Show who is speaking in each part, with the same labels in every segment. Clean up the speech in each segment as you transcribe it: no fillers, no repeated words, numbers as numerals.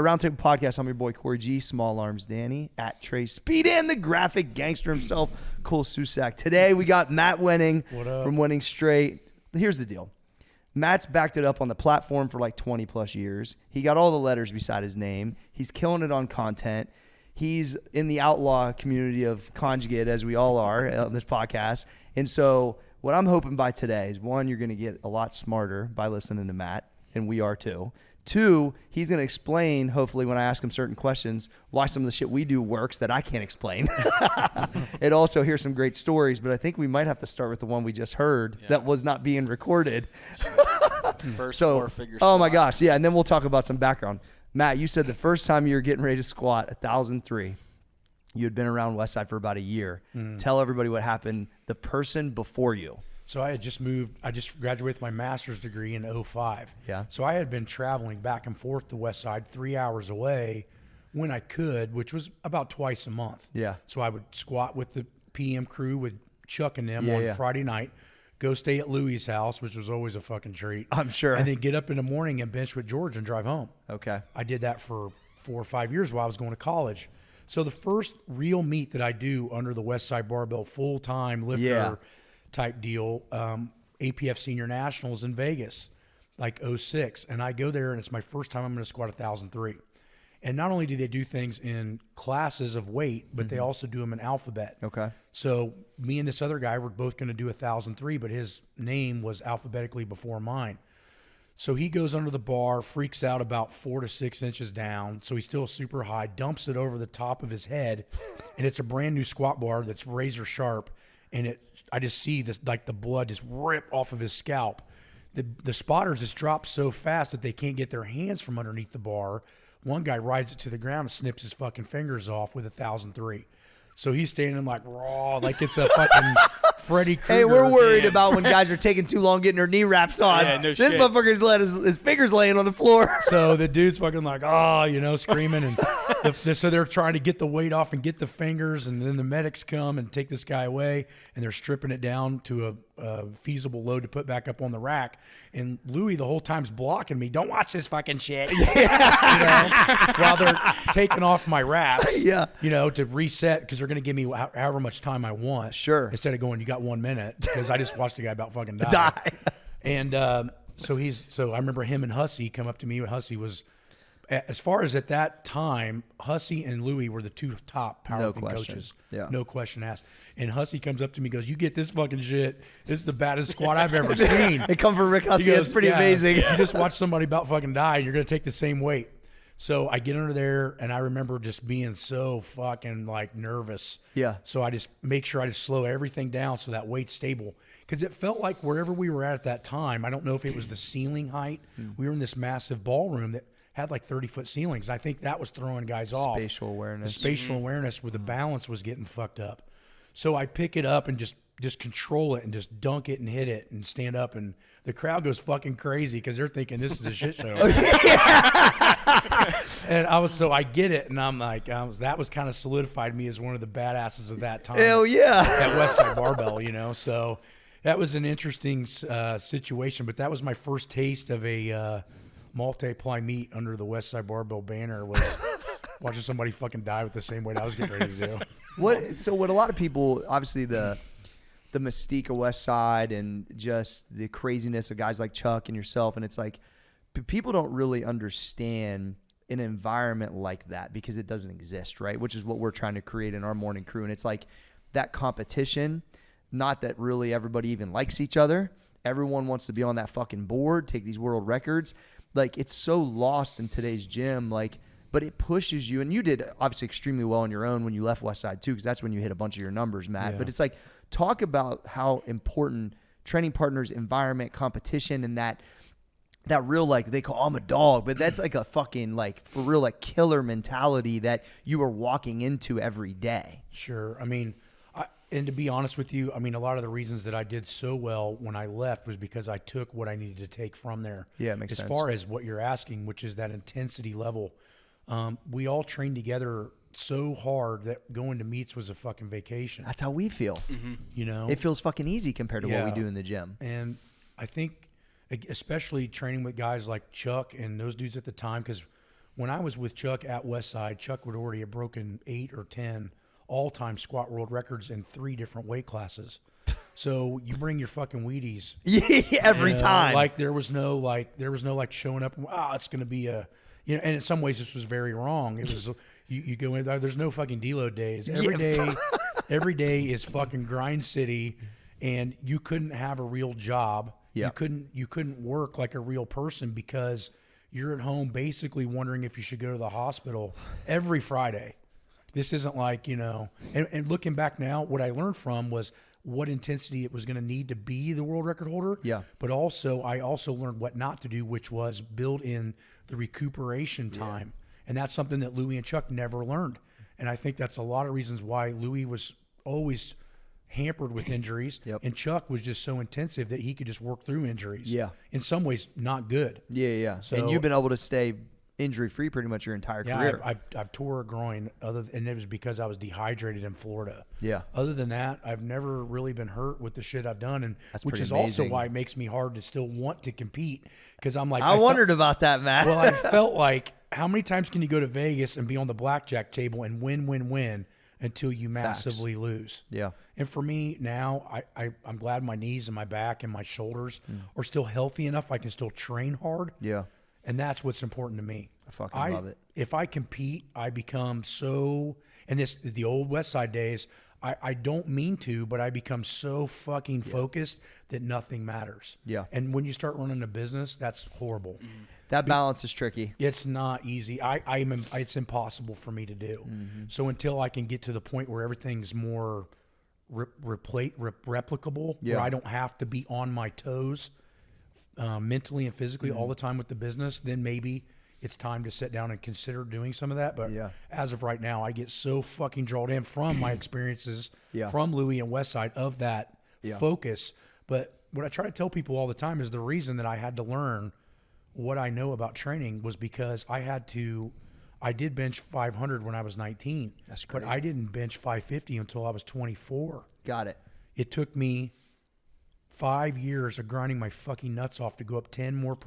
Speaker 1: Roundtable Podcast. I'm your boy Corey G, Small Arms Danny, at Trey Speed, and the graphic gangster himself, Cole Susak. Today we got Matt Wenning from Wenning Straight. Here's the deal. Matt's backed it up on the platform for like 20 plus years. He got all the letters beside his name. He's killing it on content. He's in the outlaw community of Conjugate, as we all are on this podcast. And so what I'm hoping by today is, one, you're going to get a lot smarter by listening to Matt, and we are too. Two, he's going to explain, hopefully, when I ask him certain questions, why some of the shit we do works that I can't explain. And also hear some great stories, but I think we might have to start with the one we just heard that was not being recorded.
Speaker 2: First four-figure
Speaker 1: squat. Oh, my gosh. Yeah, and then we'll talk about some background. Matt, you said the first time you were getting ready to squat 1,003, you had been around Westside for about a year. Tell everybody what happened, the person before you.
Speaker 3: So I had just moved. I just graduated with my master's degree in 2005.
Speaker 1: Yeah.
Speaker 3: So I had been traveling back and forth to Westside 3 hours away when I could, which was about twice a month.
Speaker 1: Yeah.
Speaker 3: So I would squat with the PM crew with Chuck and them on Friday night, go stay at Louie's house, which was always a fucking treat.
Speaker 1: I'm sure.
Speaker 3: And then get up in the morning and bench with George and drive home.
Speaker 1: Okay.
Speaker 3: I did that for 4 or 5 years while I was going to college. So the first real meet that I do under the Westside Barbell full-time lifter type deal, APF Senior Nationals in Vegas, like 06. And I go there and it's my first time I'm going to squat 1,003. And not only do they do things in classes of weight, but they also do them in alphabet.
Speaker 1: Okay.
Speaker 3: So me and this other guy were both going to do 1,003, but his name was alphabetically before mine. So he goes under the bar, freaks out about 4 to 6 inches down. So he's still super high, dumps it over the top of his head. And it's a brand new squat bar that's razor sharp. And I just see this, like the blood just rip off of his scalp. The spotters just drop so fast that they can't get their hands from underneath the bar. One guy rides it to the ground and snips his fucking fingers off with 1,003. So he's standing like raw, like it's a fucking Freddy Krueger.
Speaker 1: Hey, we're worried about when guys are taking too long getting their knee wraps on.
Speaker 2: Yeah, no
Speaker 1: this
Speaker 2: shit.
Speaker 1: motherfucker's let his fingers laying on the floor.
Speaker 3: So the dude's fucking like, screaming. And so they're trying to get the weight off and get the fingers. And then the medics come and take this guy away. And they're stripping it down to a feasible load to put back up on the rack. And Louie the whole time's blocking me. Don't watch this fucking shit. While they're taking off my wraps. To reset because they're going to give me however much time I want.
Speaker 1: Sure.
Speaker 3: Instead of going, you got 1 minute. Because I just watched the guy about fucking die. And so I remember him and Hussey come up to me. Hussey was, as far as at that time, Hussey and Louie were the two top powerlifting coaches.
Speaker 1: Yeah.
Speaker 3: No question asked. And Hussey comes up to me and goes, you get this fucking shit. This is the baddest squat I've ever seen.
Speaker 1: It come from Rick Hussey. It's pretty amazing.
Speaker 3: You just watch somebody about fucking die and you're going to take the same weight. So I get under there and I remember just being so fucking like nervous.
Speaker 1: Yeah.
Speaker 3: So I just make sure I just slow everything down so that weight's stable. Because it felt like wherever we were at that time, I don't know if it was the ceiling height. We were in this massive ballroom that had like 30-foot ceilings. I think that was throwing guys off.
Speaker 1: Spatial awareness.
Speaker 3: The spatial awareness where the balance was getting fucked up. So I pick it up and just control it and just dunk it and hit it and stand up. And the crowd goes fucking crazy because they're thinking this is a shit show. And I get it. And I'm like, that was kind of solidified me as one of the badasses of that time.
Speaker 1: Hell yeah.
Speaker 3: At Westside Barbell, So that was an interesting situation. But that was my first taste of a multi-ply meet under the Westside Barbell banner was watching somebody fucking die with the same weight I was getting ready to do.
Speaker 1: What a lot of people, obviously the mystique of Westside and just the craziness of guys like Chuck and yourself, and it's like people don't really understand an environment like that because it doesn't exist, right? Which is what we're trying to create in our morning crew. And it's like that competition, not that really everybody even likes each other. Everyone wants to be on that fucking board, take these world records. Like, it's so lost in today's gym, like, but it pushes you. And you did obviously extremely well on your own when you left Westside too, because that's when you hit a bunch of your numbers, Matt.
Speaker 3: Yeah.
Speaker 1: But it's like, talk about how important training partners, environment, competition, and that real, like, they call, I'm a dog, but that's like a fucking, like, for real, like, killer mentality that you are walking into every day.
Speaker 3: Sure. I mean, and to be honest with you, I mean, a lot of the reasons that I did so well when I left was because I took what I needed to take from there.
Speaker 1: Yeah, it makes sense.
Speaker 3: As far as what you're asking, which is that intensity level, we all trained together so hard that going to meets was a fucking vacation.
Speaker 1: That's how we feel.
Speaker 3: Mm-hmm.
Speaker 1: It feels fucking easy compared to what we do in the gym.
Speaker 3: And I think especially training with guys like Chuck and those dudes at the time, because when I was with Chuck at Westside, Chuck would already have broken 8 or 10 all-time squat world records in 3 different weight classes. So you bring your fucking Wheaties
Speaker 1: every time.
Speaker 3: Like there was no showing up. It's going to be a, and in some ways this was very wrong. It was you go in there. There's no fucking deload days. Every day is fucking grind city, and you couldn't have a real job.
Speaker 1: Yeah.
Speaker 3: You couldn't work like a real person because you're at home basically wondering if you should go to the hospital every Friday. This isn't like, and looking back now, what I learned from was what intensity it was going to need to be the world record holder.
Speaker 1: Yeah.
Speaker 3: But I also learned what not to do, which was build in the recuperation time. And that's something that Louie and Chuck never learned. And I think that's a lot of reasons why Louie was always hampered with injuries.
Speaker 1: Yep.
Speaker 3: And Chuck was just so intensive that he could just work through injuries.
Speaker 1: Yeah.
Speaker 3: In some ways, not good.
Speaker 1: Yeah.
Speaker 3: So,
Speaker 1: and you've been able to stay injury-free pretty much your entire career.
Speaker 3: I've tore a groin, and it was because I was dehydrated in Florida.
Speaker 1: Yeah.
Speaker 3: Other than that, I've never really been hurt with the shit I've done, and which is
Speaker 1: amazing.
Speaker 3: also why it makes me hard to still want to compete, because I'm like,
Speaker 1: I wondered about that, Matt.
Speaker 3: Well, I felt like, how many times can you go to Vegas and be on the blackjack table and win until you massively lose?
Speaker 1: Yeah.
Speaker 3: And for me now, I'm glad my knees and my back and my shoulders are still healthy enough. I can still train hard.
Speaker 1: Yeah.
Speaker 3: And that's what's important to me.
Speaker 1: I fucking love it.
Speaker 3: If I compete, I become so, and the old Westside days, I don't mean to, but I become so fucking focused that nothing matters.
Speaker 1: Yeah.
Speaker 3: And when you start running a business, that's horrible.
Speaker 1: Mm-hmm. That balance is tricky.
Speaker 3: It's not easy. It's impossible for me to do.
Speaker 1: Mm-hmm.
Speaker 3: So until I can get to the point where everything's more replicable, where I don't have to be on my toes mentally and physically all the time with the business, then maybe it's time to sit down and consider doing some of that. But as of right now, I get so fucking drawn in from my experiences from Louie and Westside of that focus. But what I try to tell people all the time is the reason that I had to learn what I know about training was because I did bench 500 when I was 19.
Speaker 1: That's crazy.
Speaker 3: But I didn't bench 550 until I was 24.
Speaker 1: Got it.
Speaker 3: It took me 5 years of grinding my fucking nuts off to go up 10% more.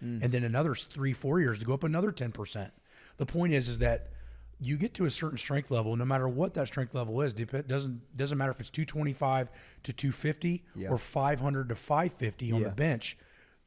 Speaker 3: And then another 3-4 years to go up another 10%. The point is that you get to a certain strength level, no matter what that strength level is. It doesn't matter if it's 225 to 250 or 500 to 550 on the bench.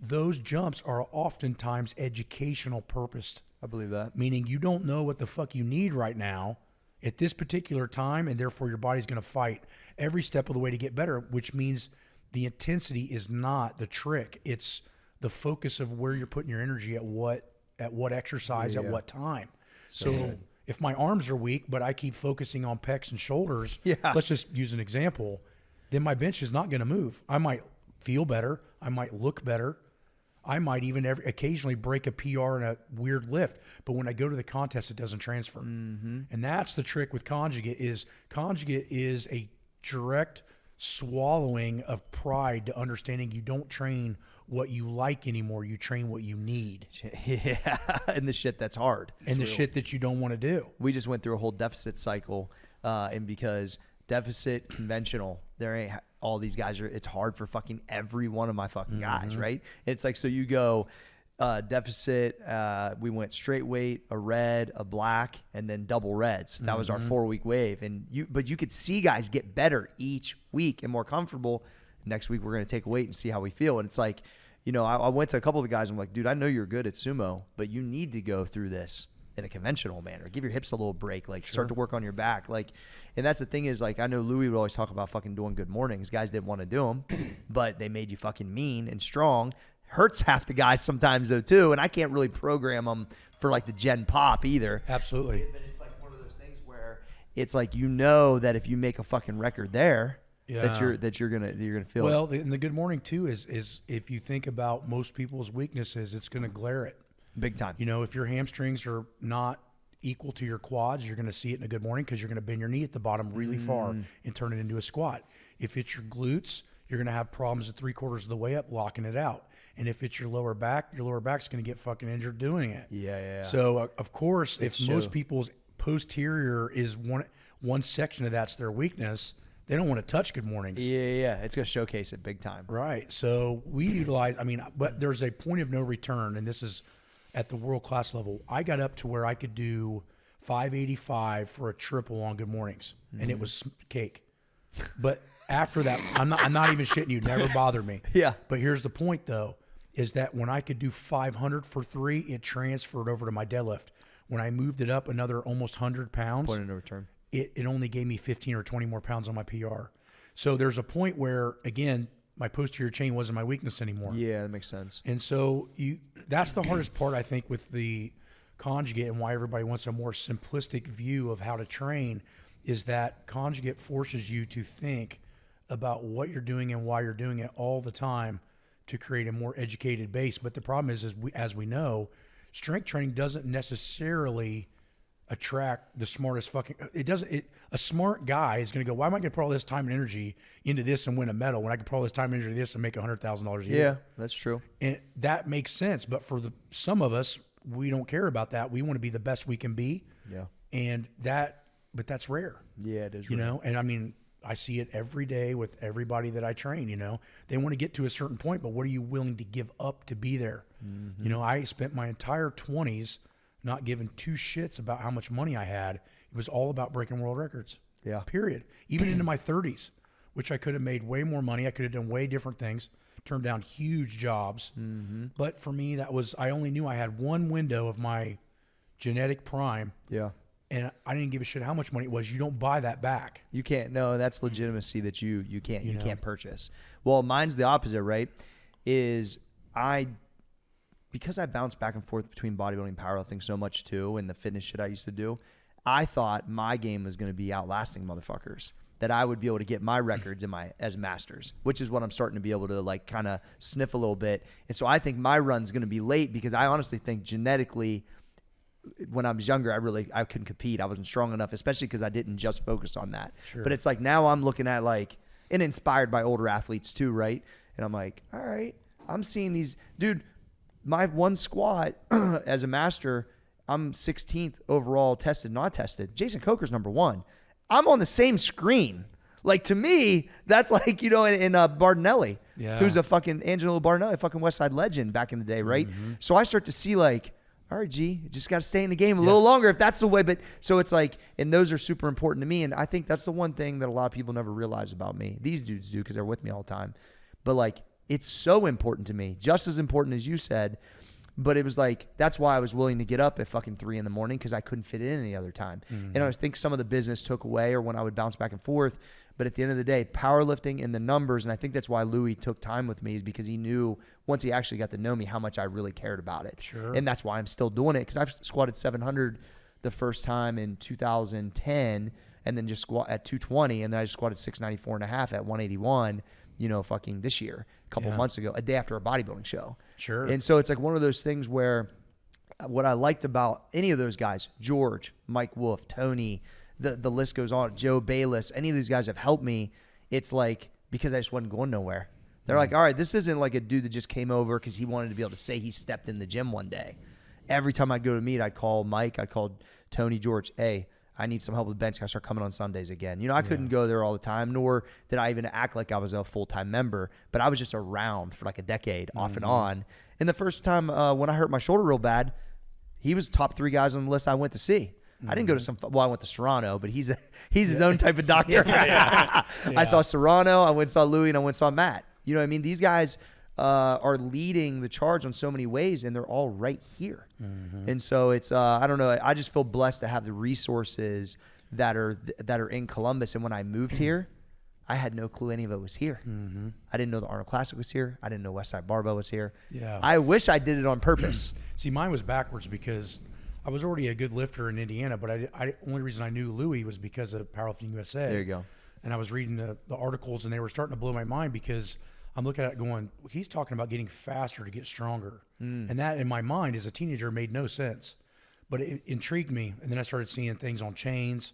Speaker 3: Those jumps are oftentimes educational purposed.
Speaker 1: I believe that.
Speaker 3: Meaning you don't know what the fuck you need right now at this particular time, and therefore your body's going to fight every step of the way to get better, which means the intensity is not the trick. It's the focus of where you're putting your energy at what exercise at what time. So if my arms are weak, but I keep focusing on pecs and shoulders, let's just use an example, then my bench is not going to move. I might feel better. I might look better. I might even occasionally break a PR in a weird lift, but when I go to the contest, it doesn't transfer. And that's the trick with Conjugate is a direct swallowing of pride to understanding you don't train what you like anymore. You train what you need.
Speaker 1: Yeah, and the shit that's hard.
Speaker 3: And the shit that you don't want to do.
Speaker 1: We just went through a whole deficit cycle, and because deficit conventional, there ain't all these guys are. It's hard for fucking every one of my fucking guys, right? It's like, so you go deficit. We went straight weight, a red, a black, and then double reds. That was our 4-week wave, but you could see guys get better each week and more comfortable. Next week we're gonna take a weight and see how we feel. And it's like, I went to a couple of the guys. I'm like, dude, I know you're good at sumo, but you need to go through this in a conventional manner. Give your hips a little break. Like, start to work on your back. Like, and that's the thing is, like, I know Louie would always talk about fucking doing good mornings. Guys didn't want to do them, but they made you fucking mean and strong. Hurts half the guys sometimes though too, and I can't really program them for like the gen pop either.
Speaker 3: Absolutely.
Speaker 1: But it's like one of those things where it's like, that if you make a fucking record there, that you're gonna feel.
Speaker 3: Well, and the good morning too is if you think about most people's weaknesses, it's gonna glare it.
Speaker 1: Big time.
Speaker 3: If your hamstrings are not equal to your quads, you're going to see it in a good morning because you're going to bend your knee at the bottom really far and turn it into a squat. If it's your glutes, you're going to have problems at 3/4 of the way up locking it out. And if it's your lower back's going to get fucking injured doing it.
Speaker 1: Yeah.
Speaker 3: So, of course, if most people's posterior is one section of that's their weakness, they don't want to touch good mornings.
Speaker 1: Yeah. It's going to showcase it big time.
Speaker 3: Right. So we utilize, but there's a point of no return, and this is at the world class level, I got up to where I could do 585 for a triple on good mornings, and it was cake. But after that, I'm not even shitting you. Never bothered me.
Speaker 1: Yeah.
Speaker 3: But here's the point, though, is that when I could do 500 for 3, it transferred over to my deadlift. When I moved it up another almost 100 pounds,
Speaker 1: Point of no return.
Speaker 3: it only gave me 15 or 20 more pounds on my PR. So there's a point where, again, my posterior chain wasn't my weakness anymore.
Speaker 1: Yeah, that makes sense.
Speaker 3: And so that's the hardest part, I think, with the Conjugate, and why everybody wants a more simplistic view of how to train, is that Conjugate forces you to think about what you're doing and why you're doing it all the time to create a more educated base. But the problem is as we know, strength training doesn't necessarily attract the smartest fucking. A smart guy is going to go, why am I going to put all this time and energy into this and win a medal when I can put all this time and energy into this and make $100,000 a year?
Speaker 1: Yeah, that's true.
Speaker 3: And that makes sense. But for some of us, we don't care about that. We want to be the best we can be.
Speaker 1: Yeah.
Speaker 3: But that's rare.
Speaker 1: Yeah, it is.
Speaker 3: You know, and I mean, I see it every day with everybody that I train. You know, they want to get to a certain point, but what are you willing to give up to be there? You know, I spent my entire 20s not giving two shits about how much money I had. It was all about breaking world records.
Speaker 1: Yeah.
Speaker 3: Period. Even into my 30s, which I could have made way more money. I could have done way different things, turned down huge jobs. But for me, I only knew I had one window of my genetic prime.
Speaker 1: Yeah.
Speaker 3: And I didn't give a shit how much money it was. You don't buy that back.
Speaker 1: You can't. No, that's legitimacy that you can't purchase. Well, mine's the opposite, right? Because I bounced back and forth between bodybuilding and powerlifting so much too, and the fitness shit I used to do, I thought my game was going to be outlasting motherfuckers. That I would be able to get my records as masters, which is what I'm starting to be able to like kind of sniff a little bit. And so I think my run's going to be late because I honestly think genetically, when I was younger, I couldn't compete. I wasn't strong enough, especially because I didn't just focus on that. Sure. But it's like now I'm looking at like, and inspired by older athletes too, right? And I'm like, all right, I'm seeing these, dude, my one squat as a master, I'm 16th overall tested, not tested. Jason Coker's number 1. I'm on the same screen. Like to me, that's like, you know, in Bardinelli, who's a fucking Angelo Bardinelli, fucking Westside legend back in the day, right? So I start to see like, all right, G, you just got to stay in the game a little longer if that's the way. But so it's like, and those are super important to me. And I think that's the one thing that a lot of people never realize about me. These dudes do because they're with me all the time. But like, it's so important to me, just as important as you said. But it was like, that's why I was willing to get up at fucking 3 a.m. because I couldn't fit it in any other time. And I think some of the business took away or when I would bounce back and forth. But at the end of the day, powerlifting and the numbers, and I think that's why Louis took time with me, is because he knew once he actually got to know me how much I really cared about it. Sure. And that's why I'm still doing it, because I've squatted 700 the first time in 2010 and then just squat at 220, and then I just squatted 694 and a half at 181, you know, fucking this year, a couple months ago, a day after a bodybuilding show. Sure. And so it's like one of those things where what I liked about any of those guys, George, Mike Wolf, Tony, the list goes on, Joe Bayless, any of these guys have helped me. It's like, because I just wasn't going nowhere. They're like, all right, this isn't like a dude that just came over because he wanted to be able to say he stepped in the gym one day. Every time I'd go to meet, I'd call Mike, I'd call Tony, George, hey, I need some help with bench. I start coming on Sundays again. You know, I couldn't go there all the time, nor did I even act like I was a full-time member, but I was just around for like a decade off and on. And the first time when I hurt my shoulder real bad, he was top 3 guys on the list I went to see. I didn't go to I went to Serrano, but he's his own type of doctor. I saw Serrano, I went and saw Louis, and I went and saw Matt. You know what I mean? These guys are leading the charge on so many ways, and they're all right here. And so it's, I don't know, I just feel blessed to have the resources that are in Columbus. And when I moved here, I had no clue any of it was here. I didn't know the Arnold Classic was here. I didn't know Westside Barbell was here. I wish I did it on purpose.
Speaker 3: See, mine was backwards because I was already a good lifter in Indiana, but only reason I knew Louis was because of Powerlifting USA.
Speaker 1: There you go.
Speaker 3: And I was reading the articles, and they were starting to blow my mind because I'm looking at it going, he's talking about getting faster to get stronger. And that, in my mind, as a teenager, made no sense. But it intrigued me. And then I started seeing things on chains,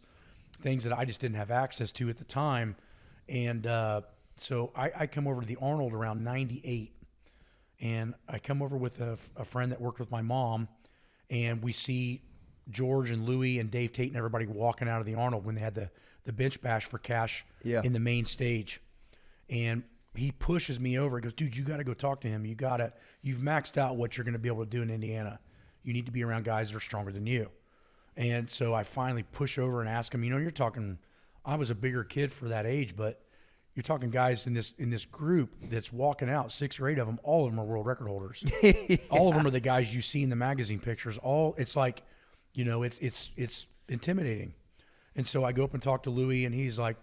Speaker 3: things that I just didn't have access to at the time. And so I come over to the Arnold around 98. And I come over with a friend that worked with my mom. And we see George and Louis and Dave Tate and everybody walking out of the Arnold when they had the bench bash for cash in the main stage. And he pushes me over. He goes, dude, you got to go talk to him. You've maxed out what you're going to be able to do in Indiana. You need to be around guys that are stronger than you. And so I finally push over and ask him, you're talking, I was a bigger kid for that age, but you're talking guys in this group that's walking out, 6 or 8 of them, all of them are world record holders. All of them are the guys you see in the magazine pictures. It's like, it's intimidating. And so I go up and talk to Louis, and he's like,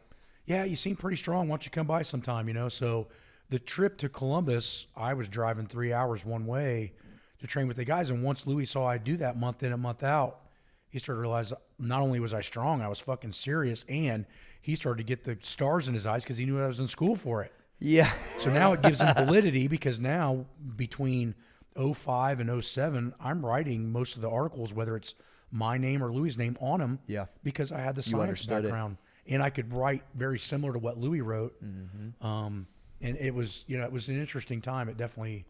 Speaker 3: yeah, you seem pretty strong. Why don't you come by sometime, So the trip to Columbus, I was driving 3 hours one way to train with the guys. And once Louis saw I do that month in and month out, he started to realize not only was I strong, I was fucking serious, and he started to get the stars in his eyes because he knew I was in school for it.
Speaker 1: Yeah.
Speaker 3: So now it gives him validity, because now between 05 and 07, I'm writing most of the articles, whether it's my name or Louis' name on them, because I had the science background. And I could write very similar to what Louis wrote. And it was, it was an interesting time. It definitely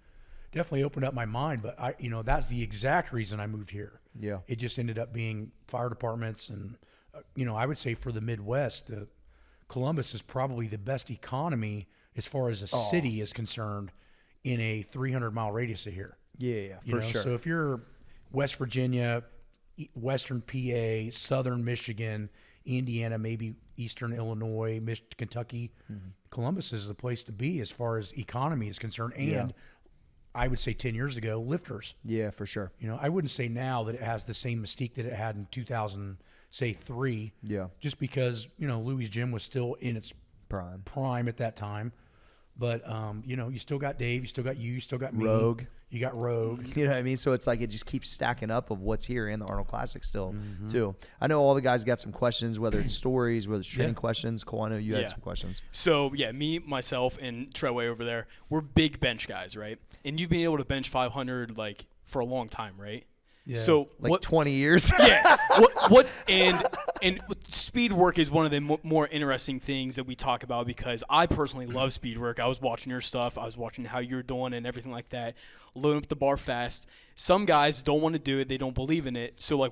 Speaker 3: opened up my mind, but that's the exact reason I moved here.
Speaker 1: Yeah.
Speaker 3: It just ended up being fire departments. And, I would say for the Midwest, Columbus is probably the best economy as far as a city is concerned in a 300-mile radius of here.
Speaker 1: Yeah, for sure.
Speaker 3: So if you're West Virginia, Western PA, Southern Michigan, Indiana, maybe Eastern Illinois, Kentucky, Columbus is the place to be as far as economy is concerned. And I would say 10 years ago, lifters.
Speaker 1: Yeah, for sure.
Speaker 3: I wouldn't say now that it has the same mystique that it had in 2003.
Speaker 1: Yeah.
Speaker 3: Just because, Louis' gym was still in its prime at that time. But, you still got Dave, you still got you still got me.
Speaker 1: Rogue.
Speaker 3: You got Rogue.
Speaker 1: You know what I mean? So it's like it just keeps stacking up of what's here in the Arnold Classic still, too. I know all the guys got some questions, whether it's stories, whether it's training questions. Cole, I know you had some questions.
Speaker 2: So, me, myself, and Treyway over there, we're big bench guys, right? And you've been able to bench 500, for a long time, right?
Speaker 3: Yeah.
Speaker 2: So
Speaker 1: 20 years.
Speaker 2: Yeah. And speed work is one of the more interesting things that we talk about, because I personally love speed work. I was watching your stuff. I was watching how you're doing and everything like that. Loading up the bar fast. Some guys don't want to do it. They don't believe in it. So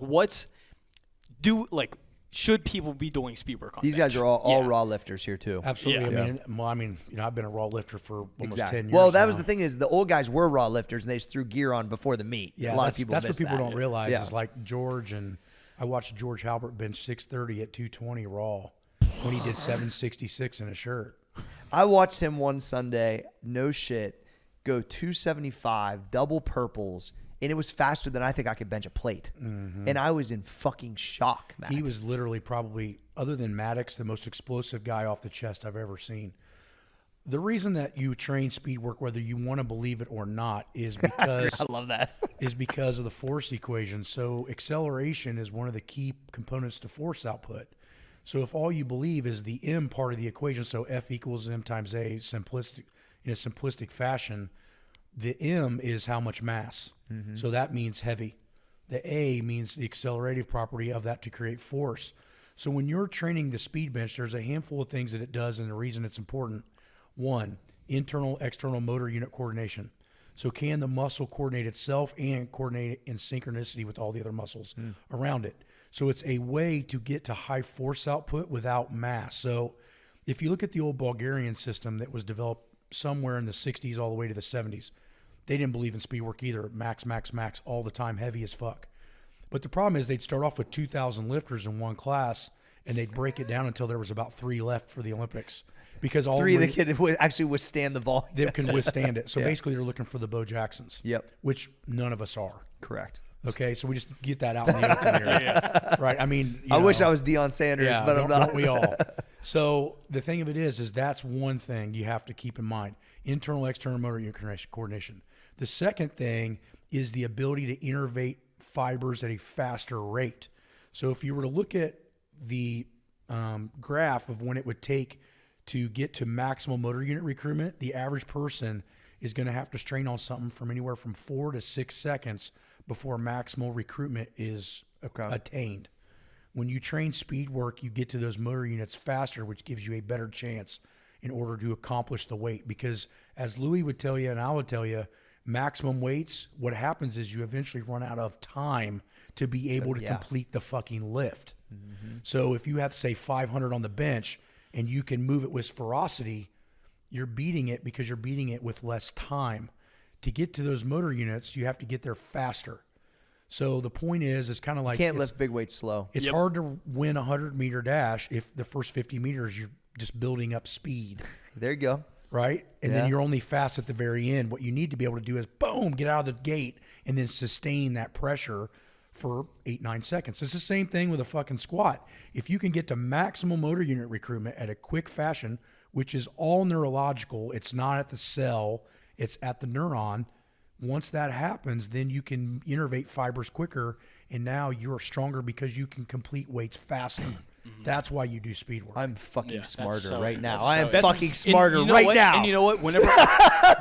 Speaker 2: should people be doing speed work on
Speaker 1: These
Speaker 2: bench?
Speaker 1: guys are all raw lifters here too.
Speaker 3: Absolutely.
Speaker 2: Yeah.
Speaker 3: I mean, I've been a raw lifter for almost 10 years.
Speaker 1: Well, that
Speaker 3: now.
Speaker 1: was the thing, is the old guys were raw lifters and they just threw gear on before the meet.
Speaker 3: Yeah,
Speaker 1: a lot of people
Speaker 3: that's
Speaker 1: miss
Speaker 3: what people
Speaker 1: that.
Speaker 3: don't realize
Speaker 1: Yeah.
Speaker 3: is like George, and I watched George Halbert bench 630 at 220 raw when he did 766 in a shirt.
Speaker 1: I watched him one Sunday, no shit, go 275 double purples, and it was faster than I think I could bench a plate. And I was in fucking shock, man.
Speaker 3: He was literally probably, other than Maddox, the most explosive guy off the chest I've ever seen. The reason that you train speed work, whether you want to believe it or not, is because
Speaker 1: I love that.
Speaker 3: is because of the force equation. So acceleration is one of the key components to force output. So if all you believe is the M part of the equation, so F equals M times A, simplistic in a simplistic fashion, the M is how much mass. So that means heavy. The A means the accelerative property of that to create force. So when you're training the speed bench, there's a handful of things that it does, and the reason it's important. One, internal, external motor unit coordination. So can the muscle coordinate itself and coordinate in synchronicity with all the other muscles around it? So it's a way to get to high force output without mass. So if you look at the old Bulgarian system that was developed somewhere in the 60s all the way to the 70s, they didn't believe in speed work either. Max, max, max, all the time, heavy as fuck. But the problem is they'd start off with 2,000 lifters in one class, and they'd break it down until there was about 3 left for the Olympics. Because all
Speaker 1: 3 that could actually withstand the volume.
Speaker 3: They can withstand it. So basically they're looking for the Bo Jacksons.
Speaker 1: Yep.
Speaker 3: Which none of us are.
Speaker 1: Correct.
Speaker 3: Okay, so we just get that out in the open here. Right, I mean...
Speaker 1: I wish I was Deion Sanders, but I'm not.
Speaker 3: Don't we all? So the thing of it is that's one thing you have to keep in mind. Internal, external motor unit coordination. The second thing is the ability to innervate fibers at a faster rate. So if you were to look at the graph of when it would take to get to maximal motor unit recruitment, the average person is going to have to strain on something from anywhere from 4 to 6 seconds before maximal recruitment is attained. When you train speed work, you get to those motor units faster, which gives you a better chance in order to accomplish the weight. Because as Louis would tell you, and I would tell you, maximum weights, what happens is you eventually run out of time to be able to complete the fucking lift. So if you have to say 500 on the bench and you can move it with ferocity, you're beating it because you're beating it with less time. To get to those motor units, you have to get there faster. So the point is kind of like
Speaker 1: Can't lift big weights slow.
Speaker 3: It's hard to win a 100-meter dash if the first 50 meters you're just building up speed.
Speaker 1: There you go.
Speaker 3: Right? And then you're only fast at the very end. What you need to be able to do is, boom, get out of the gate and then sustain that pressure for 8-9 seconds. It's the same thing with a fucking squat. If you can get to maximal motor unit recruitment at a quick fashion, which is all neurological, it's not at the cell, it's at the neuron. Once that happens, then you can innervate fibers quicker, and now you're stronger because you can complete weights faster. That's why you do speed work.
Speaker 1: I'm fucking smarter
Speaker 2: so-
Speaker 1: right now.
Speaker 2: that's
Speaker 1: I am
Speaker 2: so-
Speaker 1: fucking smarter
Speaker 2: you know
Speaker 1: right
Speaker 2: what?
Speaker 1: now.
Speaker 2: And you know what? Whenever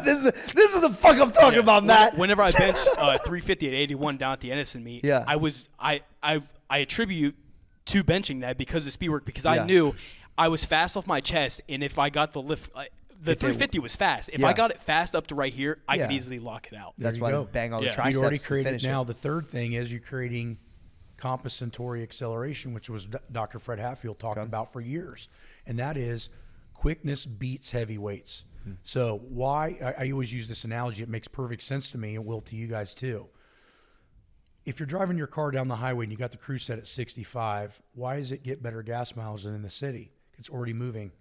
Speaker 1: this is the fuck I'm talking about, Matt.
Speaker 2: Whenever I benched 350 at 81 down at the Edison meet,
Speaker 1: Yeah.
Speaker 2: I attribute to benching that because of speed work, because I knew I was fast off my chest, and if I got the lift, the 350 was fast. If I got it fast up to right here, I could easily lock it out.
Speaker 1: That's
Speaker 3: you
Speaker 1: why
Speaker 3: go.
Speaker 1: they bang all the
Speaker 2: Yeah.
Speaker 1: triceps.
Speaker 3: You'd already
Speaker 1: to
Speaker 3: created
Speaker 1: finish
Speaker 3: now.
Speaker 1: it.
Speaker 3: The third thing is you're creating compensatory acceleration, which was Dr. Fred Hatfield talked about for years. And that is quickness beats heavy weights. So why, I always use this analogy. It makes perfect sense to me and will to you guys too. If you're driving your car down the highway and you got the cruise set at 65, why does it get better gas miles than in the city? It's already moving.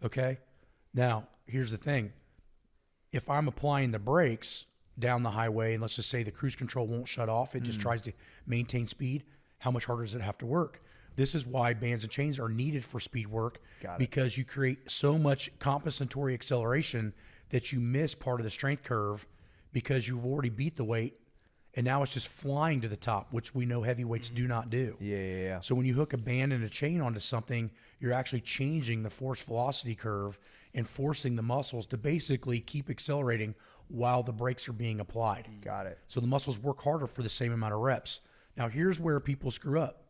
Speaker 3: Okay? Now, here's the thing. If I'm applying the brakes down the highway, and let's just say the cruise control won't shut off, it just tries to maintain speed, how much harder does it have to work? This is why bands and chains are needed for speed work, because you create so much compensatory acceleration that you miss part of the strength curve because you've already beat the weight, and now it's just flying to the top, which we know heavyweights do not do.
Speaker 1: Yeah.
Speaker 3: So when you hook a band and a chain onto something, you're actually changing the force velocity curve and forcing the muscles to basically keep accelerating while the brakes are being applied.
Speaker 1: Got it.
Speaker 3: So the muscles work harder for the same amount of reps. Now here's where people screw up.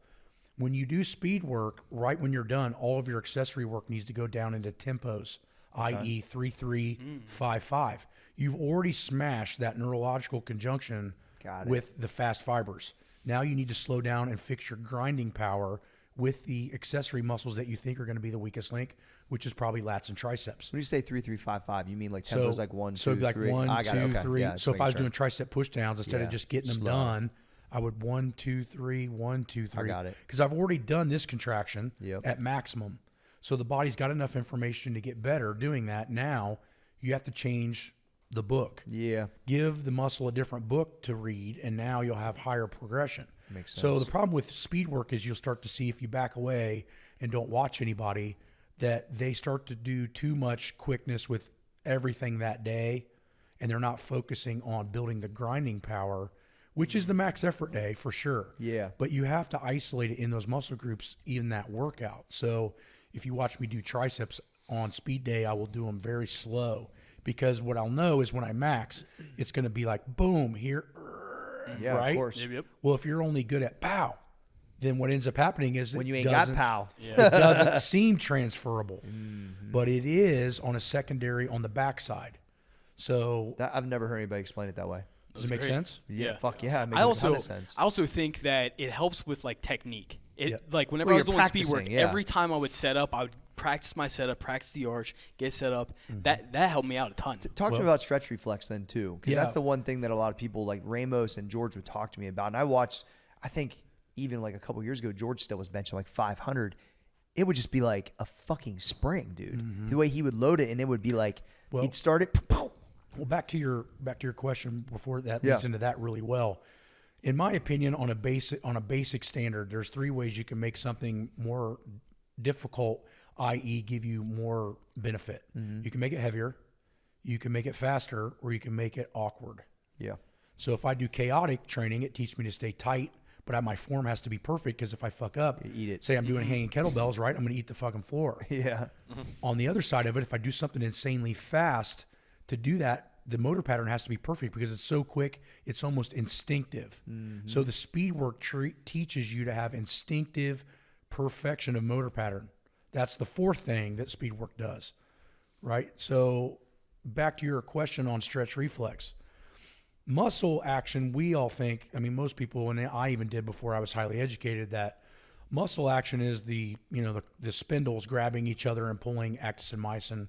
Speaker 3: When you do speed work, right when you're done, all of your accessory work needs to go down into tempos, i.e. 3-3, 5-5. You've already smashed that neurological conjunction with the fast fibers. Now you need to slow down and fix your grinding power with the accessory muscles that you think are going to be the weakest link, which is probably lats and triceps.
Speaker 1: When you say 3-3-5-5, you mean like tempos like 1, 2, 3?
Speaker 3: So like 1, 2, 3.
Speaker 1: Yeah,
Speaker 3: so if I was doing tricep push downs, instead of just getting them
Speaker 1: Slow.
Speaker 3: done, I would 1, 2, 3, 1, 2, 3.
Speaker 1: I got it.
Speaker 3: Because I've already done this contraction
Speaker 1: Yep.
Speaker 3: at maximum. So the body's got enough information to get better doing that. Now you have to change the book.
Speaker 1: Yeah.
Speaker 3: Give the muscle a different book to read, and now you'll have higher progression.
Speaker 1: Makes
Speaker 3: So
Speaker 1: sense.
Speaker 3: the problem with speed work is you'll start to see, if you back away and don't watch anybody, that they start to do too much quickness with everything that day, and they're not focusing on building the grinding power, which is the max effort day for sure.
Speaker 1: Yeah.
Speaker 3: But you have to isolate it in those muscle groups in that workout. So if you watch me do triceps on speed day, I will do them very slow, because what I'll know is when I max, it's going to be like, boom, here,
Speaker 1: Yeah,
Speaker 3: right?
Speaker 1: of course.
Speaker 2: Yep.
Speaker 3: Well, if you're only good at pow, then what ends up happening is
Speaker 1: When
Speaker 3: it
Speaker 1: you ain't got
Speaker 3: doesn't-
Speaker 1: pow.
Speaker 3: it doesn't seem transferable, but it is on a secondary on the backside. So
Speaker 1: I've never heard anybody explain it that way.
Speaker 3: does it make
Speaker 2: great.
Speaker 3: sense?
Speaker 2: Yeah.
Speaker 1: Fuck yeah. It makes
Speaker 2: I
Speaker 1: a ton
Speaker 2: also
Speaker 1: of sense.
Speaker 2: I also think that it helps with like technique. Like whenever
Speaker 1: Well,
Speaker 2: I was
Speaker 1: you're
Speaker 2: doing speed work,
Speaker 1: practicing, yeah.
Speaker 2: every time I would set up, I would practice my setup, practice the arch, get set up. That helped me out a ton.
Speaker 1: Talk to me about stretch reflex then too, because
Speaker 3: Yeah.
Speaker 1: that's the one thing that a lot of people like Ramos and George would talk to me about. And I watched, I think even like a couple years ago, George still was benching like 500. It would just be like a fucking spring, dude. The way he would load it, and it would be like he'd start it.
Speaker 3: Well, back to your question before that leads into that really well. In my opinion, on a basic standard, there's 3 ways you can make something more difficult, i.e., give you more benefit. You can make it heavier, you can make it faster, or you can make it awkward.
Speaker 1: Yeah.
Speaker 3: So if I do chaotic training, it teaches me to stay tight, but my form has to be perfect, because if I fuck up,
Speaker 1: eat it.
Speaker 3: say I'm doing hanging kettlebells, right, I'm going to eat the fucking floor.
Speaker 1: Yeah.
Speaker 3: On the other side of it, if I do something insanely fast, to do that, the motor pattern has to be perfect, because it's so quick, it's almost instinctive. So the speed work teaches you to have instinctive perfection of motor pattern. That's the 4th thing that speed work does, right? So back to your question on stretch reflex. Muscle action, we all think, I mean, most people, and I even did before I was highly educated, that Muscle action is the spindles grabbing each other and pulling, actus and myosin.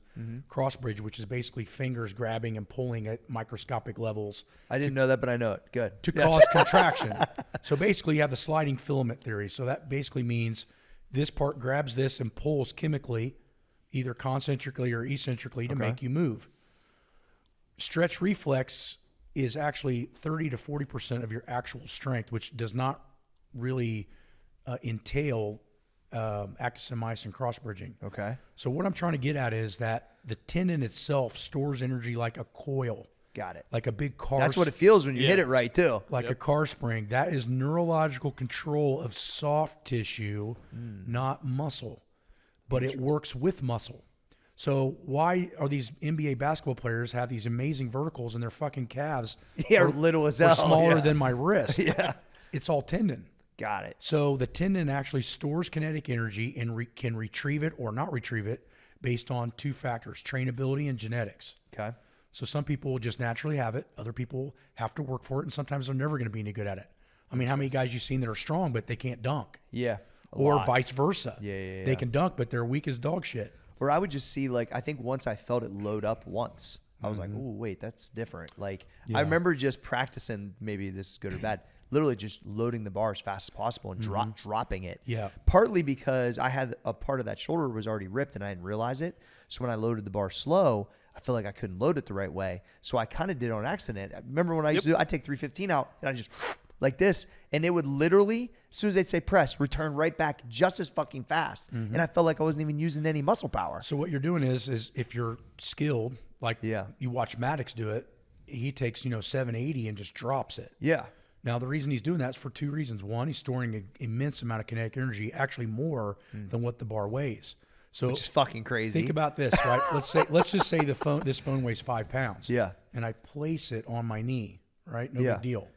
Speaker 3: Cross bridge, which is basically fingers grabbing and pulling at microscopic levels.
Speaker 1: I didn't know that, but I know it. Good.
Speaker 3: To cause contraction. So basically you have the sliding filament theory. So that basically means this part grabs this and pulls chemically, either concentrically or eccentrically to make you move. Stretch reflex is actually 30 to 40% of your actual strength, which does not really entail actus and myosin cross bridging.
Speaker 1: Okay.
Speaker 3: So what I'm trying to get at is that the tendon itself stores energy like a coil.
Speaker 1: Got it.
Speaker 3: Like a big car.
Speaker 1: That's what it feels when you hit it right, too.
Speaker 3: Like a car spring. That is neurological control of soft tissue, not muscle. But it works with muscle. So why are these NBA basketball players have these amazing verticals and their fucking calves
Speaker 1: are little as hell.
Speaker 3: Are smaller than my wrist?
Speaker 1: Yeah.
Speaker 3: It's all tendon.
Speaker 1: Got it.
Speaker 3: So the tendon actually stores kinetic energy and can retrieve it or not retrieve it based on two factors, trainability and genetics.
Speaker 1: Okay.
Speaker 3: So some people will just naturally have it. Other people have to work for it, and sometimes they're never going to be any good at it. I mean, how many guys you've seen that are strong, but they can't dunk?
Speaker 1: Yeah.
Speaker 3: Or vice versa.
Speaker 1: Yeah.
Speaker 3: They can dunk, but they're weak as dog shit.
Speaker 1: Or I would just see, like, I think once I felt it load up once, I was like, oh, wait, that's different. Like, I remember just practicing, maybe this is good or bad, literally just loading the bar as fast as possible and dropping it.
Speaker 3: Yeah.
Speaker 1: Partly because I had a part of that shoulder was already ripped and I didn't realize it. So when I loaded the bar slow, I feel like I couldn't load it the right way. So I kind of did it on accident. I remember when I used to do, I'd take 315 out and I just like this, and it would literally, as soon as they'd say press, return right back just as fucking fast. And I felt like I wasn't even using any muscle power.
Speaker 3: So what you're doing is if you're skilled, like you watch Maddox do it, he takes, 780 and just drops it.
Speaker 1: Yeah.
Speaker 3: Now, the reason he's doing that is for two reasons. One, he's storing an immense amount of kinetic energy, actually more than what the bar weighs. So
Speaker 1: Which is fucking crazy.
Speaker 3: Think about this, right? Let's just say this phone weighs 5 pounds.
Speaker 1: Yeah.
Speaker 3: And I place it on my knee, right? No big deal.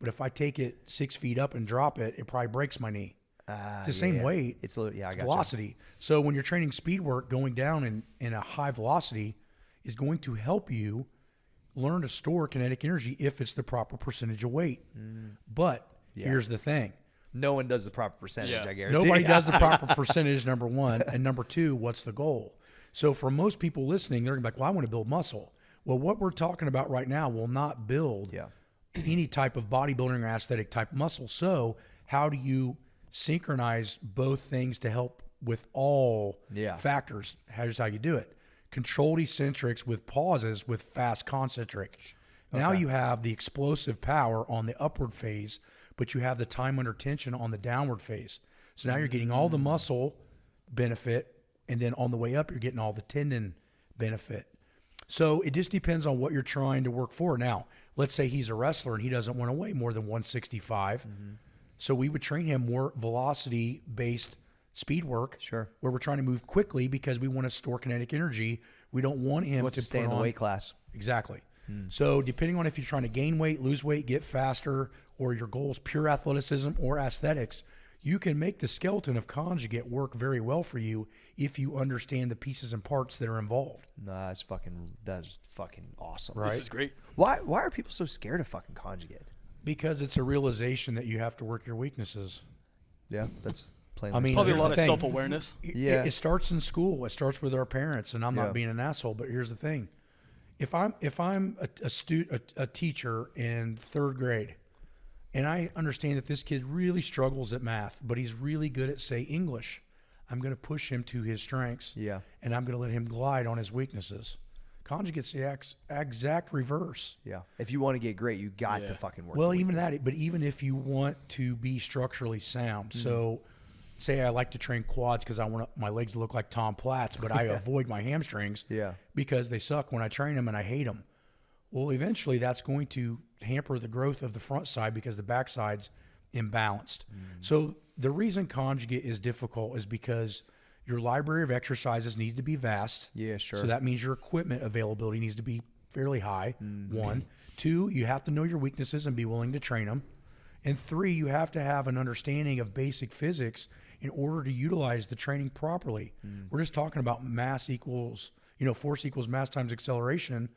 Speaker 3: But if I take it 6 feet up and drop it, it probably breaks my knee. It's the same weight.
Speaker 1: It's
Speaker 3: velocity. So when you're training speed work, going down in a high velocity is going to help you learn to store kinetic energy if it's the proper percentage of weight. But here's the thing.
Speaker 1: No one does the proper percentage, I guarantee.
Speaker 3: Nobody does the proper percentage, number one. And number two, what's the goal? So for most people listening, they're going to be like, well, I want to build muscle. Well, what we're talking about right now will not build any type of bodybuilding or aesthetic type muscle. So how do you synchronize both things to help with all factors? Here's how you do it. Controlled eccentrics with pauses with fast concentric. Now you have the explosive power on the upward phase, but you have the time under tension on the downward phase. So now you're getting all the muscle benefit, and then on the way up, you're getting all the tendon benefit. So it just depends on what you're trying to work for. Now, let's say he's a wrestler and he doesn't want to weigh more than 165. So we would train him more velocity-based speed work, where we're trying to move quickly because we want to store kinetic energy. We don't want him to
Speaker 1: stay in the weight class.
Speaker 3: Exactly. So depending on if you're trying to gain weight, lose weight, get faster, or your goal is pure athleticism or aesthetics, you can make the skeleton of Conjugate work very well for you if you understand the pieces and parts that are involved.
Speaker 1: Nah, that's fucking awesome.
Speaker 3: Right?
Speaker 2: This is great.
Speaker 1: Why are people so scared of fucking Conjugate?
Speaker 3: Because it's a realization that you have to work your weaknesses.
Speaker 1: Yeah, that's plain.
Speaker 3: I mean,
Speaker 2: Probably a
Speaker 3: here's
Speaker 2: lot
Speaker 3: the
Speaker 2: of
Speaker 3: thing.
Speaker 2: self-awareness.
Speaker 1: Yeah.
Speaker 3: It starts in school. It starts with our parents, and I'm not being an asshole, but here's the thing. If I'm a teacher in 3rd grade, and I understand that this kid really struggles at math, but he's really good at, say, English, I'm going to push him to his strengths, and I'm going to let him glide on his weaknesses. Conjugate's the exact reverse.
Speaker 1: Yeah. If you want to get great, you got to fucking work.
Speaker 3: Well, even that, but even if you want to be structurally sound, so say I like to train quads because I want my legs to look like Tom Platz, but I avoid my hamstrings because they suck when I train them and I hate them. Well, eventually that's going to hamper the growth of the front side because the back side's imbalanced. So the reason Conjugate is difficult is because your library of exercises needs to be vast.
Speaker 1: Yeah, sure.
Speaker 3: So that means your equipment availability needs to be fairly high. 1. 2, you have to know your weaknesses and be willing to train them. And 3, you have to have an understanding of basic physics in order to utilize the training properly. We're just talking about mass equals, force equals mass times acceleration.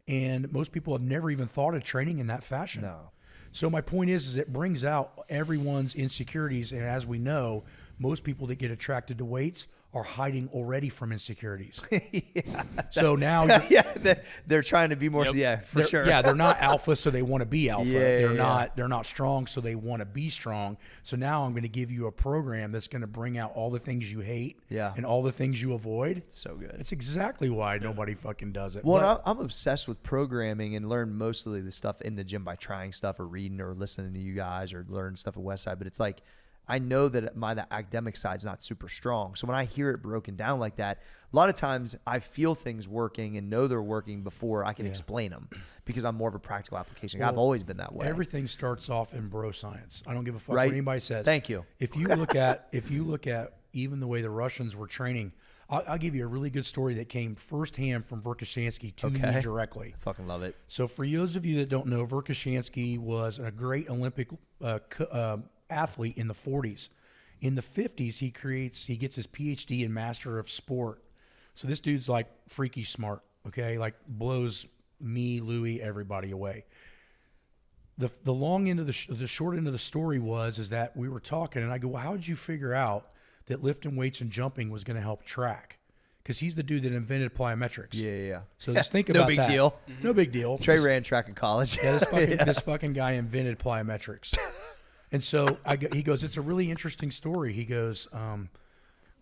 Speaker 3: And most people have never even thought of training in that fashion.
Speaker 1: No.
Speaker 3: So my point is it brings out everyone's insecurities. And as we know, most people that get attracted to weights are hiding already from insecurities. So now,
Speaker 1: they're trying to be more.
Speaker 2: Yep.
Speaker 1: Yeah, for sure.
Speaker 3: Yeah, they're not alpha, so they want to be alpha.
Speaker 1: Yeah,
Speaker 3: They're not strong, so they want to be strong. So now I'm going to give you a program that's going to bring out all the things you hate, and all the things you avoid.
Speaker 1: So good.
Speaker 3: It's exactly why nobody fucking does it.
Speaker 1: Well, I'm obsessed with programming and learn mostly the stuff in the gym by trying stuff or reading or listening to you guys or learn stuff at Westside. But it's like, I know that the academic side's not super strong. So when I hear it broken down like that, a lot of times I feel things working and know they're working before I can explain them because I'm more of a practical application. Well, I've always been that way.
Speaker 3: Everything starts off in bro science. I don't give a fuck
Speaker 1: right?
Speaker 3: what anybody says.
Speaker 1: Thank you.
Speaker 3: If you look at even the way the Russians were training, I'll give you a really good story that came firsthand from Verkhoshansky to me directly.
Speaker 1: Fucking love it.
Speaker 3: So for those of you that don't know, Verkhoshansky was a great Olympic athlete in the 40s. In the 50s, he gets his PhD in Master of Sport. So this dude's like freaky smart, okay? Like blows me, Louis, everybody away. The long end of the short end of the story is that we were talking, and I go, well, how did you figure out that lifting weights and jumping was going to help track? Because he's the dude that invented plyometrics.
Speaker 1: Yeah.
Speaker 3: So just think about that.
Speaker 1: No big deal.
Speaker 3: No big deal.
Speaker 1: Trey ran track in college.
Speaker 3: Yeah, this fucking guy invented plyometrics. And so he goes, it's a really interesting story. He goes,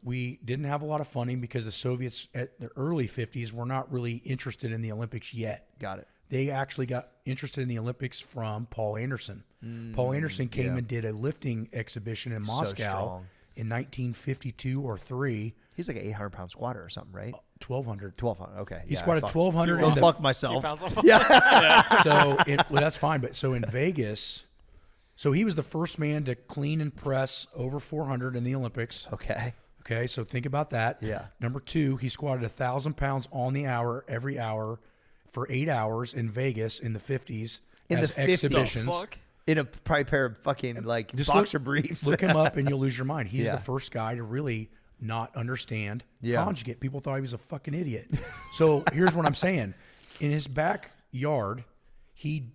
Speaker 3: we didn't have a lot of funding because the Soviets at the early 50s were not really interested in the Olympics yet.
Speaker 1: Got it.
Speaker 3: They actually got interested in the Olympics from Paul Anderson. Paul Anderson came and did a lifting exhibition in Moscow in 1952 or 3.
Speaker 1: He's like an 800-pound squatter or something, right?
Speaker 3: 1,200.
Speaker 1: 1,200. Okay.
Speaker 3: He squatted 1,200.
Speaker 1: I'll fuck myself.
Speaker 3: So that's fine. But so in Vegas, so he was the first man to clean and press over 400 in the Olympics. Okay. So think about that.
Speaker 1: Yeah.
Speaker 3: Number 2, he squatted 1,000 pounds on the hour every hour for 8 hours in Vegas in the 50s
Speaker 1: in
Speaker 3: as
Speaker 1: the 50s.
Speaker 3: exhibitions.
Speaker 1: In a probably pair of fucking like boxer briefs.
Speaker 3: Look him up and you'll lose your mind. He's the first guy to really not understand conjugate. People thought he was a fucking idiot. So here's what I'm saying. In his backyard, he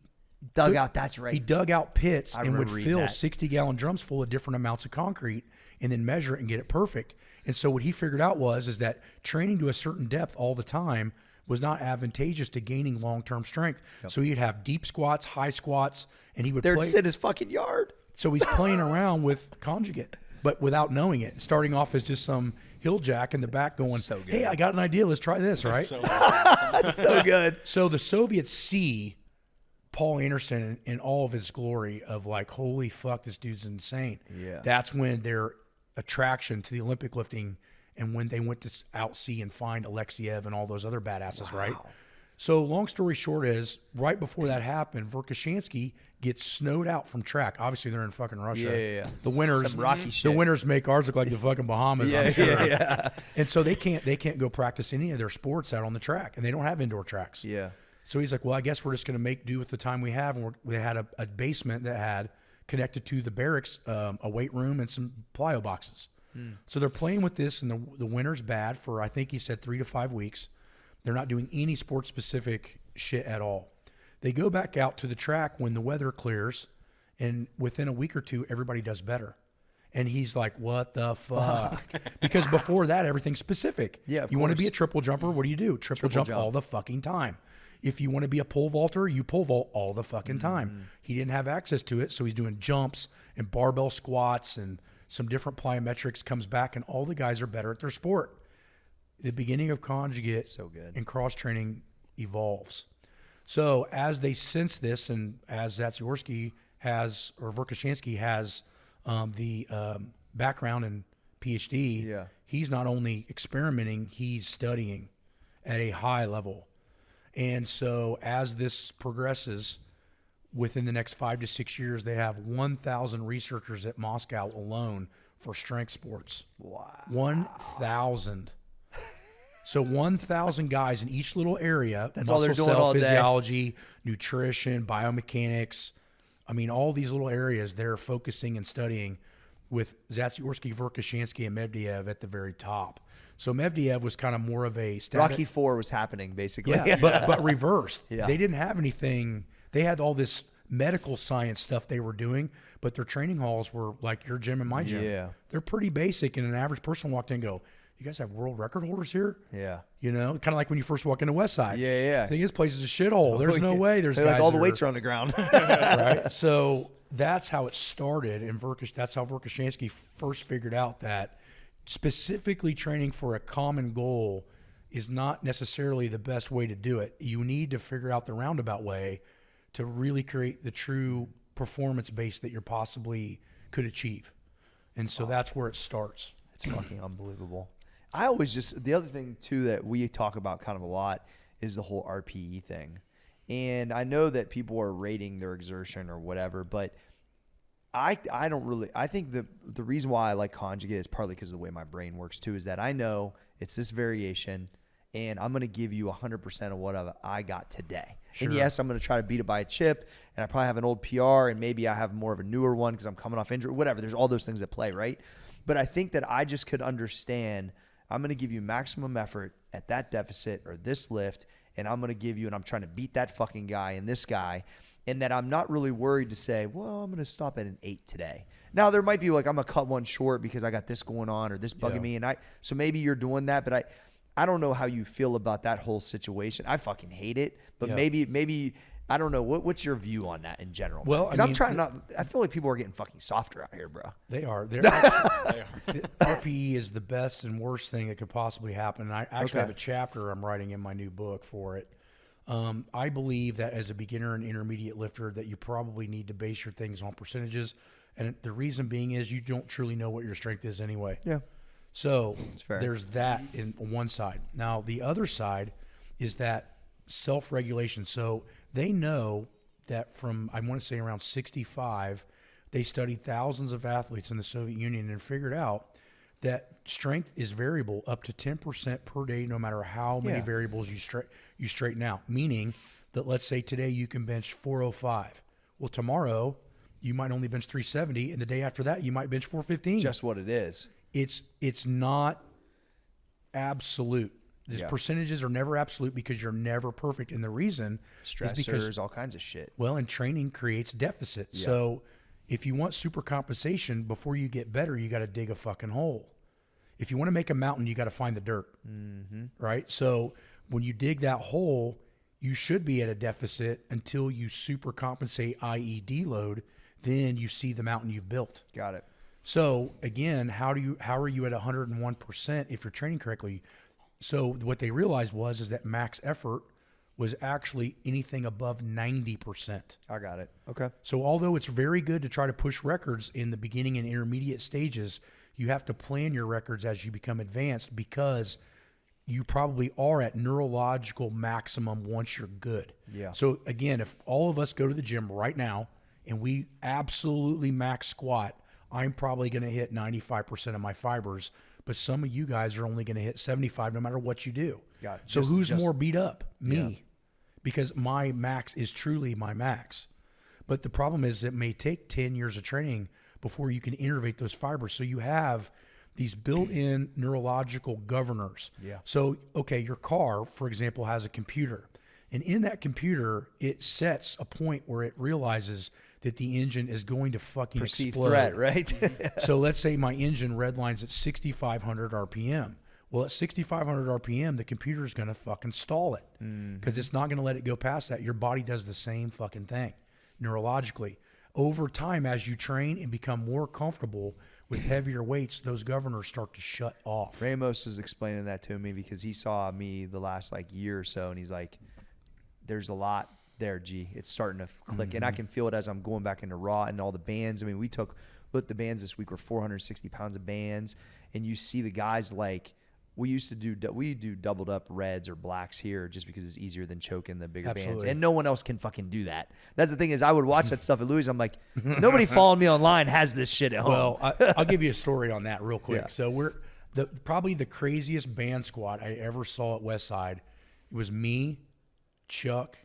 Speaker 1: dug out. That's right.
Speaker 3: He dug out pits and would fill
Speaker 1: that.
Speaker 3: 60-gallon drums full of different amounts of concrete and then measure it and get it perfect. And so what he figured out is that training to a certain depth all the time was not advantageous to gaining long-term strength. So he'd have deep squats, high squats, and he would
Speaker 1: They're
Speaker 3: play.
Speaker 1: just in his fucking yard.
Speaker 3: So he's playing around with conjugate, but without knowing it. Starting off as just some hill jack in the back going, hey, I got an idea. Let's try this, right?
Speaker 1: That's so good.
Speaker 3: So the Soviets see Paul Anderson in all of his glory of like, holy fuck, this dude's insane.
Speaker 1: Yeah.
Speaker 3: That's when their attraction to the Olympic lifting and when they went to outsee and find Alexiev and all those other badasses, right? So long story short is, right before that happened, Verkhoshansky gets snowed out from track. Obviously, they're in fucking Russia.
Speaker 1: Yeah.
Speaker 3: The winners,
Speaker 1: Some rocky shit.
Speaker 3: the winners make ours look like the fucking Bahamas, I'm sure.
Speaker 1: Yeah.
Speaker 3: And so they can't go practice any of their sports out on the track, and they don't have indoor tracks.
Speaker 1: Yeah.
Speaker 3: So he's like, well, I guess we're just going to make do with the time we have. And they had a basement that had connected to the barracks, a weight room and some plyo boxes. So they're playing with this, and the winter's bad for, I think he said, 3 to 5 weeks. They're not doing any sport-specific shit at all. They go back out to the track when the weather clears, and within a week or two, everybody does better. And he's like, what the fuck? Because before that, everything's specific.
Speaker 1: Yeah, of
Speaker 3: you want to
Speaker 1: course.
Speaker 3: be a triple jumper, what do you do? Triple jump all the fucking time. If you want to be a pole vaulter, you pole vault all the fucking time. He didn't have access to it, so he's doing jumps and barbell squats and some different plyometrics, comes back, and all the guys are better at their sport. The beginning of conjugate
Speaker 1: So good.
Speaker 3: and cross-training evolves. So as they sense this, and as Zatsiorsky has, or Verkhoshansky has the background in PhD, he's not only experimenting, he's studying at a high level. And so as this progresses, within the next 5 to 6 years, they have 1,000 researchers at Moscow alone for strength sports.
Speaker 1: Wow.
Speaker 3: 1,000. So 1,000 guys in each little area.
Speaker 1: That's all they're doing all day.
Speaker 3: Physiology, nutrition, biomechanics. I mean, all these little areas they're focusing and studying with Zatsiorsky, Verkhoshansky, and Medvedev at the very top. So Medvedev was kind of more of a
Speaker 1: Rocky IV was happening, basically.
Speaker 3: but reversed.
Speaker 1: Yeah.
Speaker 3: They didn't have anything. They had all this medical science stuff they were doing, but their training halls were like your gym and my gym.
Speaker 1: Yeah.
Speaker 3: They're pretty basic, and an average person walked in and go, you guys have world record holders here?
Speaker 1: Yeah.
Speaker 3: You know, kind of like when you first walk into Westside.
Speaker 1: Yeah.
Speaker 3: I think this place is a shithole. There's no way there's
Speaker 1: They're
Speaker 3: guys
Speaker 1: like all the
Speaker 3: that
Speaker 1: weights are on the ground.
Speaker 3: right? So that's how it started, and that's how Verkhoshansky first figured out that specifically training for a common goal is not necessarily the best way to do it. You need to figure out the roundabout way to really create the true performance base that you possibly could achieve. And so that's where it starts.
Speaker 1: It's fucking unbelievable. I always the other thing too that we talk about kind of a lot is the whole RPE thing. And I know that people are rating their exertion or whatever, but I think the reason why I like Conjugate is partly because of the way my brain works too, is that I know it's this variation and I'm going to give you 100% of what I got today. Sure. And yes, I'm going to try to beat it by a chip, and I probably have an old PR, and maybe I have more of a newer one because I'm coming off injury, whatever. There's all those things at play, right? But I think that I just could understand I'm going to give you maximum effort at that deficit or this lift, and I'm going to give you, and I'm trying to beat that fucking guy and this guy, and that I'm not really worried to say, well, I'm going to stop at an 8 today. Now, there might be like I'm going to cut one short because I got this going on or this bugging me, and so maybe you're doing that, but I don't know how you feel about that whole situation. I fucking hate it, but maybe I don't know. What's your view on that in general?
Speaker 3: Well,
Speaker 1: because I'm trying not. I feel like people are getting fucking softer out here, bro.
Speaker 3: They are. RPE is the best and worst thing that could possibly happen. And I actually have a chapter I'm writing in my new book for it. I believe that as a beginner and intermediate lifter, that you probably need to base your things on percentages, and the reason being is you don't truly know what your strength is anyway.
Speaker 1: Yeah.
Speaker 3: So there's that in one side. Now, the other side is that self-regulation. So they know that from, I want to say around 65, they studied thousands of athletes in the Soviet Union and figured out that strength is variable up to 10% per day, no matter how many variables you straighten out. Meaning that, let's say today you can bench 405. Well, tomorrow you might only bench 370, and the day after that you might bench 415.
Speaker 1: Just what it is.
Speaker 3: It's not absolute. These percentages are never absolute because you're never perfect. And the reason
Speaker 1: stressors,
Speaker 3: is because
Speaker 1: all kinds of shit.
Speaker 3: Well, and training creates deficit. Yeah. So if you want super compensation, before you get better, you got to dig a fucking hole. If you want to make a mountain, you got to find the dirt. Mm-hmm. Right? So when you dig that hole, you should be at a deficit until you super compensate, i.e. deload. Then you see the mountain you've built.
Speaker 1: Got it.
Speaker 3: So again, how are you at 101% if you're training correctly? So what they realized is that max effort was actually anything above 90%.
Speaker 1: I got it. Okay.
Speaker 3: So although it's very good to try to push records in the beginning and intermediate stages, you have to plan your records as you become advanced, because you probably are at neurological maximum once you're good.
Speaker 1: Yeah.
Speaker 3: So again, if all of us go to the gym right now and we absolutely max squat, I'm probably going to hit 95% of my fibers, but some of you guys are only going to hit 75 no matter what you do.
Speaker 1: Got it.
Speaker 3: So who's more beat up? Me. Because my max is truly my max. But the problem is it may take 10 years of training before you can innervate those fibers. So you have these built-in neurological governors.
Speaker 1: Yeah.
Speaker 3: So, okay, your car, for example, has a computer. And in that computer, it sets a point where it realizes that the engine is going to fucking
Speaker 1: perceived
Speaker 3: explode.
Speaker 1: Threat, right?
Speaker 3: So let's say my engine redlines at 6,500 RPM. Well, at 6,500 RPM, the computer is going to fucking stall it because it's not going to let it go past that. Your body does the same fucking thing neurologically. Over time, as you train and become more comfortable with heavier weights, those governors start to shut off.
Speaker 1: Ramos is explaining that to me because he saw me the last year or so, and he's like, there's a lot there, G. It's starting to click, and I can feel it as I'm going back into raw and all the bands. I mean, the bands this week were 460 pounds of bands, and you see the guys we do doubled up reds or blacks here just because it's easier than choking the bigger bands, and no one else can fucking do that. That's the thing is I would watch that stuff at Louis. I'm like, nobody following me online has this shit at home.
Speaker 3: Well, I'll give you a story on that real quick. Yeah. So probably the craziest band squat I ever saw at Westside. It was me, Chuck,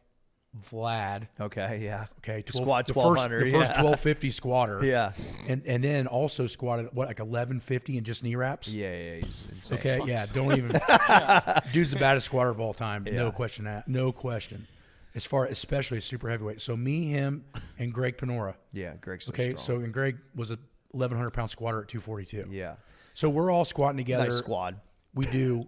Speaker 3: Vlad.
Speaker 1: Okay, yeah.
Speaker 3: Okay,
Speaker 1: squat 1200.
Speaker 3: The first 1250 squatter.
Speaker 1: Yeah.
Speaker 3: And then also squatted 1150 and just knee wraps.
Speaker 1: Yeah, he's insane.
Speaker 3: Okay, yeah. Don't even. Dude's the baddest squatter of all time. Yeah. No question. especially a super heavyweight. So me, him, and Greg Panora.
Speaker 1: Yeah, Greg's so
Speaker 3: Okay,
Speaker 1: strong.
Speaker 3: so and Greg was a 1,100-pound squatter at 242.
Speaker 1: Yeah.
Speaker 3: So we're all squatting together.
Speaker 1: Nice squad.
Speaker 3: We do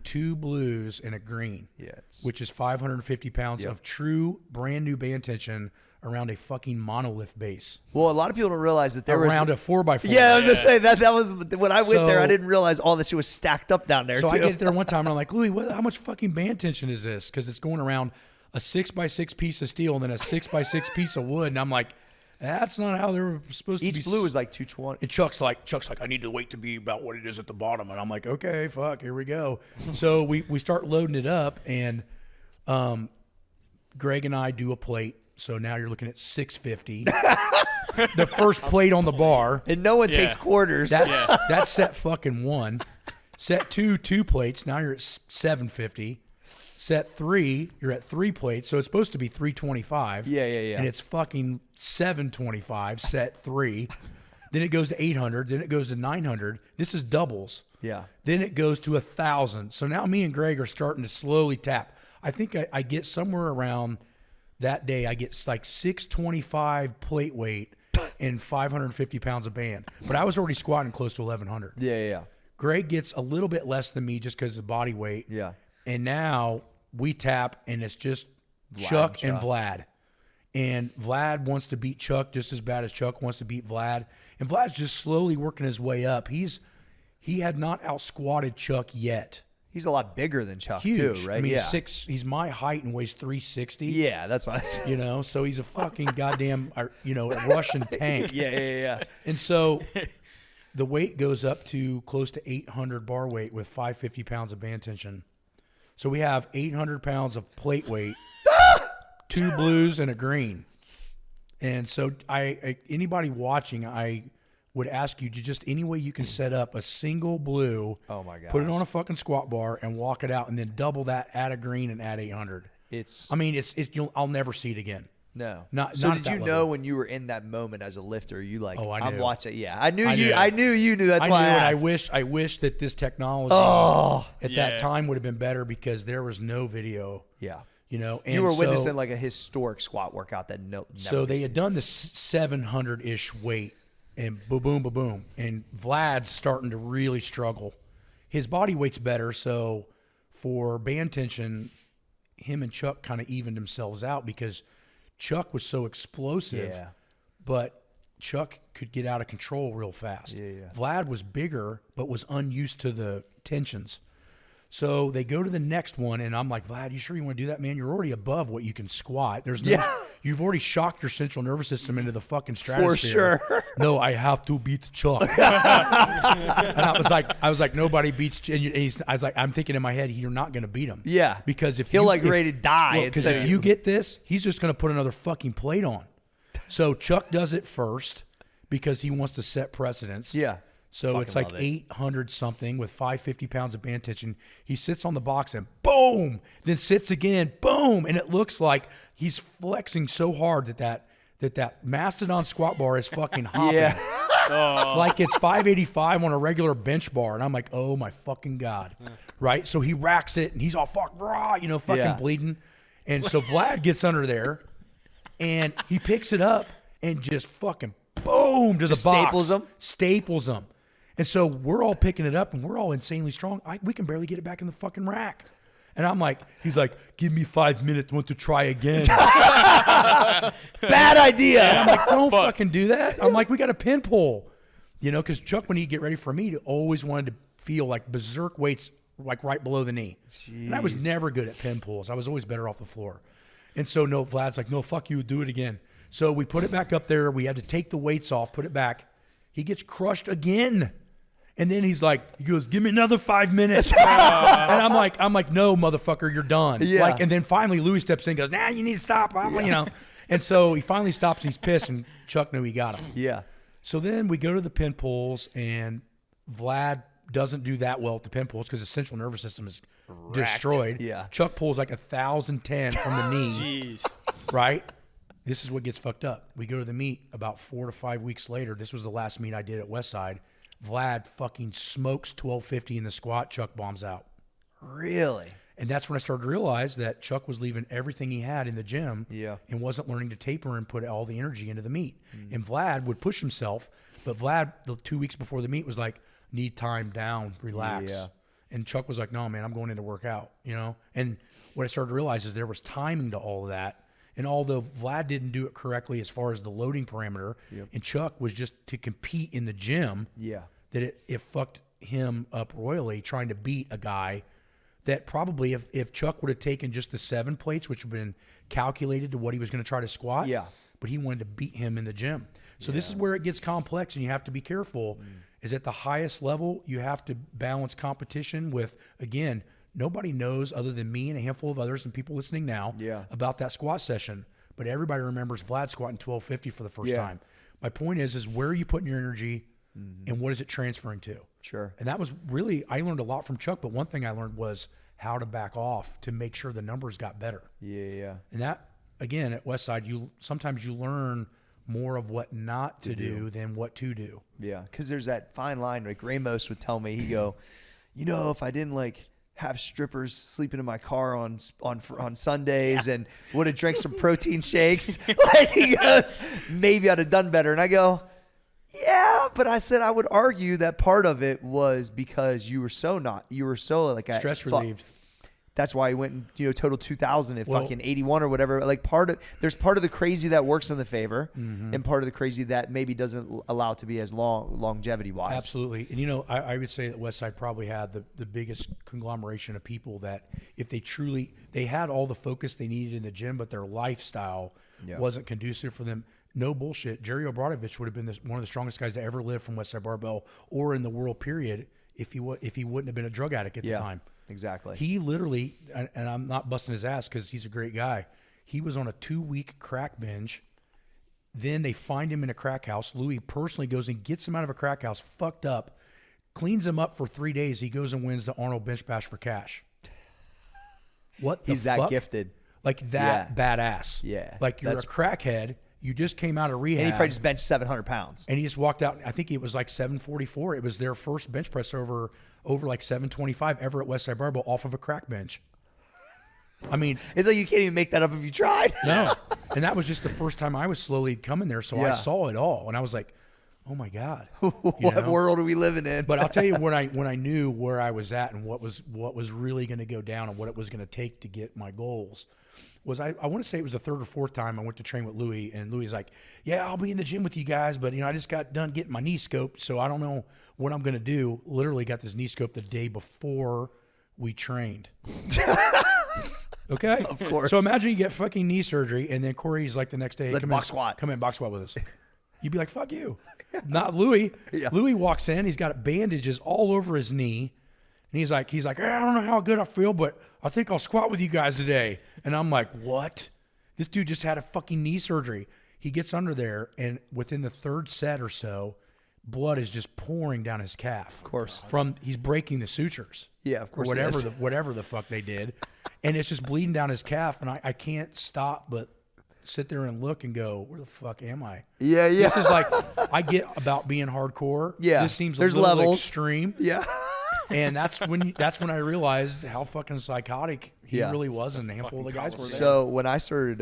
Speaker 3: 2 blues and a green.
Speaker 1: Yeah.
Speaker 3: Which is 550 pounds of true brand new band tension around a fucking monolith base.
Speaker 1: Well, a lot of people don't realize that there was
Speaker 3: around a 4x4.
Speaker 1: Yeah, I was gonna say that was when I went there. I didn't realize all this shit was stacked up down there.
Speaker 3: So
Speaker 1: too.
Speaker 3: I get there one time and I'm like, Louis, how much fucking band tension is this? Because it's going around a 6x6 piece of steel and then a 6x6 piece of wood, and I'm like, that's not how they're supposed to be.
Speaker 1: Each blue is like 220.
Speaker 3: And Chuck's like, I need the weight to be about what it is at the bottom. And I'm like, okay, fuck, here we go. So we start loading it up, and Greg and I do a plate. So now you're looking at 650. The first plate on the bar.
Speaker 1: And no one takes quarters.
Speaker 3: That's set fucking 1. Set 2 plates. Now you're at 750. Set 3, you're at 3 plates. So it's supposed to be 325.
Speaker 1: Yeah.
Speaker 3: And it's fucking 725, set 3. Then it goes to 800. Then it goes to 900. This is doubles.
Speaker 1: Yeah.
Speaker 3: Then it goes to 1,000. So now me and Greg are starting to slowly tap. I think I get somewhere around that day, I get like 625 plate weight and 550 pounds of band. But I was already squatting close to 1,100.
Speaker 1: Yeah.
Speaker 3: Greg gets a little bit less than me just because of body weight.
Speaker 1: Yeah.
Speaker 3: And now we tap, and it's just Chuck and Vlad. And Vlad wants to beat Chuck just as bad as Chuck wants to beat Vlad. And Vlad's just slowly working his way up. He had not out-squatted Chuck yet.
Speaker 1: He's a lot bigger than Chuck
Speaker 3: Huge.
Speaker 1: too, right?
Speaker 3: I mean, he's my height and weighs 360.
Speaker 1: Yeah, that's why.
Speaker 3: So he's a fucking goddamn, a Russian tank.
Speaker 1: Yeah.
Speaker 3: And so the weight goes up to close to 800 bar weight with 550 pounds of band tension. So we have 800 pounds of plate weight, 2 blues and a green. And so anybody watching, I would ask you to just any way you can set up a single blue.
Speaker 1: Oh my god!
Speaker 3: Put it on a fucking squat bar and walk it out, and then double that, add a green, and add 800. I'll never see it again.
Speaker 1: No.
Speaker 3: Not
Speaker 1: so
Speaker 3: at
Speaker 1: did
Speaker 3: that
Speaker 1: you
Speaker 3: level.
Speaker 1: know when you were in that moment as a lifter, you like,
Speaker 3: Oh, I knew.
Speaker 1: I'm watching. Yeah, I knew
Speaker 3: I
Speaker 1: you.
Speaker 3: knew.
Speaker 1: I knew you knew. That's
Speaker 3: I
Speaker 1: why
Speaker 3: knew,
Speaker 1: I
Speaker 3: and
Speaker 1: asked.
Speaker 3: I wish that this technology at that time would have been better, because there was no video.
Speaker 1: Yeah.
Speaker 3: And
Speaker 1: You were
Speaker 3: so,
Speaker 1: witnessing like a historic squat workout that never
Speaker 3: So they
Speaker 1: been
Speaker 3: had done the 700-ish weight, and boom. And Vlad's starting to really struggle. His body weight's better, so for band tension, him and Chuck kind of evened themselves out, because Chuck was so explosive,
Speaker 1: Yeah.
Speaker 3: but Chuck could get out of control real fast.
Speaker 1: Yeah.
Speaker 3: Vlad was bigger, but was unused to the tensions. So they go to the next one, and I'm like, Vlad, you sure you want to do that, man? You're already above what you can squat. You've already shocked your central nervous system into the fucking stratosphere.
Speaker 1: For sure.
Speaker 3: No, I have to beat Chuck. And I was like, nobody beats. I was like, I'm thinking in my head, you're not going to beat him.
Speaker 1: Yeah.
Speaker 3: Because if
Speaker 1: He'll ready to die.
Speaker 3: Because if you get this, he's just going to put another fucking plate on. So Chuck does it first because he wants to set precedence.
Speaker 1: Yeah.
Speaker 3: So
Speaker 1: Fucking
Speaker 3: it's like
Speaker 1: love it.
Speaker 3: 800 something with 550 pounds of band tension. He sits on the box and boom, then sits again, boom, and it looks like he's flexing so hard that mastodon squat bar is fucking hopping.
Speaker 1: Yeah.
Speaker 3: Like it's 585 on a regular bench bar, and I'm like, oh my fucking god, right? So he racks it, and he's all fucking
Speaker 1: Yeah.
Speaker 3: bleeding, and so Vlad gets under there, and he picks it up and just fucking boom to
Speaker 1: Just
Speaker 3: the box,
Speaker 1: staples him?
Speaker 3: And so we're all picking it up, and we're all insanely strong. We can barely get it back in the fucking rack. And I'm like, he's like, give me 5 minutes, want to try again.
Speaker 1: Bad idea.
Speaker 3: And I'm like, don't fucking do that. I'm like, we got a pin pull. Because Chuck, when he'd get ready for me, always wanted to feel like berserk weights like right below the knee. Jeez. And I was never good at pin pulls. I was always better off the floor. And so Vlad's like, no, fuck you, do it again. So we put it back up there. We had to take the weights off, put it back. He gets crushed again. And then he goes, give me another 5 minutes. And I'm like, no, motherfucker, you're done.
Speaker 1: Yeah.
Speaker 3: And then finally Louis steps in and goes, nah, you need to stop. And so he finally stops, and he's pissed, and Chuck knew he got him.
Speaker 1: Yeah.
Speaker 3: So then we go to the pin pulls, and Vlad doesn't do that well at the pin pulls because his central nervous system is destroyed.
Speaker 1: Yeah.
Speaker 3: Chuck pulls like 1,010 from the knee.
Speaker 2: Jeez.
Speaker 3: Right? This is what gets fucked up. We go to the meet about 4 to 5 weeks later. This was the last meet I did at Westside. Vlad fucking smokes 1250 in the squat. Chuck bombs out.
Speaker 1: Really?
Speaker 3: And that's when I started to realize that Chuck was leaving everything he had in the gym and wasn't learning to taper and put all the energy into the meet. And Vlad would push himself, but Vlad, the 2 weeks before the meet, was like, need time down, relax.
Speaker 1: Yeah.
Speaker 3: And Chuck was like, no, man, I'm going in to work out, you know? And what I started to realize is there was timing to all of that. And although Vlad didn't do it correctly as far as the loading parameter, and Chuck was just to compete in the gym, that it fucked him up royally trying to beat a guy that probably if Chuck would have taken just the 7 plates, which have been calculated to what he was going to try to squat, but he wanted to beat him in the gym. So this is where it gets complex, and you have to be careful. Is at the highest level, you have to balance competition with, again, nobody knows other than me and a handful of others and people listening now about that squat session. But everybody remembers Vlad squatting 1250 for the first time. My point is where are you putting your energy and what is it transferring to?
Speaker 1: Sure.
Speaker 3: And that was really, I learned a lot from Chuck, but one thing I learned was how to back off to make sure the numbers got better.
Speaker 1: Yeah.
Speaker 3: And that, again, at Westside, sometimes you learn more of what not to do than what to do.
Speaker 1: Yeah, because there's that fine line. Like Ramos would tell me, he'd go, you know, if I didn't like have strippers sleeping in my car on Sundays and would have drank some protein shakes, like he goes, maybe I'd have done better. And I go, yeah, but I said I would argue that part of it was because you were so like
Speaker 3: stress relieved.
Speaker 1: That's why he went and, you know, total 2,000 at fucking 81 or whatever. Like there's part of the crazy that works in the favor and part of the crazy that maybe doesn't allow it to be as longevity wise.
Speaker 3: Absolutely. And, you know, I would say that Westside probably had the biggest conglomeration of people that if they had all the focus they needed in the gym, but their lifestyle wasn't conducive for them. No bullshit. Jerry Obradovich would have been one of the strongest guys to ever live from Westside Barbell or in the world period if he wouldn't have been a drug addict at the time.
Speaker 1: Exactly.
Speaker 3: He literally, and I'm not busting his ass because he's a great guy, he was on a 2-week crack binge. Then they find him in a crack house. Louis personally goes and gets him out of a crack house, fucked up, cleans him up for 3 days. He goes and wins the Arnold Bench Bash for cash. What the
Speaker 1: He's
Speaker 3: fuck?
Speaker 1: that gifted.
Speaker 3: Like that badass.
Speaker 1: Yeah.
Speaker 3: Like you're a crackhead. You just came out of rehab.
Speaker 1: And he probably just benched 700 pounds.
Speaker 3: And he just walked out. I think it was like 744. It was their first bench press over like 725 ever at Westside Barbell off of a crack bench. I mean,
Speaker 1: it's like you can't even make that up if you tried.
Speaker 3: No. And that was just the first time I was slowly coming there. So I saw it all. And I was like, oh my God.
Speaker 1: What world are we living in?
Speaker 3: But I'll tell you when I knew where I was at and what was really going to go down and what it was going to take to get my goals was I want to say it was the 3rd or 4th time I went to train with Louis, and Louis like, yeah, I'll be in the gym with you guys, but, you know, I just got done getting my knee scoped, so I don't know what I'm going to do. Literally got this knee scoped the day before we trained. Okay?
Speaker 1: Of course.
Speaker 3: So imagine you get fucking knee surgery, and then Corey's like the next day,
Speaker 1: Let's box squat.
Speaker 3: Come in, box squat with us. You'd be like, fuck you. Not Louis.
Speaker 1: Yeah.
Speaker 3: Louis walks in, he's got bandages all over his knee. And he's like, hey, I don't know how good I feel, but I think I'll squat with you guys today. And I'm like, what? This dude just had a fucking knee surgery. He gets under there, and within the 3rd set or so, blood is just pouring down his calf.
Speaker 1: Of course.
Speaker 3: He's breaking the sutures.
Speaker 1: Yeah, of course.
Speaker 3: Or whatever the fuck they did. And it's just bleeding down his calf, and I can't stop but sit there and look and go, where the fuck am I?
Speaker 1: Yeah.
Speaker 3: This is like, I get about being hardcore.
Speaker 1: Yeah.
Speaker 3: This seems
Speaker 1: There's
Speaker 3: a little
Speaker 1: levels.
Speaker 3: extreme.
Speaker 1: Yeah.
Speaker 3: And that's when I realized how fucking psychotic he really was, and a handful of the guys were there.
Speaker 1: So when I started,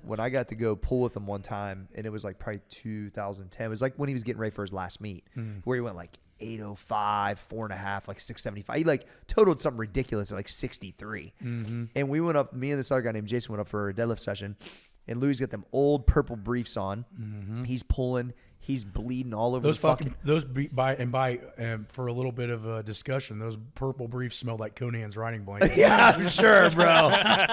Speaker 1: when I got to go pull with him one time, and it was like probably 2010. It was like when he was getting ready for his last meet, where he went like 805, 4.5, like 675. He like totaled something ridiculous at like 63. And we went up. Me and this other guy named Jason went up for a deadlift session, and Louis got them old purple briefs on. He's pulling. He's bleeding all over
Speaker 3: those
Speaker 1: the fucking.
Speaker 3: For a little bit of a discussion, those purple briefs smelled like Conan's riding blanket.
Speaker 1: Yeah, I'm sure, bro.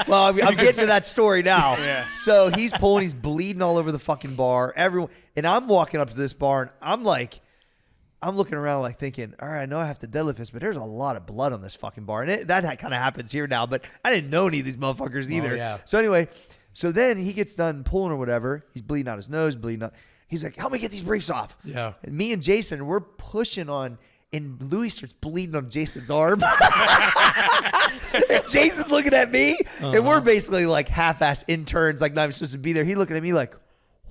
Speaker 1: Well, I'm getting to that story now.
Speaker 2: Yeah.
Speaker 1: So he's pulling, he's bleeding all over the fucking bar. Everyone, and I'm walking up to this bar, and I'm looking around like thinking, all right, I know I have to deadlift this, but there's a lot of blood on this fucking bar. And that kind of happens here now, but I didn't know any of these motherfuckers either.
Speaker 3: Oh, yeah.
Speaker 1: So anyway, then he gets done pulling or whatever. He's bleeding out his nose, bleeding out. He's like, help me get these briefs off.
Speaker 3: Yeah.
Speaker 1: And me and Jason, we're pushing on, and Louis starts bleeding on Jason's arm. And Jason's looking at me, and we're basically like half-ass interns, like not even supposed to be there. He looking at me like,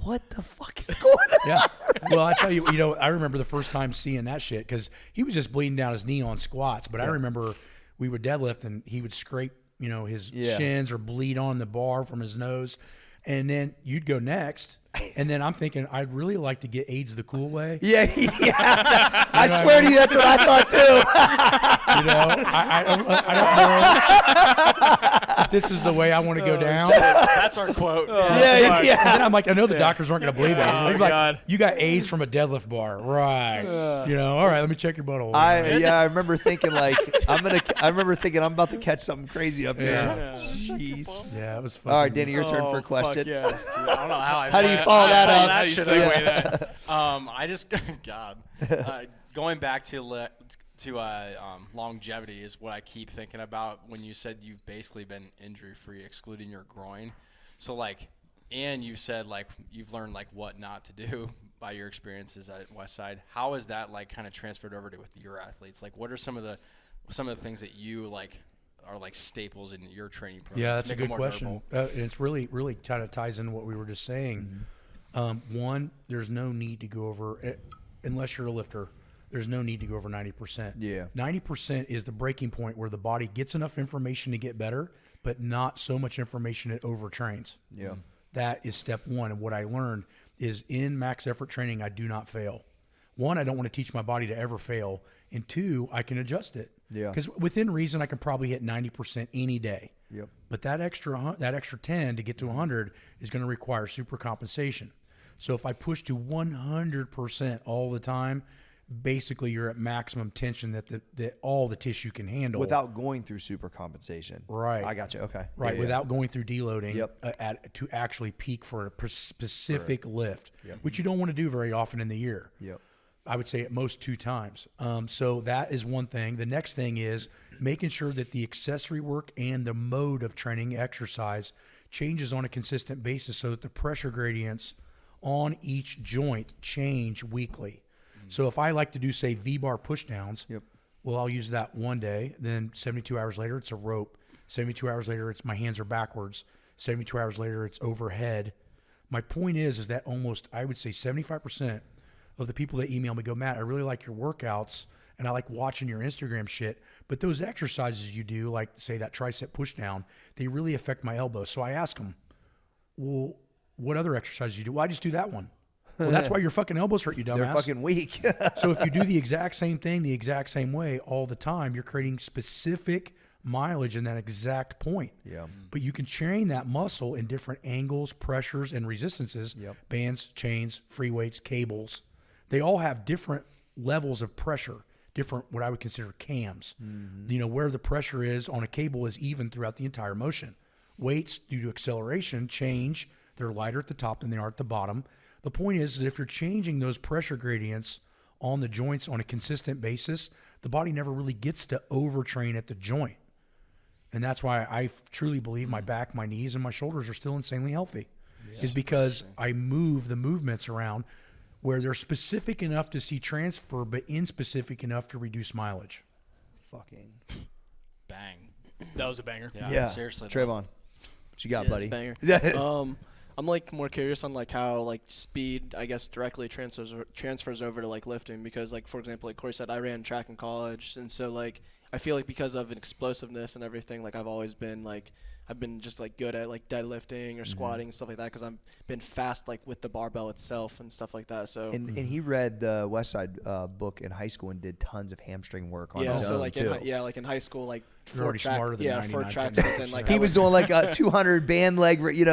Speaker 1: what the fuck is going on?
Speaker 3: Yeah. Well, I tell you, I remember the first time seeing that shit because he was just bleeding down his knee on squats. But I remember we would deadlift and he would scrape his shins or bleed on the bar from his nose. And then you'd go next. And then I'm thinking, I'd really like to get AIDS the cool way.
Speaker 1: Yeah. I swear to you, that's what I thought too.
Speaker 3: I don't know if this is the way I want to go down.
Speaker 4: That's our quote.
Speaker 1: Yeah.
Speaker 3: And then I'm like, I know the doctors aren't going to believe it.
Speaker 2: Oh,
Speaker 3: They're like,
Speaker 2: God.
Speaker 3: you got AIDS from a deadlift bar. Right. All right, let me check your butthole.
Speaker 1: I remember thinking I'm about to catch something crazy up here.
Speaker 3: Yeah.
Speaker 1: Jeez.
Speaker 3: Yeah, it was fun.
Speaker 1: All right, Danny, your turn for a
Speaker 2: fuck
Speaker 1: question.
Speaker 4: I
Speaker 2: Yeah.
Speaker 4: don't know how I
Speaker 1: How do you follow that up?
Speaker 4: That
Speaker 2: you
Speaker 4: shit
Speaker 2: segue
Speaker 4: up. I just God, going back to longevity is what I keep thinking about when you said you've basically been injury free, excluding your groin. So and you said you've learned what not to do by your experiences at Westside. How is that kind of transferred over to with your athletes? What are some of the things that you are staples in your training program?
Speaker 3: Yeah, that's a good question. And it's really kind of ties into what we were just saying. One, there's no need to go over, unless you're a lifter, there's no need to go over 90%.
Speaker 1: Yeah.
Speaker 3: 90% is the breaking point where the body gets enough information to get better, but not so much information it overtrains.
Speaker 1: Yeah.
Speaker 3: That is step one. And what I learned is in max effort training, I do not fail. One, I don't want to teach my body to ever fail. And two, I can adjust it.
Speaker 1: Yeah.
Speaker 3: Because within reason, I can probably hit 90% any day.
Speaker 1: Yep.
Speaker 3: But that extra 10 to get to 100 is going to require super compensation. So if I push to 100% all the time, basically you're at maximum tension that all the tissue can handle
Speaker 1: Without going through super compensation.
Speaker 3: Right.
Speaker 1: I got you. Okay.
Speaker 3: Right,
Speaker 1: Yeah,
Speaker 3: without going through deloading
Speaker 1: Yep.
Speaker 3: to actually peak for a specific lift,
Speaker 1: Yep.
Speaker 3: which you don't want to do very often in the year.
Speaker 1: Yep.
Speaker 3: I would say at most 2 times. So that is one thing. The next thing is making sure that the accessory work and the mode of training exercise changes on a consistent basis so that the pressure gradients on each joint change weekly. So if I like to do, say, V-bar pushdowns,
Speaker 1: Yep.
Speaker 3: well, I'll use that one day. Then 72 hours later, it's a rope. 72 hours later, it's my hands are backwards. 72 hours later, it's overhead. My point is that almost, I would say 75% of the people that email me go, Matt, I really like your workouts and I like watching your Instagram shit, but those exercises you do, like say that tricep pushdown, they really affect my elbow. So I ask them, well, what other exercises you do? Well, I just do that one. Well, that's why your fucking elbows hurt, you dumbass.
Speaker 1: They're fucking weak.
Speaker 3: So if you do the exact same thing the exact same way all the time, you're creating specific mileage in that exact point.
Speaker 1: Yeah.
Speaker 3: But you can train that muscle in different angles, pressures, and resistances.
Speaker 1: Yep.
Speaker 3: Bands, chains, free weights, cables. They all have different levels of pressure, different what I would consider cams. Where the pressure is on a cable is even throughout the entire motion. Weights, due to acceleration, change. They're lighter at the top than they are at the bottom. The point is that if you're changing those pressure gradients on the joints on a consistent basis, the body never really gets to overtrain at the joint. And that's why I truly believe my back, my knees, and my shoulders are still insanely healthy. Is because I move the movements around where they're specific enough to see transfer, but inspecific enough to reduce mileage.
Speaker 1: Fucking.
Speaker 4: Bang.
Speaker 2: That was a banger.
Speaker 1: Yeah.
Speaker 4: Seriously.
Speaker 1: Trayvon, what you got,
Speaker 5: Yeah,
Speaker 1: buddy?
Speaker 5: it's a banger.
Speaker 1: Yeah.
Speaker 5: I'm more curious on how speed I guess directly transfers over to lifting, because for example, like Corey said, I ran track in college, and so I feel because of explosiveness and everything, I've always been I've been just good at deadlifting or squatting and stuff like that, because I've been fast with the barbell itself and stuff like that. So
Speaker 1: And he read the Westside book in high school and did tons of hamstring work on his
Speaker 5: so
Speaker 1: own too.
Speaker 5: in high school
Speaker 3: You're already smarter than
Speaker 5: for
Speaker 3: 99%.
Speaker 5: track season
Speaker 1: He was doing a 200 band leg,
Speaker 5: I did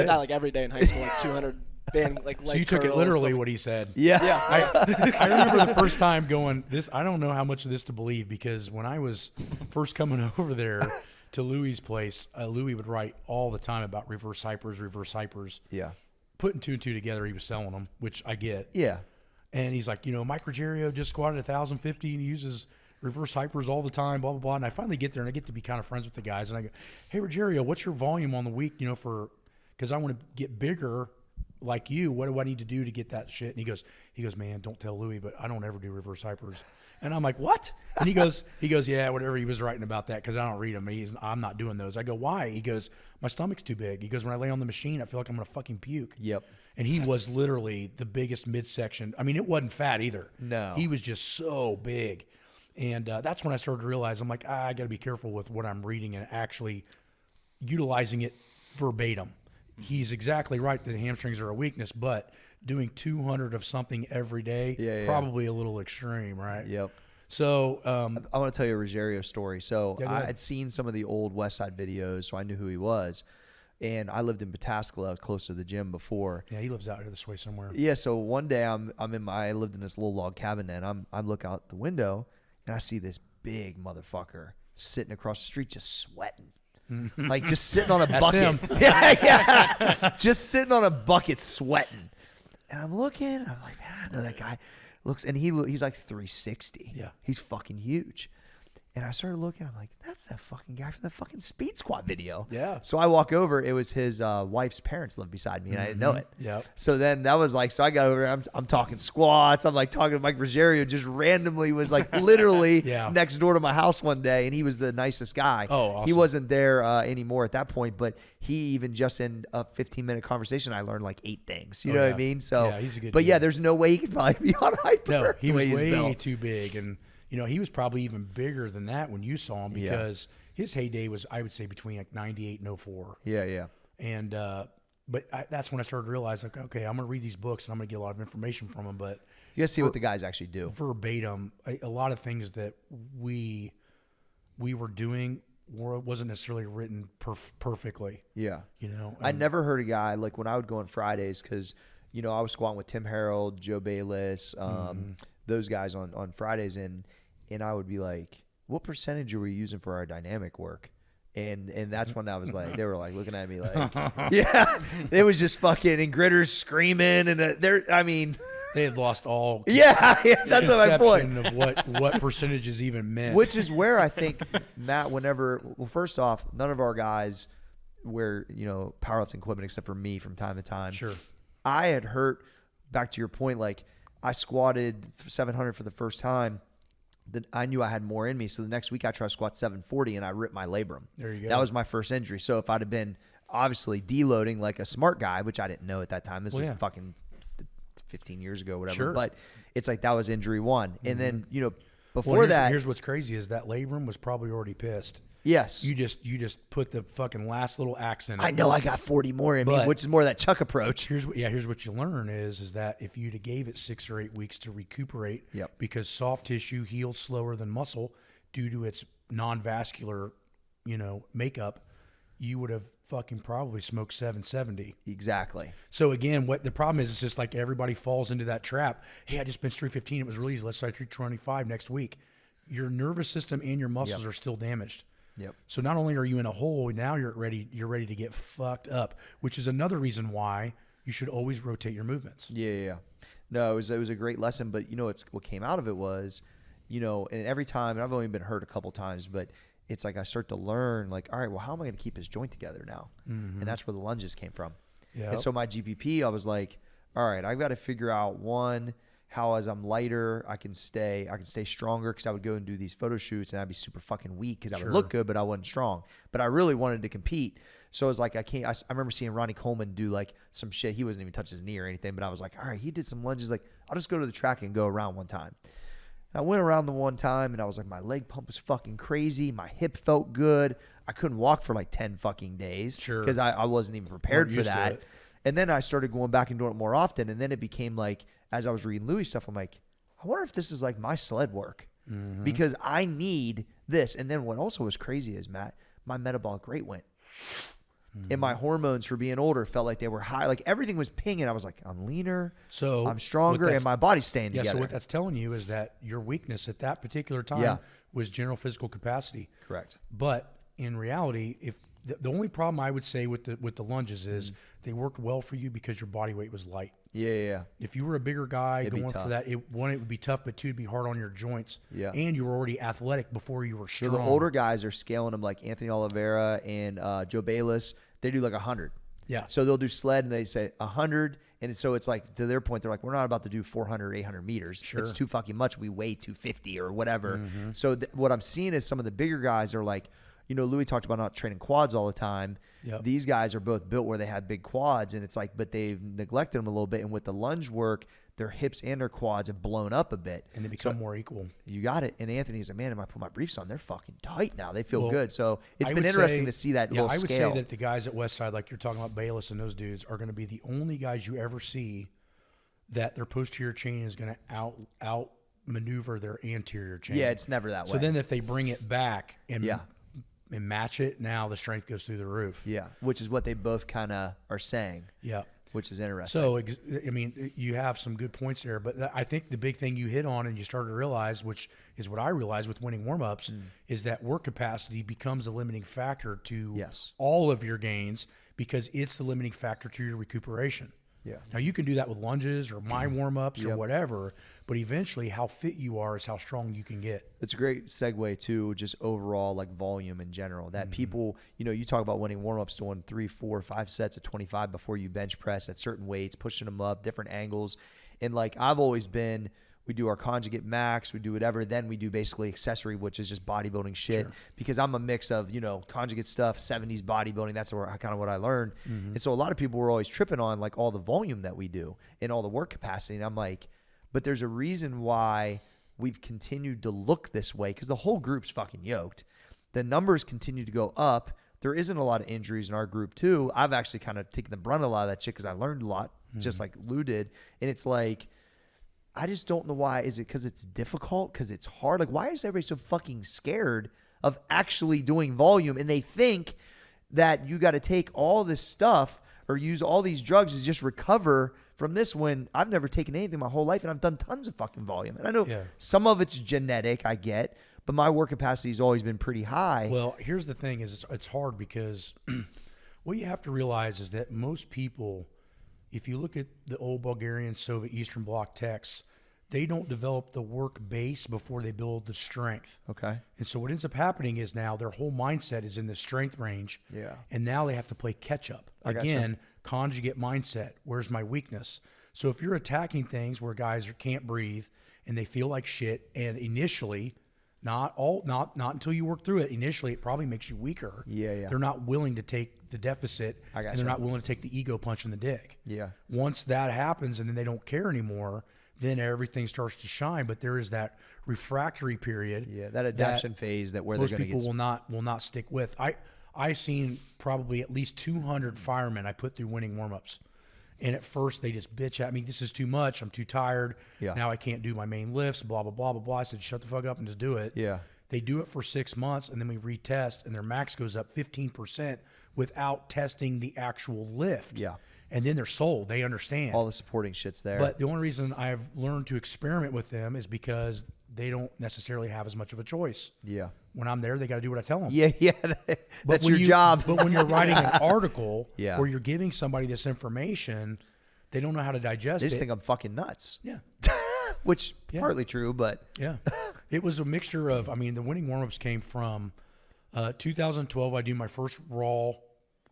Speaker 5: that every day in high school, 200 band leg
Speaker 3: So you took it
Speaker 5: curls,
Speaker 3: literally
Speaker 5: stuff.
Speaker 3: what he said.
Speaker 1: Yeah.
Speaker 3: I remember the first time going, I don't know how much of this to believe, because when I was first coming over there to Louie's place, Louie would write all the time about reverse hypers.
Speaker 1: Yeah.
Speaker 3: Putting 2 and 2 together, he was selling them, which I get.
Speaker 1: Yeah.
Speaker 3: And he's like, Mike Ruggiero just squatted 1,050 and he uses reverse hypers all the time, blah, blah, blah. And I finally get there and I get to be kind of friends with the guys. And I go, hey, Ruggiero, what's your volume on the week, because I want to get bigger like you. What do I need to do to get that shit? And he goes, man, don't tell Louie, but I don't ever do reverse hypers. And I'm like, what? And he goes, yeah, whatever. He was writing about that, because I don't read them. I'm not doing those. I go, why? He goes, my stomach's too big. He goes, when I lay on the machine, I feel like I'm going to fucking puke.
Speaker 1: Yep.
Speaker 3: And he was literally the biggest midsection. I mean, it wasn't fat either.
Speaker 1: No.
Speaker 3: He was just so big. And that's when I started to realize, I'm like, I got to be careful with what I'm reading and actually utilizing it verbatim. He's exactly right that hamstrings are a weakness, but doing 200 of something every day, probably a little extreme, right?
Speaker 1: Yep.
Speaker 3: So
Speaker 1: I want to tell you a Ruggiero story. So
Speaker 3: go
Speaker 1: I
Speaker 3: ahead.
Speaker 1: had seen some of the old Westside videos, so I knew who he was. And I lived in Pataskala, close to the gym before.
Speaker 3: yeah, he lives out here this way somewhere.
Speaker 1: Yeah, so one day I lived in this little log cabin, and I look out the window, and I see this big motherfucker sitting across the street just sweating. Like just sitting on a bucket.
Speaker 3: him.
Speaker 1: Yeah. Just sitting on a bucket sweating. And I'm looking, I'm like, man, I know that guy. Looks, and he's like 360.
Speaker 3: Yeah.
Speaker 1: He's fucking huge. And I started looking, I'm like, that's that fucking guy from the fucking Speed Squad video.
Speaker 3: Yeah.
Speaker 1: So I walk over, it was his wife's parents lived beside me, and I didn't know it.
Speaker 3: Yep.
Speaker 1: So then that was like, so I got over there, I'm talking squats, I'm like talking to Mike Ruggiero, just randomly was like literally
Speaker 3: Yeah.
Speaker 1: next door to my house one day, and he was the nicest guy.
Speaker 3: Oh, awesome.
Speaker 1: He wasn't there anymore at that point, but he even just in a 15-minute conversation, I learned like 8 things. You know what
Speaker 3: yeah.
Speaker 1: I mean? So,
Speaker 3: Yeah, he's a good
Speaker 1: but yeah,
Speaker 3: dude.
Speaker 1: there's no way he could probably be on hyper.
Speaker 3: No, he
Speaker 1: the
Speaker 3: was
Speaker 1: way he's
Speaker 3: way
Speaker 1: built.
Speaker 3: too big. And, you know, he was probably even bigger than that when you saw him because his heyday was, I would say, between like 98 and 04.
Speaker 1: Yeah.
Speaker 3: And, but that's when I started to realize, like, okay, I'm going to read these books and I'm going to get a lot of information from them. But
Speaker 1: You guys see what the guys actually do.
Speaker 3: verbatim, a lot of things that we were doing wasn't necessarily written perfectly.
Speaker 1: Yeah.
Speaker 3: You know,
Speaker 1: I never heard a guy like when I would go on Fridays because, you know, I was squatting with Tim Harold, Joe Bayless, those guys on Fridays, and I would be like, "What percentage are we using for our dynamic work?" And that's when I was like, they were like looking at me like, yeah, it was just fucking and Gritter's screaming and I mean,
Speaker 3: they had lost all
Speaker 1: yeah, that's my point.
Speaker 3: conception of what percentages even meant.
Speaker 1: Which is where I think Matt, well, first off, none of our guys wear, you know, powerlifting equipment except for me from time to time.
Speaker 3: Sure.
Speaker 1: I had hurt, back to your point, like I squatted 700 for the first time. Then I knew I had more in me. So the next week I tried to squat 740 and I ripped my labrum.
Speaker 3: There you go.
Speaker 1: That was my first injury. So if I'd have been obviously deloading like a smart guy, which I didn't know at that time, this is fucking 15 years ago, whatever.
Speaker 3: Sure.
Speaker 1: But it's like that was injury one. And then, you know, before
Speaker 3: Well,
Speaker 1: that.
Speaker 3: here's what's crazy is that labrum was probably already pissed.
Speaker 1: Yes.
Speaker 3: You just put the fucking last little axe in it.
Speaker 1: I know I got 40 more in me,
Speaker 3: But-
Speaker 1: which is more of that Chuck approach.
Speaker 3: Here's what you learn is that if you'd have gave it 6 or 8 weeks to recuperate,
Speaker 1: Yep.
Speaker 3: because soft tissue heals slower than muscle due to its non-vascular, you know, makeup, you would have fucking probably smoked 770.
Speaker 1: Exactly.
Speaker 3: So again, what the problem is just like everybody falls into that trap. Hey, I just benched 315. It was really easy. Let's try 325 next week. Your nervous system and your muscles are still damaged.
Speaker 1: Yep.
Speaker 3: So not only are you in a hole, now you're ready to get fucked up, which is another reason why you should always rotate your movements.
Speaker 1: Yeah. No, it was a great lesson, but you know, what came out of it was, you know, and every time, and I've only been hurt a couple times, but it's like I start to learn, like, all right, well, how am I going to keep his joint together now? And that's where the lunges came from.
Speaker 3: Yep.
Speaker 1: And so my GPP, I was like, all right, I've got to figure out one, how as I'm lighter, I can stay stronger, because I would go and do these photo shoots and I'd be super fucking weak because I would look good, but I wasn't strong. But I really wanted to compete. So it was like, I remember seeing Ronnie Coleman do like some shit. He wasn't even touch his knee or anything, but I was like, all right, he did some lunges. Like, I'll just go to the track and go around one time. And I went around the one time and I was like, my leg pump was fucking crazy. My hip felt good. I couldn't walk for like 10 fucking days because I wasn't even prepared for that. And then I started going back and doing it more often. And then it became like, as I was reading Louis stuff, I'm like, I wonder if this is like my sled work because I need this. And then what also was crazy is, Matt, my metabolic rate went. And my hormones for being older felt like they were high. Like everything was pinging. I was like, I'm leaner,
Speaker 3: So
Speaker 1: I'm stronger, and my body's staying together.
Speaker 3: So what that's telling you is that your weakness at that particular time was general physical capacity.
Speaker 1: Correct.
Speaker 3: But in reality, if the only problem I would say with the lunges is they worked well for you because your body weight was light.
Speaker 1: Yeah.
Speaker 3: If you were a bigger guy
Speaker 1: be
Speaker 3: going
Speaker 1: tough.
Speaker 3: for that, it would be tough, but two, it'd be hard on your joints.
Speaker 1: Yeah.
Speaker 3: And you were already athletic before you were
Speaker 1: So
Speaker 3: strong.
Speaker 1: the older guys are scaling them like Anthony Oliveira and Joe Bayless. They do like 100.
Speaker 3: Yeah.
Speaker 1: So they'll do sled and they say 100. And so it's like, to their point, they're like, we're not about to do 400, 800 meters.
Speaker 3: Sure.
Speaker 1: It's too fucking much. We weigh 250 or whatever. So what I'm seeing is some of the bigger guys are like, Louis talked about not training quads all the time.
Speaker 3: Yep.
Speaker 1: These guys are both built where they have big quads, and it's like, but they've neglected them a little bit. And with the lunge work, their hips and their quads have blown up a bit.
Speaker 3: And they become more equal.
Speaker 1: You got it. And Anthony's like, man, if I put my briefs on, they're fucking tight now. They feel
Speaker 3: Well,
Speaker 1: good. So it's
Speaker 3: I
Speaker 1: been
Speaker 3: would
Speaker 1: interesting
Speaker 3: say-
Speaker 1: to see that little
Speaker 3: I would
Speaker 1: scale.
Speaker 3: say that the guys at Westside, like you're talking about Bayless and those dudes, are going to be the only guys you ever see that their posterior chain is going to out maneuver their anterior chain.
Speaker 1: Yeah, it's never that way.
Speaker 3: So then if they bring it back and
Speaker 1: Yeah.
Speaker 3: and match it, now the strength goes through the roof.
Speaker 1: Yeah, which is what they both kind of are saying.
Speaker 3: Yeah.
Speaker 1: Which is interesting.
Speaker 3: So, I mean, you have some good points there, but I think the big thing you hit on and you started to realize, which is what I realized with winning warm-ups, is that work capacity becomes a limiting factor to all of your gains because it's the limiting factor to your recuperation.
Speaker 1: Yeah.
Speaker 3: Now, you can do that with lunges or my warm-ups or whatever, but eventually how fit you are is how strong you can get.
Speaker 1: It's a great segue to just overall like volume in general. That people, you talk about winning warm-ups doing 3, 4, 5 sets of 25 before you bench press at certain weights, pushing them up, different angles. And like I've always been, we do our conjugate max, we do whatever, then we do basically accessory, which is just bodybuilding shit. Because I'm a mix of, conjugate stuff, 70s bodybuilding, that's kind of what I learned. And so a lot of people were always tripping on like all the volume that we do and all the work capacity. And I'm like, but there's a reason why we've continued to look this way, because the whole group's fucking yoked. The numbers continue to go up. There isn't a lot of injuries in our group too. I've actually kind of taken the brunt of a lot of that shit because I learned a lot, just like Lou did. And it's like, I just don't know why. Is it because it's difficult? Because it's hard? Like, why is everybody so fucking scared of actually doing volume? And they think that you got to take all this stuff or use all these drugs to just recover from this, when I've never taken anything my whole life and I've done tons of fucking volume. And I know some of it's genetic, I get, but my work capacity has always been pretty high.
Speaker 3: Well, here's the thing is it's hard because what you have to realize is that most people, if you look at the old Bulgarian, Soviet, Eastern Bloc techs, they don't develop the work base before they build the strength.
Speaker 1: Okay.
Speaker 3: And so what ends up happening is now their whole mindset is in the strength range.
Speaker 1: Yeah.
Speaker 3: And now they have to play catch up. Again, conjugate mindset. Where's my weakness? So if you're attacking things where guys can't breathe and they feel like shit, and initially, not until you work through it, initially it probably makes you weaker.
Speaker 1: Yeah.
Speaker 3: They're not willing to take the deficit, and they're not willing to take the ego punch in the dick.
Speaker 1: Yeah.
Speaker 3: Once that happens and then they don't care anymore, then everything starts to shine. But there is that refractory period.
Speaker 1: Yeah, that adaptation phase that where
Speaker 3: most
Speaker 1: they're going to
Speaker 3: people
Speaker 1: get
Speaker 3: will not stick with. I seen probably at least 200 firemen I put through winning warmups. And at first they just bitch at me. This is too much. I'm too tired.
Speaker 1: Yeah.
Speaker 3: Now I can't do my main lifts, blah, blah, blah, blah, blah. I said, shut the fuck up and just do it.
Speaker 1: Yeah.
Speaker 3: They do it for 6 months, and then we retest, and their max goes up 15% without testing the actual lift.
Speaker 1: Yeah.
Speaker 3: And then they're sold. They understand.
Speaker 1: all the supporting shit's there.
Speaker 3: But the only reason I've learned to experiment with them is because they don't necessarily have as much of a choice.
Speaker 1: Yeah.
Speaker 3: When I'm there, they got to do what I tell them.
Speaker 1: Yeah. That's your job.
Speaker 3: But when you're writing an article
Speaker 1: Yeah.
Speaker 3: where you're giving somebody this information, they don't know how to digest
Speaker 1: They just
Speaker 3: it.
Speaker 1: think I'm fucking nuts.
Speaker 3: Yeah.
Speaker 1: Which partly true, but
Speaker 3: Yeah. It was a mixture of, the winning warmups came from 2012. I do my first raw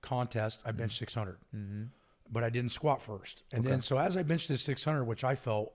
Speaker 3: contest. I benched 600, but I didn't squat first. And then, so as I benched this 600, which I felt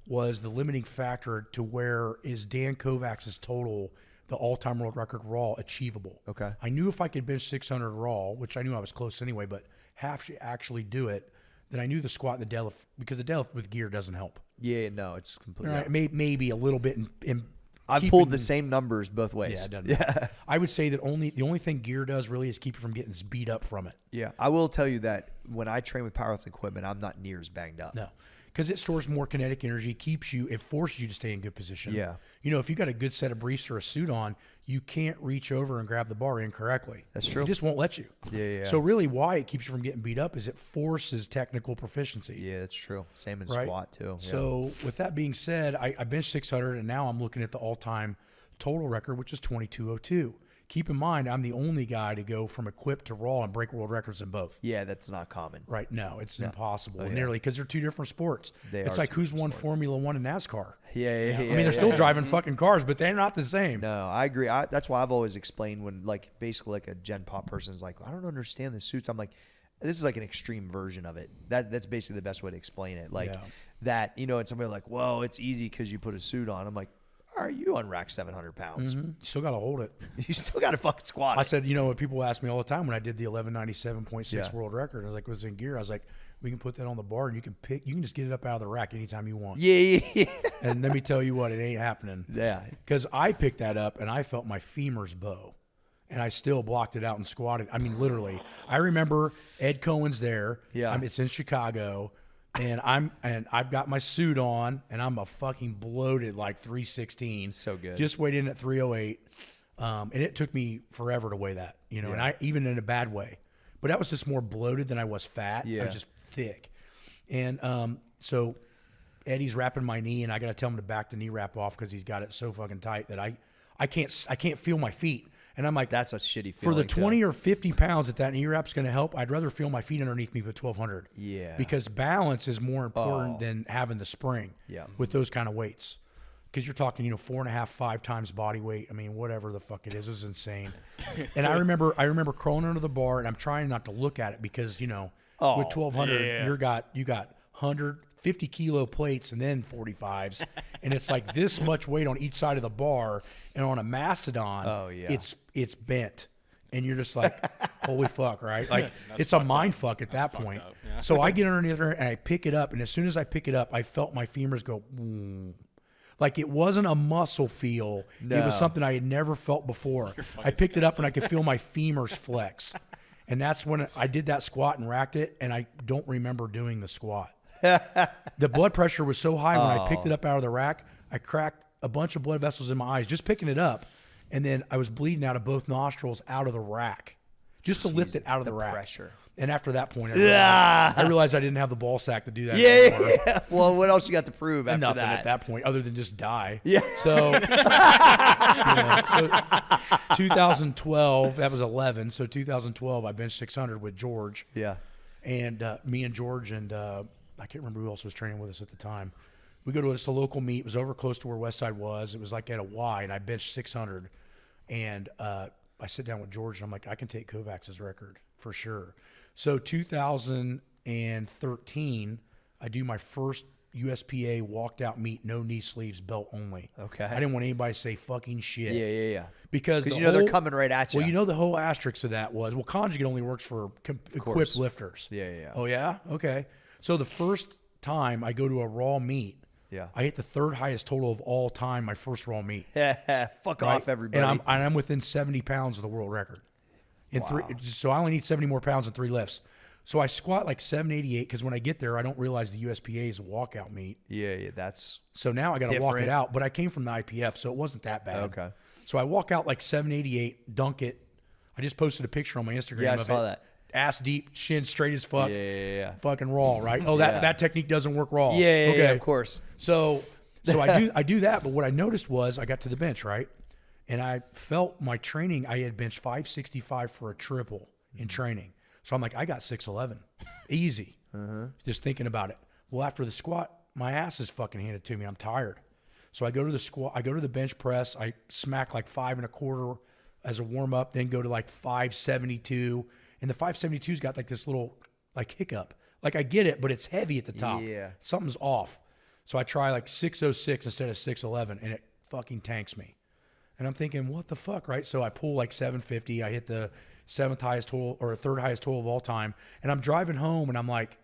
Speaker 3: was the limiting factor to where is Dan Kovacs' total, the all-time world record raw, achievable.
Speaker 1: Okay.
Speaker 3: I knew if I could bench 600 raw, which I knew I was close anyway, but have to actually do it, then I knew the squat and the deadlift, because the deadlift with gear doesn't help.
Speaker 1: yeah, no, it's completely.
Speaker 3: Right, maybe a little bit in
Speaker 1: I've
Speaker 3: keeping-
Speaker 1: pulled the same numbers both ways.
Speaker 3: Yeah, it doesn't. I would say that the only thing gear does really is keep you from getting beat up from it.
Speaker 1: Yeah. I will tell you that when I train with powerlifting equipment, I'm not near as banged up.
Speaker 3: No, because it stores more kinetic energy, it forces you to stay in good position.
Speaker 1: Yeah.
Speaker 3: If you got a good set of briefs or a suit on, you can't reach over and grab the bar incorrectly.
Speaker 1: That's true.
Speaker 3: It just won't let you.
Speaker 1: Yeah.
Speaker 3: So really why it keeps you from getting beat up is it forces technical proficiency.
Speaker 1: Yeah, that's true. Same in
Speaker 3: Right?
Speaker 1: squat too. Yeah.
Speaker 3: So with that being said, I benched 600, and now I'm looking at the all-time total record, which is 2202. Keep in mind, I'm the only guy to go from equipped to raw and break world records in both.
Speaker 1: Yeah, that's not common.
Speaker 3: Right? No, it's impossible.
Speaker 1: Oh, yeah.
Speaker 3: Nearly, because they're two different sports. It's
Speaker 1: are
Speaker 3: like
Speaker 1: two
Speaker 3: who's
Speaker 1: different
Speaker 3: won
Speaker 1: sports.
Speaker 3: Formula One and NASCAR.
Speaker 1: Yeah.
Speaker 3: They're still driving fucking cars, but they're not the same.
Speaker 1: No, I agree. That's why I've always explained when, like, basically like a Gen Pop person is like, I don't understand the suits. I'm like, this is like an extreme version of it. That's basically the best way to explain it. Like that, and somebody like, well, it's easy because you put a suit on. I'm like, all right, you unrack 700 pounds.
Speaker 3: You still got to hold it.
Speaker 1: You still got to fucking squat
Speaker 3: I
Speaker 1: it.
Speaker 3: said, people ask me all the time when I did the 1197.6 world record. I was like, what's in gear? I was like, we can put that on the bar and you can just get it up out of the rack anytime you want.
Speaker 1: Yeah.
Speaker 3: And let me tell you what, it ain't happening.
Speaker 1: Yeah.
Speaker 3: Because I picked that up and I felt my femurs bow. And I still blocked it out and squatted. I mean, literally. I remember Ed Cohen's there.
Speaker 1: Yeah.
Speaker 3: It's in Chicago. And I've got my suit on, and I'm a fucking bloated like 316.
Speaker 1: So good.
Speaker 3: Just weighed in at 308. And it took me forever to weigh that, and I even in a bad way. But that was just more bloated than I was fat.
Speaker 1: Yeah.
Speaker 3: I was just thick. And so Eddie's wrapping my knee, and I got to tell him to back the knee wrap off because he's got it so fucking tight that I can't feel my feet. And I'm like,
Speaker 1: That's a shitty feeling.
Speaker 3: for the 20 or 50 pounds that knee wrap's going to help, I'd rather feel my feet underneath me with 1,200.
Speaker 1: Yeah.
Speaker 3: Because balance is more important than having the spring.
Speaker 1: Yeah.
Speaker 3: With those kind of weights. Because you're talking, 4.5, 5 times body weight. I mean, whatever the fuck it is insane. And I remember crawling under the bar, and I'm trying not to look at it because, with 1,200, you got 150 kilo plates and then 45s, and it's like this much weight on each side of the bar, and on a mastodon, it's bent, and you're just like, holy fuck, right? Like it's a mind fuck at that point.
Speaker 4: Yeah.
Speaker 3: So I get underneath there and I pick it up, and as soon as I pick it up, I felt my femurs go. Like it wasn't a muscle feel.
Speaker 1: No.
Speaker 3: It was something I had never felt before. I picked it up and I could feel my femurs flex. And that's when I did that squat and racked it, and I don't remember doing the squat. The blood pressure was so high when I picked it up out of the rack, I cracked a bunch of blood vessels in my eyes just picking it up, and then I was bleeding out of both nostrils out of the rack just to lift it out of the rack.
Speaker 1: Pressure.
Speaker 3: And after that point, I realized I didn't have the ball sack to do that anymore.
Speaker 1: Yeah. Well, what else you got to prove after
Speaker 3: Nothing
Speaker 1: that?
Speaker 3: at that point other than just die.
Speaker 1: Yeah.
Speaker 3: So, so 2012, that was 11. So 2012, I benched 600 with George.
Speaker 1: Yeah.
Speaker 3: And me and George and I can't remember who else was training with us at the time. We go to just a local meet. It was over close to where Westside was. It was like at a Y, and I benched 600. And I sit down with George, and I'm like, I can take Kovacs's record for sure. So 2013, I do my first USPA walked out meet, no knee sleeves, belt only.
Speaker 1: Okay.
Speaker 3: I didn't want anybody to say fucking shit.
Speaker 1: Yeah.
Speaker 3: Because
Speaker 1: they're coming right at you.
Speaker 3: Well, the whole asterisk of that was, Conjugate only works for equipped lifters.
Speaker 1: Yeah.
Speaker 3: Oh, yeah? Okay. So the first time I go to a raw meet, I hit the third highest total of all time, my first raw meet.
Speaker 1: Fuck off, everybody.
Speaker 3: And I'm within 70 pounds of the world record. So I only need 70 more pounds in 3 lifts. So I squat like 788 because when I get there, I don't realize the USPA is a walkout meet.
Speaker 1: Yeah, that's
Speaker 3: So now I got to walk it
Speaker 1: different.
Speaker 3: out. But I came from the IPF, so it wasn't that bad.
Speaker 1: Okay.
Speaker 3: So I walk out like 788, dunk it. I just posted a picture on my Instagram.
Speaker 1: Yeah, I
Speaker 3: of
Speaker 1: saw
Speaker 3: it.
Speaker 1: that.
Speaker 3: Ass deep, shin straight as fuck.
Speaker 1: Yeah.
Speaker 3: Fucking raw, right? Oh, that technique doesn't work raw.
Speaker 1: Yeah,
Speaker 3: okay.
Speaker 1: of course.
Speaker 3: So I do that, but what I noticed was I got to the bench, right? And I felt my training, I had benched 565 for a triple in training. So I'm like, I got 611. Easy. Just thinking about it. Well, after the squat, my ass is fucking handed to me. I'm tired. So I go to the squat, I go to the bench press, I smack like 5 1/4 as a warm up, then go to like 572. And the 572's got like this little like hiccup. Like I get it, but it's heavy at the top.
Speaker 1: Yeah.
Speaker 3: Something's off. So I try like 606 instead of 611, and it fucking tanks me. And I'm thinking, what the fuck, right? So I pull like 750. I hit the 7th highest total or 3rd highest total of all time. And I'm driving home, and I'm like,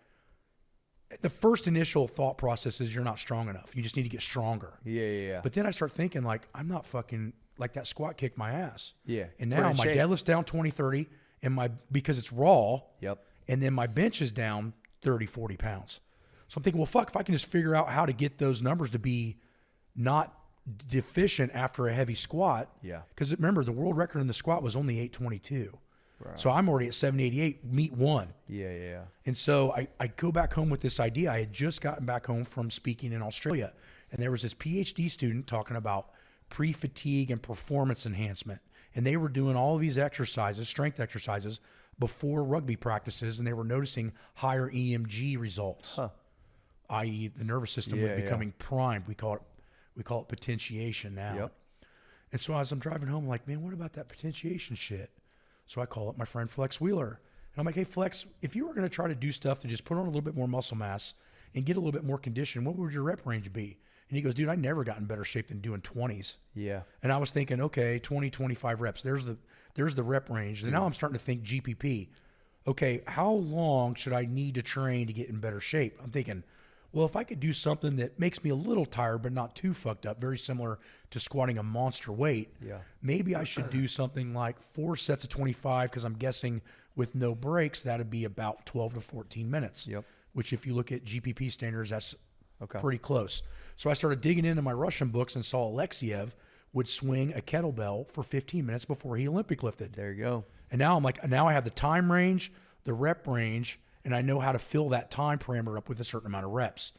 Speaker 3: the first initial thought process is you're not strong enough. You just need to get stronger.
Speaker 1: Yeah.
Speaker 3: But then I start thinking like, I'm not fucking, like that squat kicked my ass.
Speaker 1: Yeah.
Speaker 3: And
Speaker 1: We're
Speaker 3: now
Speaker 1: in
Speaker 3: my
Speaker 1: shape.
Speaker 3: deadlift's down 20, 30, and because it's raw.
Speaker 1: Yep.
Speaker 3: And then my bench is down 30, 40 pounds. So I'm thinking, well, fuck, if I can just figure out how to get those numbers to be not deficient after a heavy squat.
Speaker 1: Yeah.
Speaker 3: Because remember, the world record in the squat was only 822. Right. So I'm already at 788, meet 1.
Speaker 1: Yeah.
Speaker 3: And so I go back home with this idea. I had just gotten back home from speaking in Australia, and there was this PhD student talking about pre-fatigue and performance enhancement. And they were doing all of these exercises, strength exercises, before rugby practices, and they were noticing higher EMG results, i.e. the nervous system was becoming primed. We call it potentiation now.
Speaker 1: Yep.
Speaker 3: And so as I'm driving home, I'm like, man, what about that potentiation shit? So I call up my friend Flex Wheeler. And I'm like, hey, Flex, if you were going to try to do stuff to just put on a little bit more muscle mass and get a little bit more condition, what would your rep range be? And he goes, dude, I never got in better shape than doing 20s.
Speaker 1: Yeah.
Speaker 3: And I was thinking, okay, 20, 25 reps. There's the rep range. And now I'm starting to think GPP. Okay, how long should I need to train to get in better shape? I'm thinking, well, if I could do something that makes me a little tired but not too fucked up, very similar to squatting a monster weight, maybe I should do something like 4 sets of 25, because I'm guessing with no breaks, that'd be about 12 to 14 minutes, which if you look at GPP standards, that's pretty close. So I started digging into my Russian books and saw Alexiev would swing a kettlebell for 15 minutes before he Olympic lifted.
Speaker 1: There you go.
Speaker 3: And now I'm like, now I have the time range, the rep range, and I know how to fill that time parameter up with a certain amount of reps.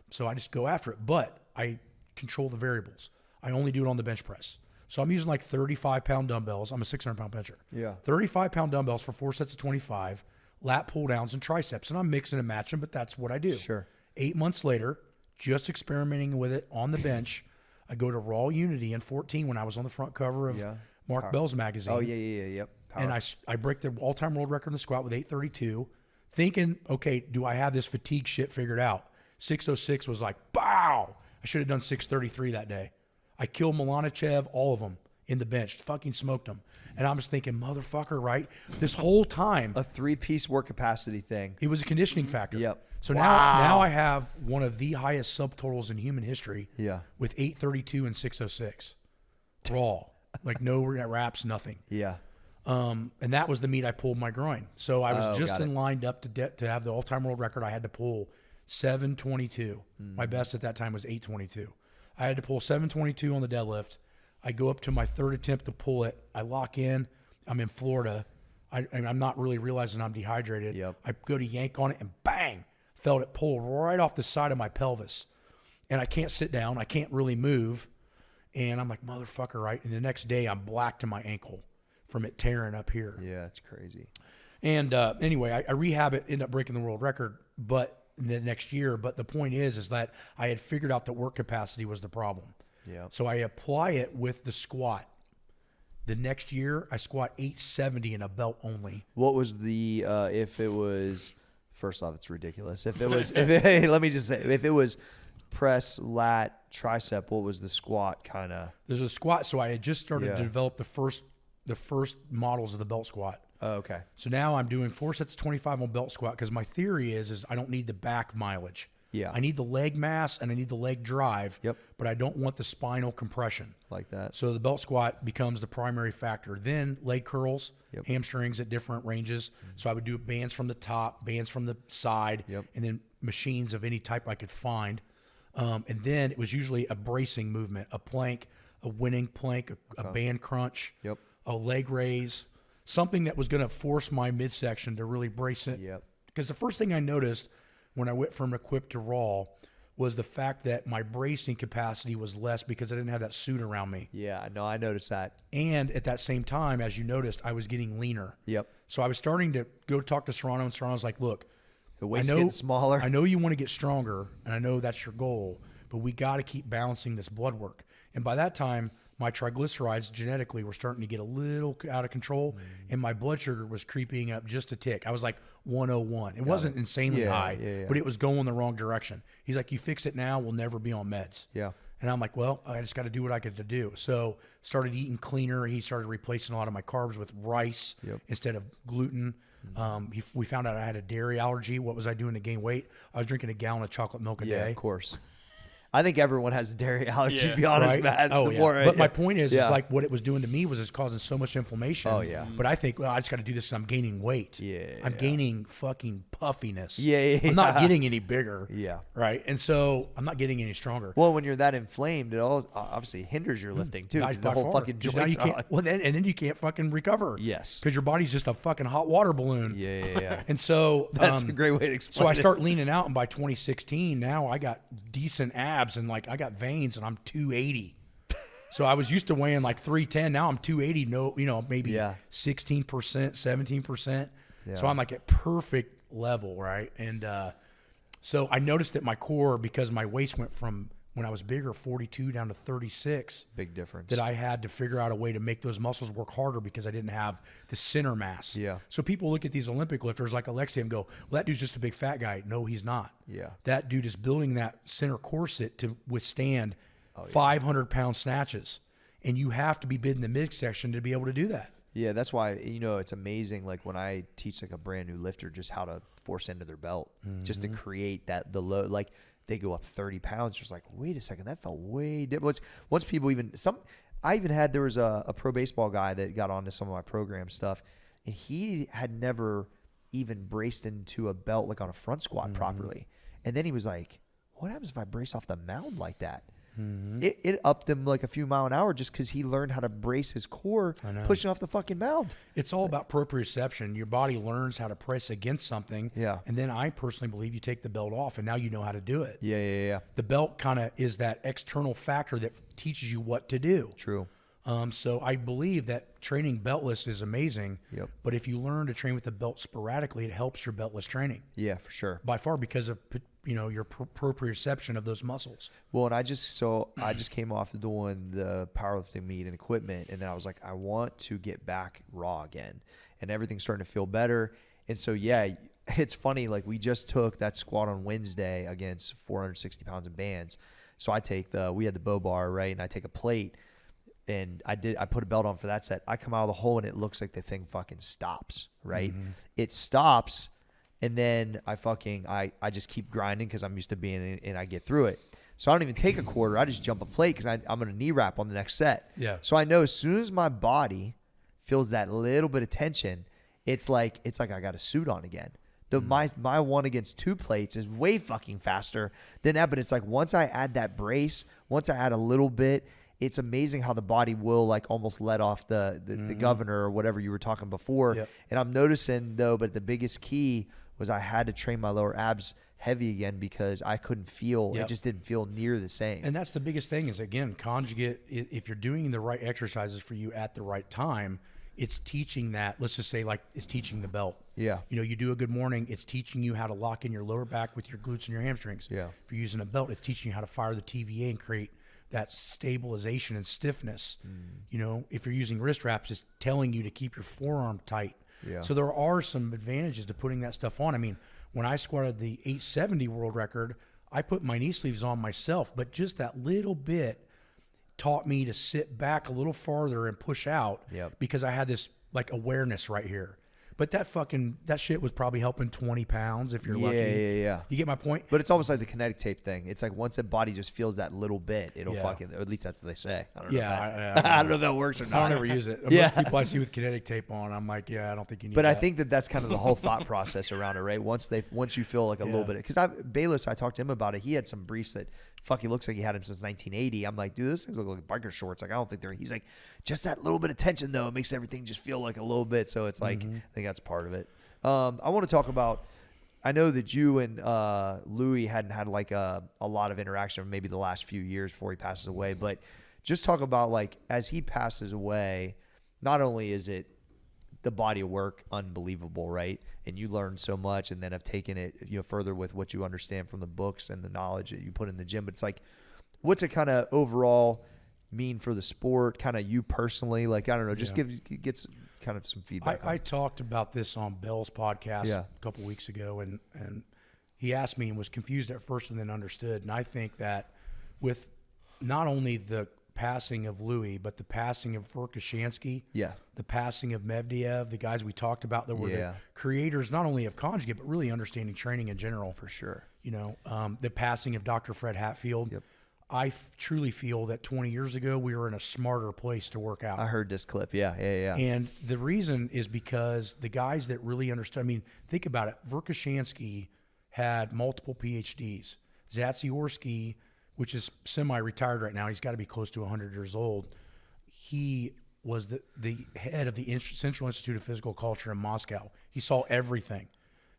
Speaker 3: So I just go after it, but I control the variables. I only do it on the bench press. So I'm using like 35-pound dumbbells. I'm a 600-pound bencher. 35-pound dumbbells for 4 sets of 25, lat pull downs and triceps. And I'm mixing and matching, but that's what I do.
Speaker 1: Sure.
Speaker 3: 8 months later, just experimenting with it on the bench, I go to Raw Unity in 14 when I was on the front cover of Mark Bell's magazine.
Speaker 1: Oh, yep. Power.
Speaker 3: And I break the all-time world record in the squat with 832, thinking, okay, do I have this fatigue shit figured out? 606 was like, bow! I should have done 633 that day. I killed Milanichev, all of them, in the bench. Fucking smoked them. And I'm just thinking, motherfucker, right? This whole time.
Speaker 1: A 3-piece work capacity thing.
Speaker 3: It was a conditioning factor.
Speaker 1: Yep.
Speaker 3: So now I have one of the highest subtotals in human history with 832 and 606. Raw. Like no wraps, nothing.
Speaker 1: Yeah.
Speaker 3: And that was the meet I pulled my groin. So I was just lined up to have the all-time world record. I had to pull 722. My best at that time was 822. I had to pull 722 on the deadlift. I go up to my third attempt to pull it. I lock in. I'm in Florida. I'm not really realizing I'm dehydrated.
Speaker 1: Yep.
Speaker 3: I go to yank on it and bang, felt it pull right off the side of my pelvis. And I can't sit down. I can't really move. And I'm like, motherfucker, right? And the next day I'm black to my ankle from it tearing up here.
Speaker 1: Yeah, it's crazy.
Speaker 3: And anyway, I rehab it, ended up breaking the world record, but the next year. But the point is that I had figured out that work capacity was the problem.
Speaker 1: Yeah.
Speaker 3: So I apply it with the squat. The next year, I squat 870 in a belt only.
Speaker 1: What was the if it was? First off, it's ridiculous. If it was, let me just say, if it was press, lat, tricep, what was the squat kind of?
Speaker 3: There's a squat. So I had just started to develop the first models of the belt squat.
Speaker 1: Oh, okay.
Speaker 3: So now I'm doing 4 sets of 25 on belt squat because my theory is I don't need the back mileage.
Speaker 1: Yeah.
Speaker 3: I need the leg mass and I need the leg drive.
Speaker 1: Yep.
Speaker 3: But I don't want the spinal compression.
Speaker 1: Like that.
Speaker 3: So the belt squat becomes the primary factor. Then leg curls, hamstrings at different ranges. So I would do bands from the top, bands from the side, and then machines of any type I could find. And then it was usually a bracing movement, a plank, a winning plank, a band crunch, a leg raise, something that was going to force my midsection to really brace it. Because the first thing I noticed when I went from equipped to raw was the fact that my bracing capacity was less because I didn't have that suit around me.
Speaker 1: Yeah, no, I noticed that.
Speaker 3: And at that same time, as you noticed, I was getting leaner.
Speaker 1: Yep.
Speaker 3: So I was starting to go talk to Serrano, and Serrano's like, look,
Speaker 1: the waist's getting smaller.
Speaker 3: I know you want to get stronger, and I know that's your goal, but we got to keep balancing this blood work. And by that time, my triglycerides genetically were starting to get a little out of control, and my blood sugar was creeping up just a tick. I was like 101. It wasn't insanely high, but it was going the wrong direction. He's like, you fix it now, we'll never be on meds.
Speaker 1: Yeah.
Speaker 3: And I'm like, well, I just got to do what I got to do. So started eating cleaner. He started replacing a lot of my carbs with rice instead of gluten. We found out I had a dairy allergy. What was I doing to gain weight? I was drinking a gallon of chocolate milk a day.
Speaker 1: Yeah, of course. I think everyone has a dairy allergy, to be honest,
Speaker 3: right?
Speaker 1: Matt.
Speaker 3: Oh, yeah. But my point is like what it was doing to me was it's causing so much inflammation.
Speaker 1: Oh, yeah.
Speaker 3: But I think, well, I just got to do this. I'm gaining weight.
Speaker 1: Yeah.
Speaker 3: I'm gaining fucking puffiness.
Speaker 1: Yeah.
Speaker 3: I'm not getting any bigger.
Speaker 1: Yeah.
Speaker 3: Right. And so I'm not getting any stronger.
Speaker 1: Well, when you're that inflamed, it all obviously hinders your lifting too. Because the whole fucking joints are on.
Speaker 3: Well, then you can't fucking recover.
Speaker 1: Yes.
Speaker 3: Because your body's just a fucking hot water balloon.
Speaker 1: Yeah.
Speaker 3: And so
Speaker 1: that's a great way to explain
Speaker 3: So I
Speaker 1: it.
Speaker 3: start leaning out, and by 2016, now I got decent abs, and like I got veins, and I'm 280. So I was used to weighing like 310. Now I'm 280. Maybe 16%, 17%. Yeah. So I'm like at perfect level, right? And so I noticed that my core, because my waist went from when I was bigger, 42 down to 36.
Speaker 1: Big difference.
Speaker 3: That I had to figure out a way to make those muscles work harder because I didn't have the center mass.
Speaker 1: Yeah.
Speaker 3: So people look at these Olympic lifters like Alexei and go, well, that dude's just a big fat guy. No, he's not.
Speaker 1: Yeah.
Speaker 3: That dude is building that center corset to withstand 500-pound snatches. And you have to be big in the midsection to be able to do that.
Speaker 1: Yeah, that's why, it's amazing, like, when I teach, like, a brand new lifter just how to force into their belt, just to create the load. Like, they go up 30 pounds, just like, wait a second, that felt way different. Once people there was a pro baseball guy that got onto some of my program stuff, and he had never even braced into a belt, like, on a front squat properly. And then he was like, what happens if I brace off the mound like that? It upped him like a few mile an hour just because he learned how to brace his core pushing off the fucking mound.
Speaker 3: It's all about proprioception. Your body learns how to press against something.
Speaker 1: Yeah.
Speaker 3: And then I personally believe you take the belt off and now you know how to do it.
Speaker 1: Yeah.
Speaker 3: The belt kind of is that external factor that teaches you what to do.
Speaker 1: True.
Speaker 3: So I believe that training beltless is amazing.
Speaker 1: Yep.
Speaker 3: But if you learn to train with the belt sporadically, it helps your beltless training.
Speaker 1: Yeah, for sure.
Speaker 3: By far because of your proprioception of those muscles.
Speaker 1: Well, and I just came off doing the powerlifting meet and equipment, and then I was like, I want to get back raw again, and everything's starting to feel better. And so, yeah, it's funny. Like, we just took that squat on Wednesday against 460 pounds in bands. So we had the bow bar, right, and I take a plate, and I put a belt on for that set. I come out of the hole, and it looks like the thing fucking stops, right? It stops. And then I just keep grinding because I'm used to being in, and I get through it. So I don't even take a quarter. I just jump a plate because I'm going to knee wrap on the next set.
Speaker 3: Yeah.
Speaker 1: So I know as soon as my body feels that little bit of tension, it's like I got a suit on again. My 1 against 2 plates is way fucking faster than that. But it's like once I add that brace, once I add a little bit, it's amazing how the body will like almost let off the governor or whatever you were talking before.
Speaker 3: Yep.
Speaker 1: And I'm noticing though, but the biggest key was I had to train my lower abs heavy again because I couldn't feel, it just didn't feel near the same.
Speaker 3: And that's the biggest thing is, again, Conjugate, if you're doing the right exercises for you at the right time, it's teaching that, let's just say like it's teaching the belt.
Speaker 1: Yeah.
Speaker 3: You do a good morning, it's teaching you how to lock in your lower back with your glutes and your hamstrings.
Speaker 1: Yeah.
Speaker 3: If you're using a belt, it's teaching you how to fire the TVA and create that stabilization and stiffness. If you're using wrist wraps, it's telling you to keep your forearm tight.
Speaker 1: Yeah.
Speaker 3: So there are some advantages to putting that stuff on. I mean, when I squatted the 870 world record, I put my knee sleeves on myself, but just that little bit taught me to sit back a little farther and push out because I had this like awareness right here. But that shit was probably helping 20 pounds if you're lucky.
Speaker 1: Yeah.
Speaker 3: You get my point?
Speaker 1: But it's almost like the kinetic tape thing. It's like once the body just feels that little bit, it'll fucking, or at least that's what they say. I don't know I don't know if that works or not.
Speaker 3: I don't ever use it. Most people I see with kinetic tape on, I'm like, yeah, I don't think you need
Speaker 1: But
Speaker 3: that.
Speaker 1: I think that's kind of the whole thought process around it, right? Once you feel like a little bit, because Bayless, I talked to him about it. He had some briefs that fucking looks like he had him since 1980. I'm like, dude, those things look like biker shorts. Like, I don't think they're. He's like, just that little bit of tension though, it makes everything just feel like a little bit. So it's like, I think that's part of it. I want to talk about. I know that you and Louis hadn't had like a lot of interaction maybe the last few years before he passes away, but just talk about like as he passes away, not only is it the body of work unbelievable, right? And you learn so much and then have taken it further with what you understand from the books and the knowledge that you put in the gym. But it's like, what's it kind of overall mean for the sport, kind of you personally? Like, I don't know, just get kind of some feedback.
Speaker 3: I talked about this on Bell's podcast a couple weeks ago, and he asked me and was confused at first and then understood. And I think that with not only the passing of Louis, but the passing of Verkhoshansky, the passing of Mevdiev, the guys we talked about that were the creators not only of Conjugate, but really understanding training in general.
Speaker 1: For sure.
Speaker 3: The passing of Dr. Fred Hatfield.
Speaker 1: Yep.
Speaker 3: I truly feel that 20 years ago, we were in a smarter place to work out.
Speaker 1: I heard this clip. Yeah.
Speaker 3: And the reason is because the guys that really understood, I mean, think about it. Verkhoshansky had multiple PhDs. Zatsiorsky, which is semi-retired right now, he's got to be close to 100 years old. He was the head of the Central Institute of Physical Culture in Moscow. He saw everything.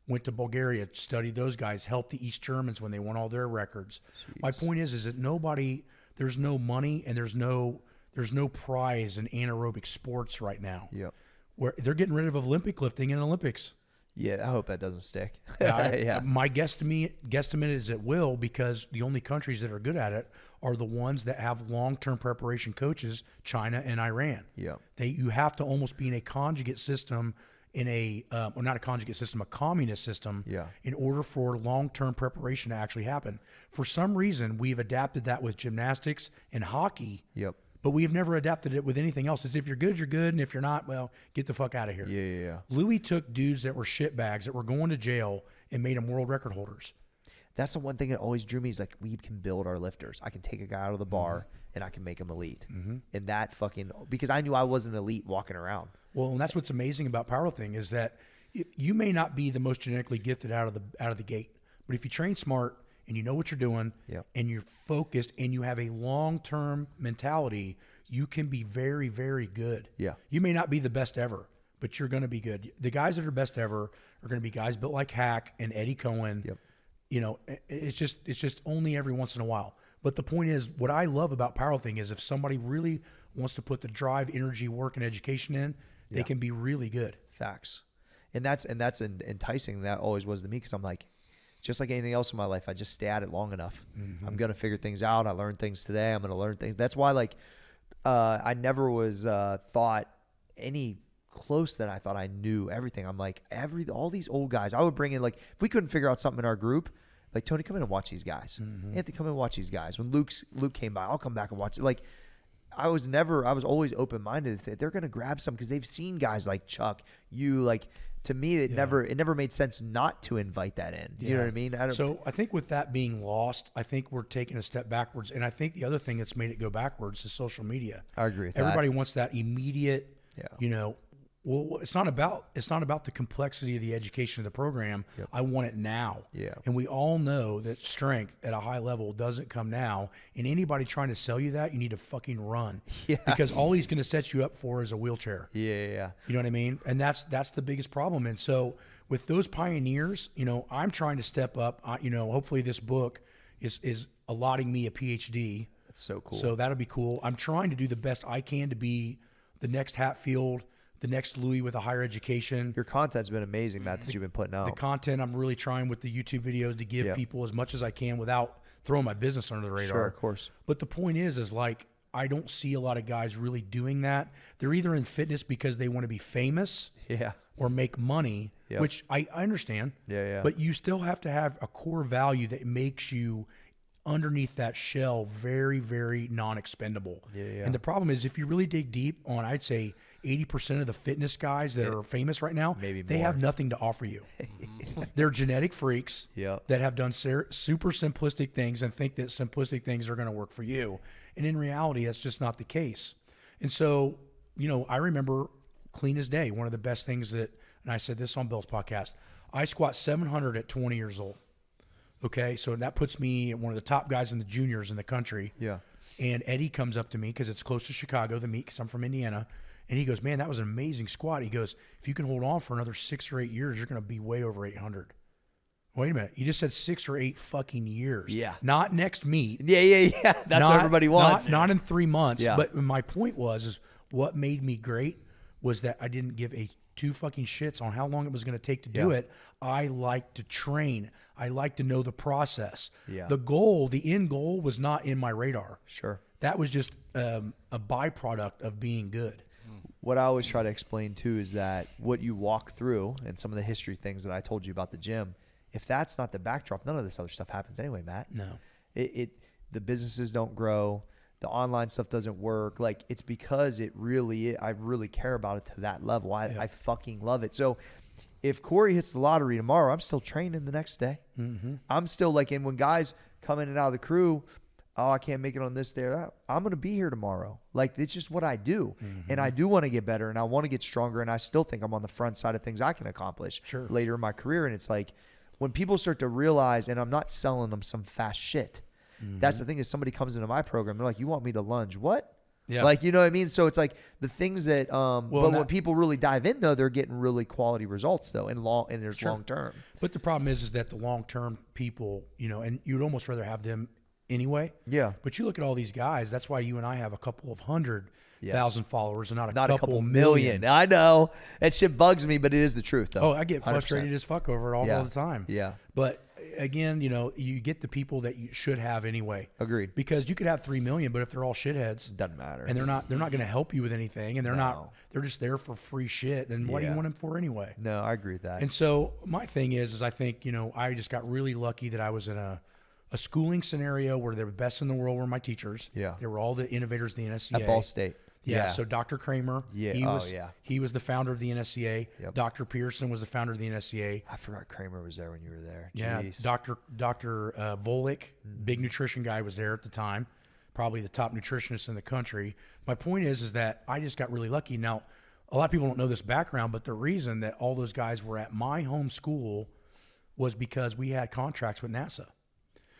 Speaker 3: Went to Bulgaria, studied those guys, helped the East Germans when they won all their records. Jeez. My point is that there's no money and there's no prize in anaerobic sports right now.
Speaker 1: Yep.
Speaker 3: Where they're getting rid of Olympic lifting in Olympics.
Speaker 1: Yeah, I hope that doesn't stick.
Speaker 3: Yeah. My guesstimate is it will, because the only countries that are good at it are the ones that have long-term preparation coaches, China and Iran.
Speaker 1: Yeah.
Speaker 3: You have to almost be in a conjugate system, or not a conjugate system, a communist system, in order for long-term preparation to actually happen. For some reason, we've adapted that with gymnastics and hockey.
Speaker 1: Yep.
Speaker 3: But we've never adapted it with anything else. It's if you're good, you're good. And if you're not, well, get the fuck out of here.
Speaker 1: Yeah.
Speaker 3: Louis took dudes that were shitbags that were going to jail and made them world record holders.
Speaker 1: That's the one thing that always drew me is like, we can build our lifters. I can take a guy out of the bar and I can make him elite. And that because I knew I wasn't elite walking around.
Speaker 3: Well, and that's what's amazing about powerlifting is that you may not be the most genetically gifted out of the gate, but if you train smart and you know what you're doing, and you're focused and you have a long-term mentality, you can be very, very good.
Speaker 1: Yeah.
Speaker 3: You may not be the best ever, but you're going to be good. The guys that are best ever are going to be guys built like Hack and Eddie Cohen.
Speaker 1: Yep.
Speaker 3: You know, it's just only every once in a while. But the point is, what I love about powerlifting is if somebody really wants to put the drive, energy, work, and education in, they can be really good.
Speaker 1: Facts. And that's enticing. That always was to me, because I'm like, just like anything else in my life, I just stay at it long enough. I'm going to figure things out. I learned things today. I'm going to learn things. That's why, like, I never was thought any close that I thought I knew everything. I'm like, all these old guys, I would bring in, like, if we couldn't figure out something in our group, like, Tony, come in and watch these guys. Anthony, come in and watch these guys. When Luke came by, I'll come back and watch it. Like, I was always open-minded. They're going to grab some because they've seen guys like Chuck, like, to me, it never made sense not to invite that in. You know what I mean?
Speaker 3: So I think with that being lost, I think we're taking a step backwards. And I think the other thing that's made it go backwards is social media.
Speaker 1: I agree with
Speaker 3: Everybody
Speaker 1: that.
Speaker 3: wants that immediate, well, it's not about the complexity of the education of the program. I want it now.
Speaker 1: Yeah.
Speaker 3: And we all know that strength at a high level doesn't come now. And anybody trying to sell you that, you need to fucking run.
Speaker 1: Yeah.
Speaker 3: Because all he's going to set you up for is a wheelchair.
Speaker 1: Yeah.
Speaker 3: You know what I mean? And that's the biggest problem. And so with those pioneers, I'm trying to step up. Hopefully this book is allotting me a PhD.
Speaker 1: That's so cool.
Speaker 3: So that'll be cool. I'm trying to do the best I can to be the next Hatfield, the next Louis with a higher education.
Speaker 1: Your content's been amazing, Matt, that you've been putting out.
Speaker 3: The content, I'm really trying with the YouTube videos to give people as much as I can without throwing my business under the radar.
Speaker 1: Sure, of course.
Speaker 3: But the point is like, I don't see a lot of guys really doing that. They're either in fitness because they want to be famous or make money, which I understand.
Speaker 1: Yeah.
Speaker 3: But you still have to have a core value that makes you underneath that shell very, very non-expendable. And the problem is, if you really dig deep on, I'd say 80% of the fitness guys that are famous right now, they have nothing to offer you. They're genetic freaks that have done super simplistic things and think that simplistic things are going to work for you. And in reality, that's just not the case. And so, I remember clean as day, one of the best things and I said this on Bill's podcast, I squat 700 at 20 years old. Okay, so that puts me one of the top guys in the juniors in the country.
Speaker 1: Yeah.
Speaker 3: And Eddie comes up to me because it's close to Chicago, the meet, because I'm from Indiana. And he goes, man, that was an amazing squat. He goes, if you can hold on for another 6 or 8 years, you're going to be way over 800. Wait a minute. You just said 6 or 8 fucking years.
Speaker 1: Yeah.
Speaker 3: Not next meet.
Speaker 1: Yeah. That's what everybody wants.
Speaker 3: Not in 3 months.
Speaker 1: Yeah.
Speaker 3: But my point is what made me great was that I didn't give a two fucking shits on how long it was going to take to do it. I like to train. I like to know the process.
Speaker 1: Yeah.
Speaker 3: The end goal was not in my radar.
Speaker 1: Sure.
Speaker 3: That was just a byproduct of being good.
Speaker 1: What I always try to explain too is that what you walk through and some of the history things that I told you about the gym, if that's not the backdrop, none of this other stuff happens anyway, Matt.
Speaker 3: No.
Speaker 1: The businesses don't grow. The online stuff doesn't work. Like, it's because I really care about it to that level. I fucking love it. So if Corey hits the lottery tomorrow, I'm still training the next day. I'm still like, and when guys come in and out of the crew, oh, I can't make it on this day or that, I'm going to be here tomorrow. Like, it's just what I do. And I do want to get better and I want to get stronger. And I still think I'm on the front side of things I can accomplish later in my career. And it's like, when people start to realize, and I'm not selling them some fast shit. That's the thing, is somebody comes into my program, they're like, you want me to lunge? What?
Speaker 3: Yeah.
Speaker 1: Like, you know what I mean? So it's like the things that, when people really dive in though, they're getting really quality results though, and there's long term.
Speaker 3: But the problem is that the long term people, and you'd almost rather have them anyway.
Speaker 1: Yeah.
Speaker 3: But you look at all these guys. That's why you and I have a couple of 100,000
Speaker 1: Yes.
Speaker 3: followers and not
Speaker 1: a couple million. I know that shit bugs me, but it is the truth, though.
Speaker 3: Oh, I get frustrated
Speaker 1: 100%.
Speaker 3: as fuck over it all the time.
Speaker 1: Yeah.
Speaker 3: But again, you know, you get the people that you should have anyway.
Speaker 1: Agreed.
Speaker 3: Because you could have 3 million, but if they're all shitheads,
Speaker 1: Doesn't matter.
Speaker 3: and they're not going to help you with anything, and they're just there for free shit. Then what do you want them for anyway?
Speaker 1: No, I agree with that.
Speaker 3: And so my thing is I think, you know, I just got really lucky that I was in a schooling scenario where the best in the world were my teachers.
Speaker 1: Yeah.
Speaker 3: They were all the innovators of the NSCA.
Speaker 1: At Ball State.
Speaker 3: Yeah. So Dr. Kramer,
Speaker 1: Yeah.
Speaker 3: he was the founder of the NSCA.
Speaker 1: Yep.
Speaker 3: Dr. Pearson was the founder of the NSCA.
Speaker 1: I forgot Kramer was there when you were there.
Speaker 3: Yeah.
Speaker 1: Jeez.
Speaker 3: Dr. Volek, big nutrition guy, was there at the time, probably the top nutritionist in the country. My point is that I just got really lucky. Now, a lot of people don't know this background, but the reason that all those guys were at my home school was because we had contracts with NASA.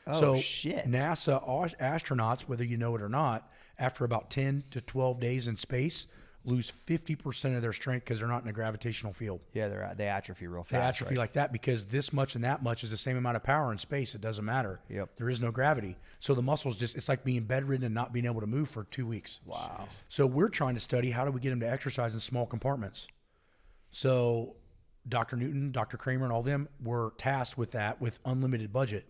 Speaker 1: Oh,
Speaker 3: So
Speaker 1: shit.
Speaker 3: NASA astronauts, whether you know it or not, after about 10 to 12 days in space, lose 50% of their strength because they're not in a gravitational field.
Speaker 1: Yeah, they atrophy real fast.
Speaker 3: They atrophy
Speaker 1: right?
Speaker 3: like that because this much and that much is the same amount of power in space. It doesn't matter.
Speaker 1: Yep.
Speaker 3: There is no gravity. So the muscles it's like being bedridden and not being able to move for 2 weeks.
Speaker 1: Wow.
Speaker 3: So we're trying to study how do we get them to exercise in small compartments. So Dr. Newton, Dr. Kramer, and all them were tasked with that with unlimited budget.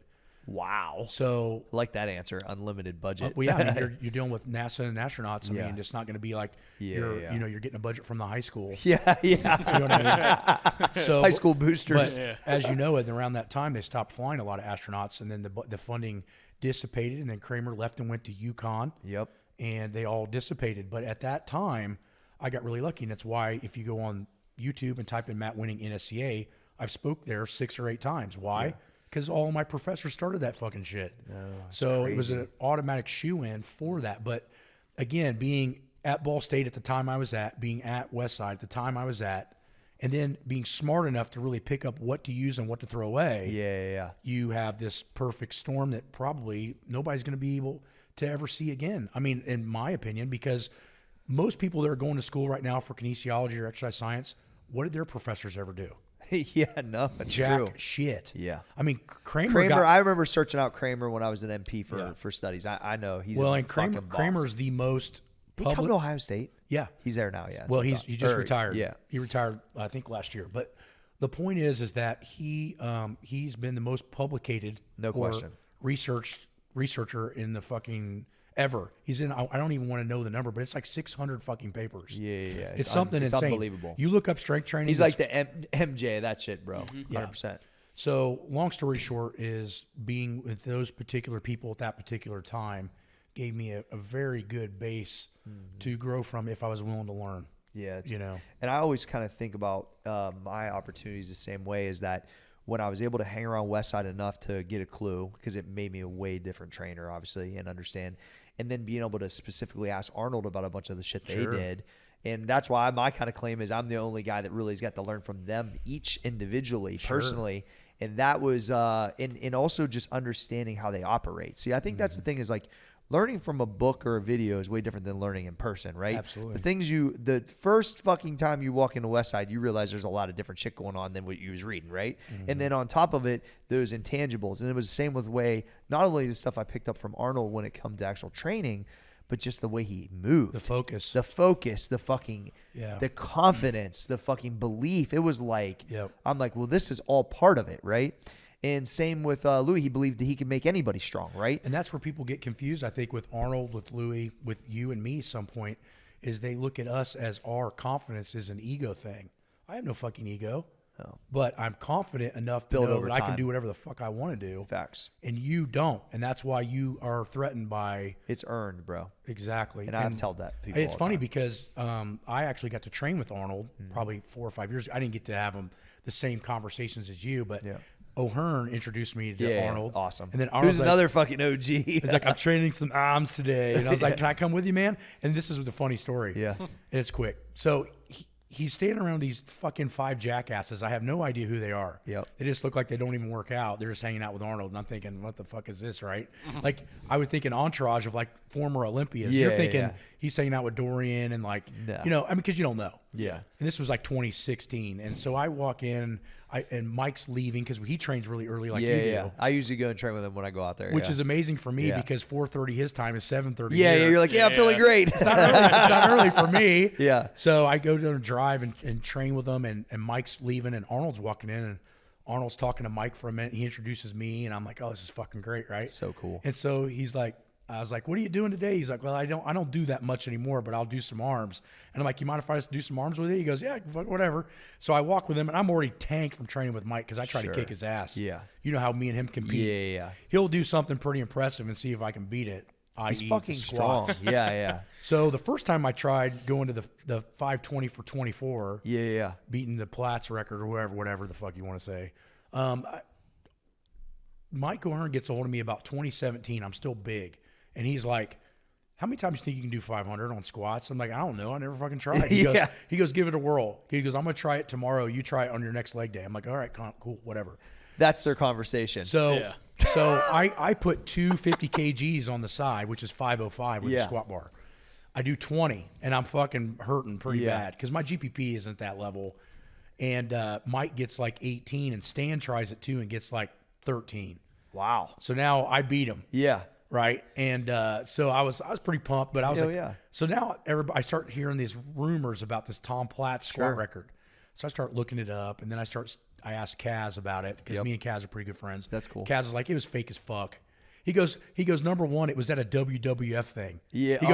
Speaker 1: Wow.
Speaker 3: So
Speaker 1: I like that answer. Unlimited budget.
Speaker 3: well, yeah, I mean, you're dealing with NASA and astronauts. I
Speaker 1: Yeah.
Speaker 3: mean, it's not going to be like
Speaker 1: Yeah.
Speaker 3: you're getting a budget from the high school.
Speaker 1: Yeah.
Speaker 3: You know what I mean? So
Speaker 1: High school boosters.
Speaker 3: But as you know, around that time, they stopped flying a lot of astronauts, and then the funding dissipated, and then Kramer left and went to UConn.
Speaker 1: Yep.
Speaker 3: And they all dissipated. But at that time, I got really lucky, and that's why if you go on YouTube and type in Matt Wenning NSCA, I've spoke there 6 or 8 times. Why? Because all of my professors started that fucking shit. So it was an automatic shoe-in for that. But again, being at Ball State at the time I was at, being at Westside at the time I was at, and then being smart enough to really pick up what to use and what to throw away,
Speaker 1: Yeah.
Speaker 3: you have this perfect storm that probably nobody's going to be able to ever see again. I mean, in my opinion, because most people that are going to school right now for kinesiology or exercise science, what did their professors ever do?
Speaker 1: Yeah, no, it's
Speaker 3: Jack
Speaker 1: true.
Speaker 3: shit.
Speaker 1: Yeah.
Speaker 3: I mean, Kramer
Speaker 1: I remember searching out Kramer when I was an MP for studies. I know he's
Speaker 3: well,
Speaker 1: a
Speaker 3: and
Speaker 1: fucking boss.
Speaker 3: Kramer's the most
Speaker 1: Did he come
Speaker 3: public.
Speaker 1: to Ohio State?
Speaker 3: Yeah.
Speaker 1: He's there now, yeah.
Speaker 3: Well, he just
Speaker 1: Or-
Speaker 3: retired.
Speaker 1: Yeah.
Speaker 3: He retired, I think, last year. But the point is that he's been the most publicated,
Speaker 1: No question,
Speaker 3: researcher in the fucking ever. He's in. I don't even want to know the number, but it's like 600 fucking papers.
Speaker 1: Yeah.
Speaker 3: It's something
Speaker 1: it's
Speaker 3: insane.
Speaker 1: unbelievable.
Speaker 3: You look up strength training.
Speaker 1: He's like the MJ of that shit, bro.
Speaker 3: Yeah.
Speaker 1: 100%.
Speaker 3: So, long story short, is being with those particular people at that particular time gave me a very good base to grow from if I was willing to learn.
Speaker 1: Yeah,
Speaker 3: you know.
Speaker 1: And I always kind of think about my opportunities the same way, is that when I was able to hang around Westside enough to get a clue, because it made me a way different trainer, obviously, and understand, and then being able to specifically ask Arnold about a bunch of the shit they did. And that's why my kind of claim is I'm the only guy that really has got to learn from them each individually, personally. And that was, and also just understanding how they operate. See, I think that's the thing, is like learning from a book or a video is way different than learning in person, right?
Speaker 3: Absolutely.
Speaker 1: The first fucking time you walk into Westside, you realize there's a lot of different shit going on than what you was reading, right? And then on top of it, there's intangibles. And it was the same with way, not only the stuff I picked up from Arnold when it comes to actual training, but just the way he moved.
Speaker 3: The focus,
Speaker 1: the fucking, the confidence, the fucking belief. It was like, I'm like, well, this is all part of it, right? And same with Louis. He believed that he could make anybody strong, right?
Speaker 3: And that's where people get confused, I think, with Arnold, with Louis, with you and me some point, is they look at us as our confidence is an ego thing. I have no fucking ego.
Speaker 1: No.
Speaker 3: But I'm confident enough to know that I can do whatever the fuck I want to do.
Speaker 1: Facts.
Speaker 3: And you don't. And that's why you are threatened by...
Speaker 1: It's earned, bro.
Speaker 3: Exactly.
Speaker 1: And I've told that people
Speaker 3: It's
Speaker 1: all the
Speaker 3: funny
Speaker 1: time.
Speaker 3: because I actually got to train with Arnold probably 4 or 5 years. I didn't get to have him the same conversations as you, but O'Hearn introduced me to Arnold.
Speaker 1: Awesome.
Speaker 3: And then Arnold's
Speaker 1: Who's another fucking OG.
Speaker 3: He's like, I'm training some arms today. And I was like, can I come with you, man? And this is the funny story.
Speaker 1: Yeah.
Speaker 3: And it's quick. So he's standing around these fucking 5 jackasses. I have no idea who they are.
Speaker 1: Yep.
Speaker 3: They just look like they don't even work out. They're just hanging out with Arnold. And I'm thinking, what the fuck is this, right? Like, I was thinking entourage of like former Olympians.
Speaker 1: Yeah,
Speaker 3: You're thinking, he's hanging out with Dorian and like,
Speaker 1: No.
Speaker 3: you know, I mean, because you don't know.
Speaker 1: Yeah.
Speaker 3: And this was like 2016. And so I walk in, and Mike's leaving because he trains really early like you do.
Speaker 1: I usually go and train with him when I go out there.
Speaker 3: Which is amazing for me
Speaker 1: Yeah.
Speaker 3: because 4:30 his time is 7:30
Speaker 1: Yeah,
Speaker 3: here.
Speaker 1: you're like, I'm feeling great.
Speaker 3: It's not early. It's not early for me.
Speaker 1: Yeah.
Speaker 3: So I go down and drive and train with them, and Mike's leaving, and Arnold's walking in, and Arnold's talking to Mike for a minute. He introduces me, and I'm like, oh, this is fucking great, right?
Speaker 1: So cool.
Speaker 3: And so he's like, I was like, what are you doing today? He's like, well, I don't do that much anymore, but I'll do some arms. And I'm like, you mind if I just do some arms with you? He goes, yeah, whatever. So I walk with him, and I'm already tanked from training with Mike because I try to kick his ass.
Speaker 1: Yeah.
Speaker 3: You know how me and him compete.
Speaker 1: Yeah.
Speaker 3: He'll do something pretty impressive and see if I can beat it.
Speaker 1: He's
Speaker 3: i.e.
Speaker 1: fucking
Speaker 3: the
Speaker 1: strong.
Speaker 3: squats.
Speaker 1: Yeah.
Speaker 3: So the first time I tried going to the 520 for 24,
Speaker 1: Yeah.
Speaker 3: beating the Platts record or whatever the fuck you want to say. Mike O'Hearn gets a hold of me about 2017. I'm still big. And he's like, how many times do you think you can do 500 on squats? I'm like, I don't know. I never fucking tried. He goes, give it a whirl. He goes, I'm going to try it tomorrow. You try it on your next leg day. I'm like, all right, cool, whatever.
Speaker 1: That's their conversation.
Speaker 3: So I put 250 kgs on the side, which is 505 with a squat bar. I do 20, and I'm fucking hurting pretty bad because my GPP isn't that level. And Mike gets like 18, and Stan tries it too and gets like 13.
Speaker 1: Wow.
Speaker 3: So now I beat him.
Speaker 1: Yeah.
Speaker 3: Right. And so I was pretty pumped, but I was so now I start hearing these rumors about this Tom Platts squat record. So I start looking it up, and then I asked Kaz about it because me and Kaz are pretty good friends.
Speaker 1: That's cool.
Speaker 3: Kaz is like, it was fake as fuck. He goes, number one, it was at a WWF thing.
Speaker 1: Yeah.
Speaker 3: He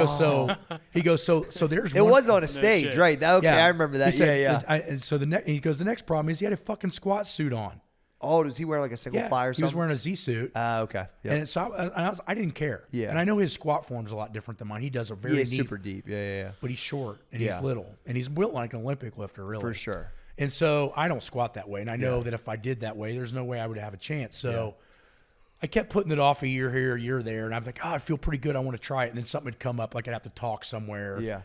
Speaker 3: goes, so there's
Speaker 1: It was on a stage, right? Okay, I remember that.
Speaker 3: He said,
Speaker 1: yeah.
Speaker 3: And so he goes, the next problem is he had a fucking squat suit on.
Speaker 1: Oh, does he wear like a single ply or something?
Speaker 3: He was wearing a Z suit.
Speaker 1: Okay. Yep.
Speaker 3: And so I didn't care.
Speaker 1: Yeah.
Speaker 3: And I know his squat form's a lot different than mine. He does a very neat,
Speaker 1: super deep. Yeah.
Speaker 3: but he's short and he's little and he's built like an Olympic lifter, really.
Speaker 1: For sure.
Speaker 3: And so I don't squat that way, and I know that if I did that way, there's no way I would have a chance. So I kept putting it off a year here, a year there, and I was like, I feel pretty good. I want to try it. And then something would come up, like I'd have to talk somewhere.
Speaker 1: Yeah.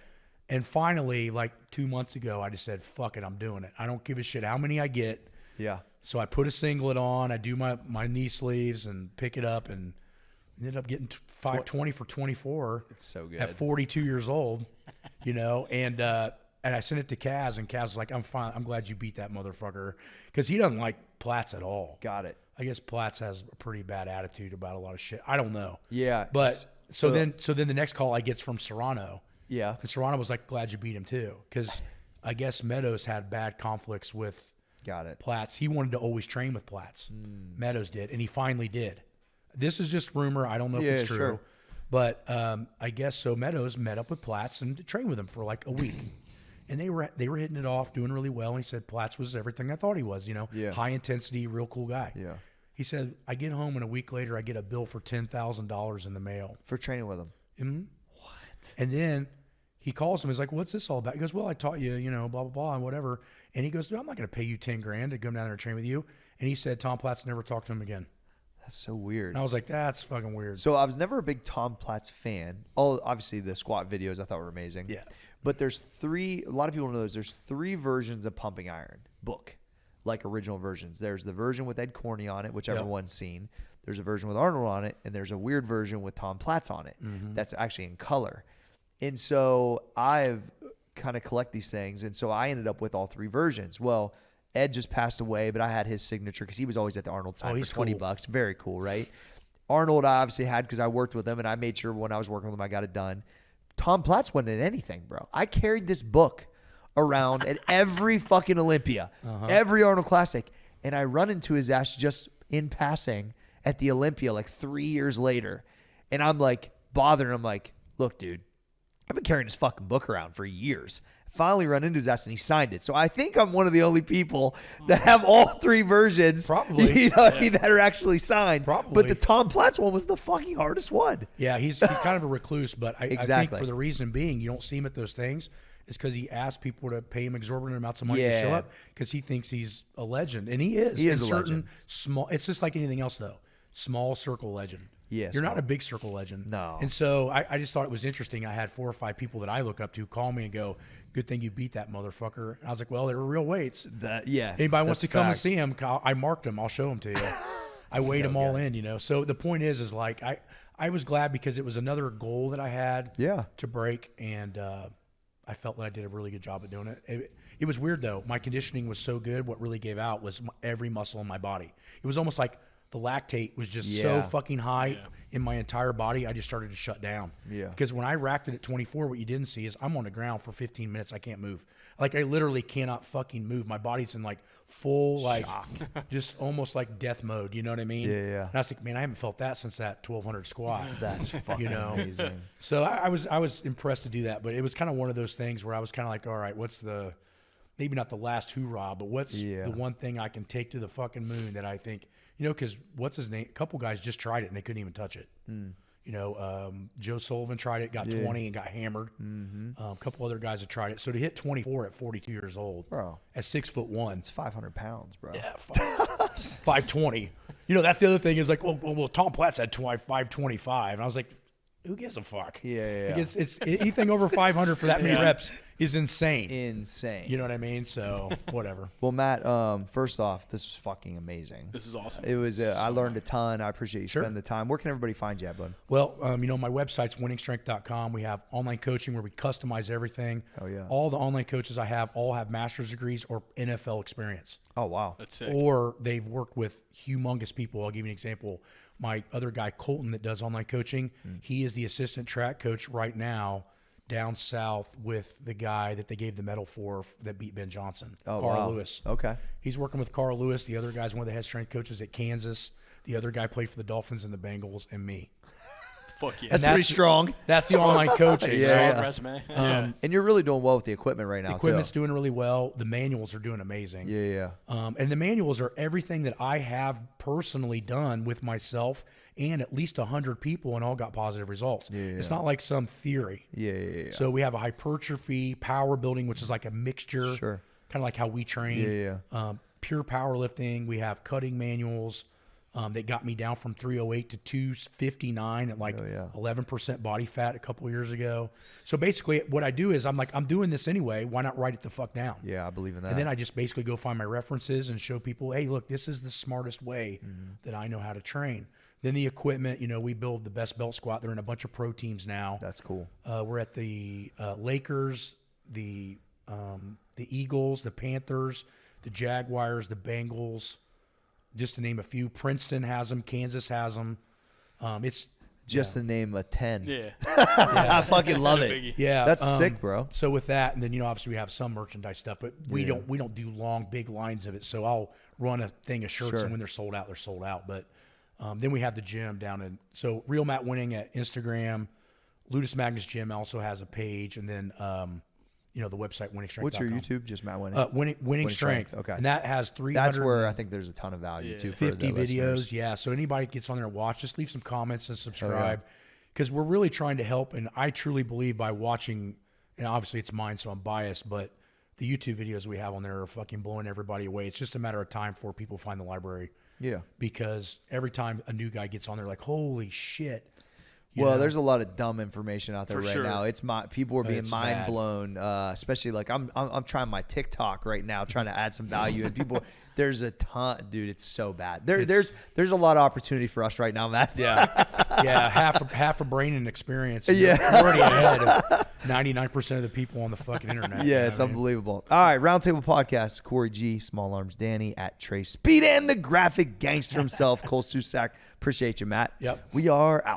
Speaker 3: And finally, like 2 months ago, I just said, fuck it, I'm doing it. I don't give a shit how many I get.
Speaker 1: Yeah.
Speaker 3: So I put a singlet on, I do my knee sleeves and pick it up, and ended up getting 520 for 24.
Speaker 1: It's so good.
Speaker 3: At 42 years old, you know, and I sent it to Kaz, and Kaz was like, I'm fine. I'm glad you beat that motherfucker. Because he doesn't like Platts at all.
Speaker 1: Got it.
Speaker 3: I guess Platts has a pretty bad attitude about a lot of shit. I don't know.
Speaker 1: Yeah.
Speaker 3: But so then the next call I get's from Serrano.
Speaker 1: Yeah.
Speaker 3: And Serrano was like, glad you beat him too. Because I guess Meadows had bad conflicts with Platts. He wanted to always train with Platts. Meadows did, and he finally did. This is just rumor. I don't know if it's true.
Speaker 1: Sure.
Speaker 3: But I guess so. Meadows met up with Platts and trained with him for like a week. And they were hitting it off, doing really well. And he said Platts was everything I thought he was, you know, high intensity, real cool guy.
Speaker 1: Yeah.
Speaker 3: He said, I get home and a week later, I get a bill for $10,000 in the mail.
Speaker 1: For training with him.
Speaker 3: Mm-hmm. What? And then he calls him. He's like, what's this all about? He goes, well, I taught you, you know, blah, blah, blah, and whatever. And he goes, dude, I'm not going to pay you $10,000 to come down there and train with you. And he said, Tom Platts never talked to him again.
Speaker 1: That's so weird.
Speaker 3: And I was like, that's fucking weird.
Speaker 1: So I was never a big Tom Platts fan. Oh, obviously the squat videos I thought were amazing.
Speaker 3: Yeah.
Speaker 1: But there's a lot of people know there's 3 versions of Pumping Iron book, like original versions. There's the version with Ed Corney on it, which everyone's seen. There's a version with Arnold on it, and there's a weird version with Tom Platts on it. That's actually in color. And so I've kind of collect these things, and so I ended up with all 3 versions. Well, Ed just passed away, but I had his signature because he was always at the Arnold side for $20. Very cool, right? Arnold I obviously had because I worked with him, and I made sure when I was working with him I got it done. Tom Platts wasn't in anything, bro. I carried this book around at every fucking Olympia, every Arnold Classic, and I run into his ass just in passing at the Olympia like 3 years later, and I'm like bothering him like, look, dude, I've been carrying this fucking book around for years. Finally run into his ass and he signed it. So I think I'm one of the only people that have all 3 versions.
Speaker 3: Probably.
Speaker 1: You know what I mean, that are actually signed.
Speaker 3: Probably.
Speaker 1: But the Tom Platts one was the fucking hardest one.
Speaker 3: Yeah, he's kind of a recluse, but I think
Speaker 1: Exactly.
Speaker 3: for the reason being you don't see him at those things is because he asks people to pay him exorbitant amounts of money to show up because he thinks he's a legend. And he is.
Speaker 1: He is
Speaker 3: in
Speaker 1: a legend.
Speaker 3: small. It's just like anything else, though. Small circle legend.
Speaker 1: Yeah,
Speaker 3: You're not
Speaker 1: small.
Speaker 3: a big circle legend.
Speaker 1: No.
Speaker 3: And so I just thought it was interesting. I had 4 or 5 people that I look up to call me and go, good thing you beat that motherfucker. And I was like, well, they were real weights.
Speaker 1: Yeah.
Speaker 3: Anybody wants
Speaker 1: that's
Speaker 3: to come and
Speaker 1: fact.
Speaker 3: see him, I marked him. I'll show him to you. I weighed them all in, you know. So the point is like I was glad because it was another goal that I had to break, and I felt that I did a really good job at doing it. It was weird though. My conditioning was so good. What really gave out was every muscle in my body. It was almost like the lactate was just so fucking high in my entire body. I just started to shut down. Yeah. Because when I racked it at 24, what you didn't see is I'm on the ground for 15 minutes. I can't move. Like I literally cannot fucking move. My body's in like full, like just almost like death mode. You know what I mean?
Speaker 1: Yeah.
Speaker 3: And I was like, man, I haven't felt that since that 1200 squat.
Speaker 1: That's fucking amazing.
Speaker 3: So I was impressed to do that, but it was kind of one of those things where I was kind of like, all right, what's the, maybe not the last hoorah, but what's the one thing I can take to the fucking moon that I think, you know, because what's his name? A couple guys just tried it and they couldn't even touch it. You know, Joe Sullivan tried it, got 20 and got hammered. A couple other guys have tried it. So to hit 24 at 42 years old,
Speaker 1: bro,
Speaker 3: at 6'1",
Speaker 1: it's 500 pounds, bro.
Speaker 3: Yeah, 520. You know, that's the other thing is like, well, Tom Platz had 525, and I was like, who gives a fuck?
Speaker 1: Yeah.
Speaker 3: Like it's anything over 500 for that many reps is insane.
Speaker 1: Insane.
Speaker 3: You know what I mean? So whatever.
Speaker 1: Well, Matt, first off, this was fucking amazing.
Speaker 2: This is awesome.
Speaker 1: It was. I learned a ton. I appreciate you spending the time. Where can everybody find you at, bud?
Speaker 3: Well, you know, my website's winningstrength.com. We have online coaching where we customize everything.
Speaker 1: Oh yeah.
Speaker 3: All the online coaches I have all have master's degrees or NFL experience.
Speaker 1: Oh wow.
Speaker 2: That's sick.
Speaker 3: Or they've worked with humongous people. I'll give you an example. My other guy, Colton, that does online coaching, he is the assistant track coach right now down south with the guy that they gave the medal for that beat Ben Johnson, Carl Lewis.
Speaker 1: Okay.
Speaker 3: He's working with Carl Lewis. The other guy's one of the head strength coaches at Kansas. The other guy played for the Dolphins and the Bengals, and me.
Speaker 2: Fuck yeah.
Speaker 1: That's pretty strong.
Speaker 3: That's the online coaching.
Speaker 4: Solid resume.
Speaker 1: And you're really doing well with the equipment right now,
Speaker 3: Equipment's
Speaker 1: too.
Speaker 3: doing really well. The manuals are doing amazing.
Speaker 1: Yeah.
Speaker 3: And the manuals are everything that I have personally done with myself and at least 100 people, and all got positive results. It's not like some theory.
Speaker 1: Yeah.
Speaker 3: So we have a hypertrophy, power building, which is like a mixture, kind of like how we train. Pure powerlifting. We have cutting manuals that got me down from 308 to 259 at like 11% body fat a couple of years ago. So basically what I do is I'm like, I'm doing this anyway. Why not write it the fuck down?
Speaker 1: Yeah, I believe in that.
Speaker 3: And then I just basically go find my references and show people, hey, look, this is the smartest way that I know how to train. Then the equipment, you know, we build the best belt squat. They're in a bunch of pro teams now.
Speaker 1: That's cool.
Speaker 3: We're at the Lakers, the Eagles, the Panthers, the Jaguars, the Bengals, just to name a few. Princeton has them. Kansas has them. It's
Speaker 1: just to name a 10.
Speaker 2: Yeah.
Speaker 1: I fucking love it.
Speaker 3: Yeah.
Speaker 1: That's sick, bro.
Speaker 3: So with that, and then, you know, obviously we have some merchandise stuff, but we don't do long, big lines of it. So I'll run a thing of shirts, and when they're sold out, they're sold out. But then we have the gym down in, so Real Matt Wenning at Instagram. Ludus Magnus Gym also has a page, and then you know, the website winningstrength.com.
Speaker 1: What's your YouTube? Just Matt Wenning.
Speaker 3: Winning Strength.
Speaker 1: Okay.
Speaker 3: And that has 300.
Speaker 1: That's where I think there's a ton of value too. For
Speaker 3: 50
Speaker 1: the
Speaker 3: videos.
Speaker 1: listeners.
Speaker 3: Yeah. So anybody gets on there and watch, just leave some comments and subscribe, because we're really trying to help. And I truly believe by watching, and obviously it's mine, so I'm biased, but the YouTube videos we have on there are fucking blowing everybody away. It's just a matter of time before people find the library. Yeah. Because every time a new guy gets on there, like, holy shit.
Speaker 1: Well, there's a lot of dumb information out there right now. It's people are being mind
Speaker 3: bad.
Speaker 1: blown, especially like I'm trying my TikTok right now, trying to add some value, and people, there's a ton, dude. It's so bad. There's a lot of opportunity for us right now, Matt.
Speaker 3: Yeah, half a brain and experience. You're already ahead of 99% of the people on the fucking internet.
Speaker 1: Yeah, it's unbelievable. All right, Roundtable Podcast. Corey G, Small Arms Danny, at Trey Speed, and the graphic gangster himself, Cole Susak. Appreciate you, Matt.
Speaker 3: Yep.
Speaker 1: We are out.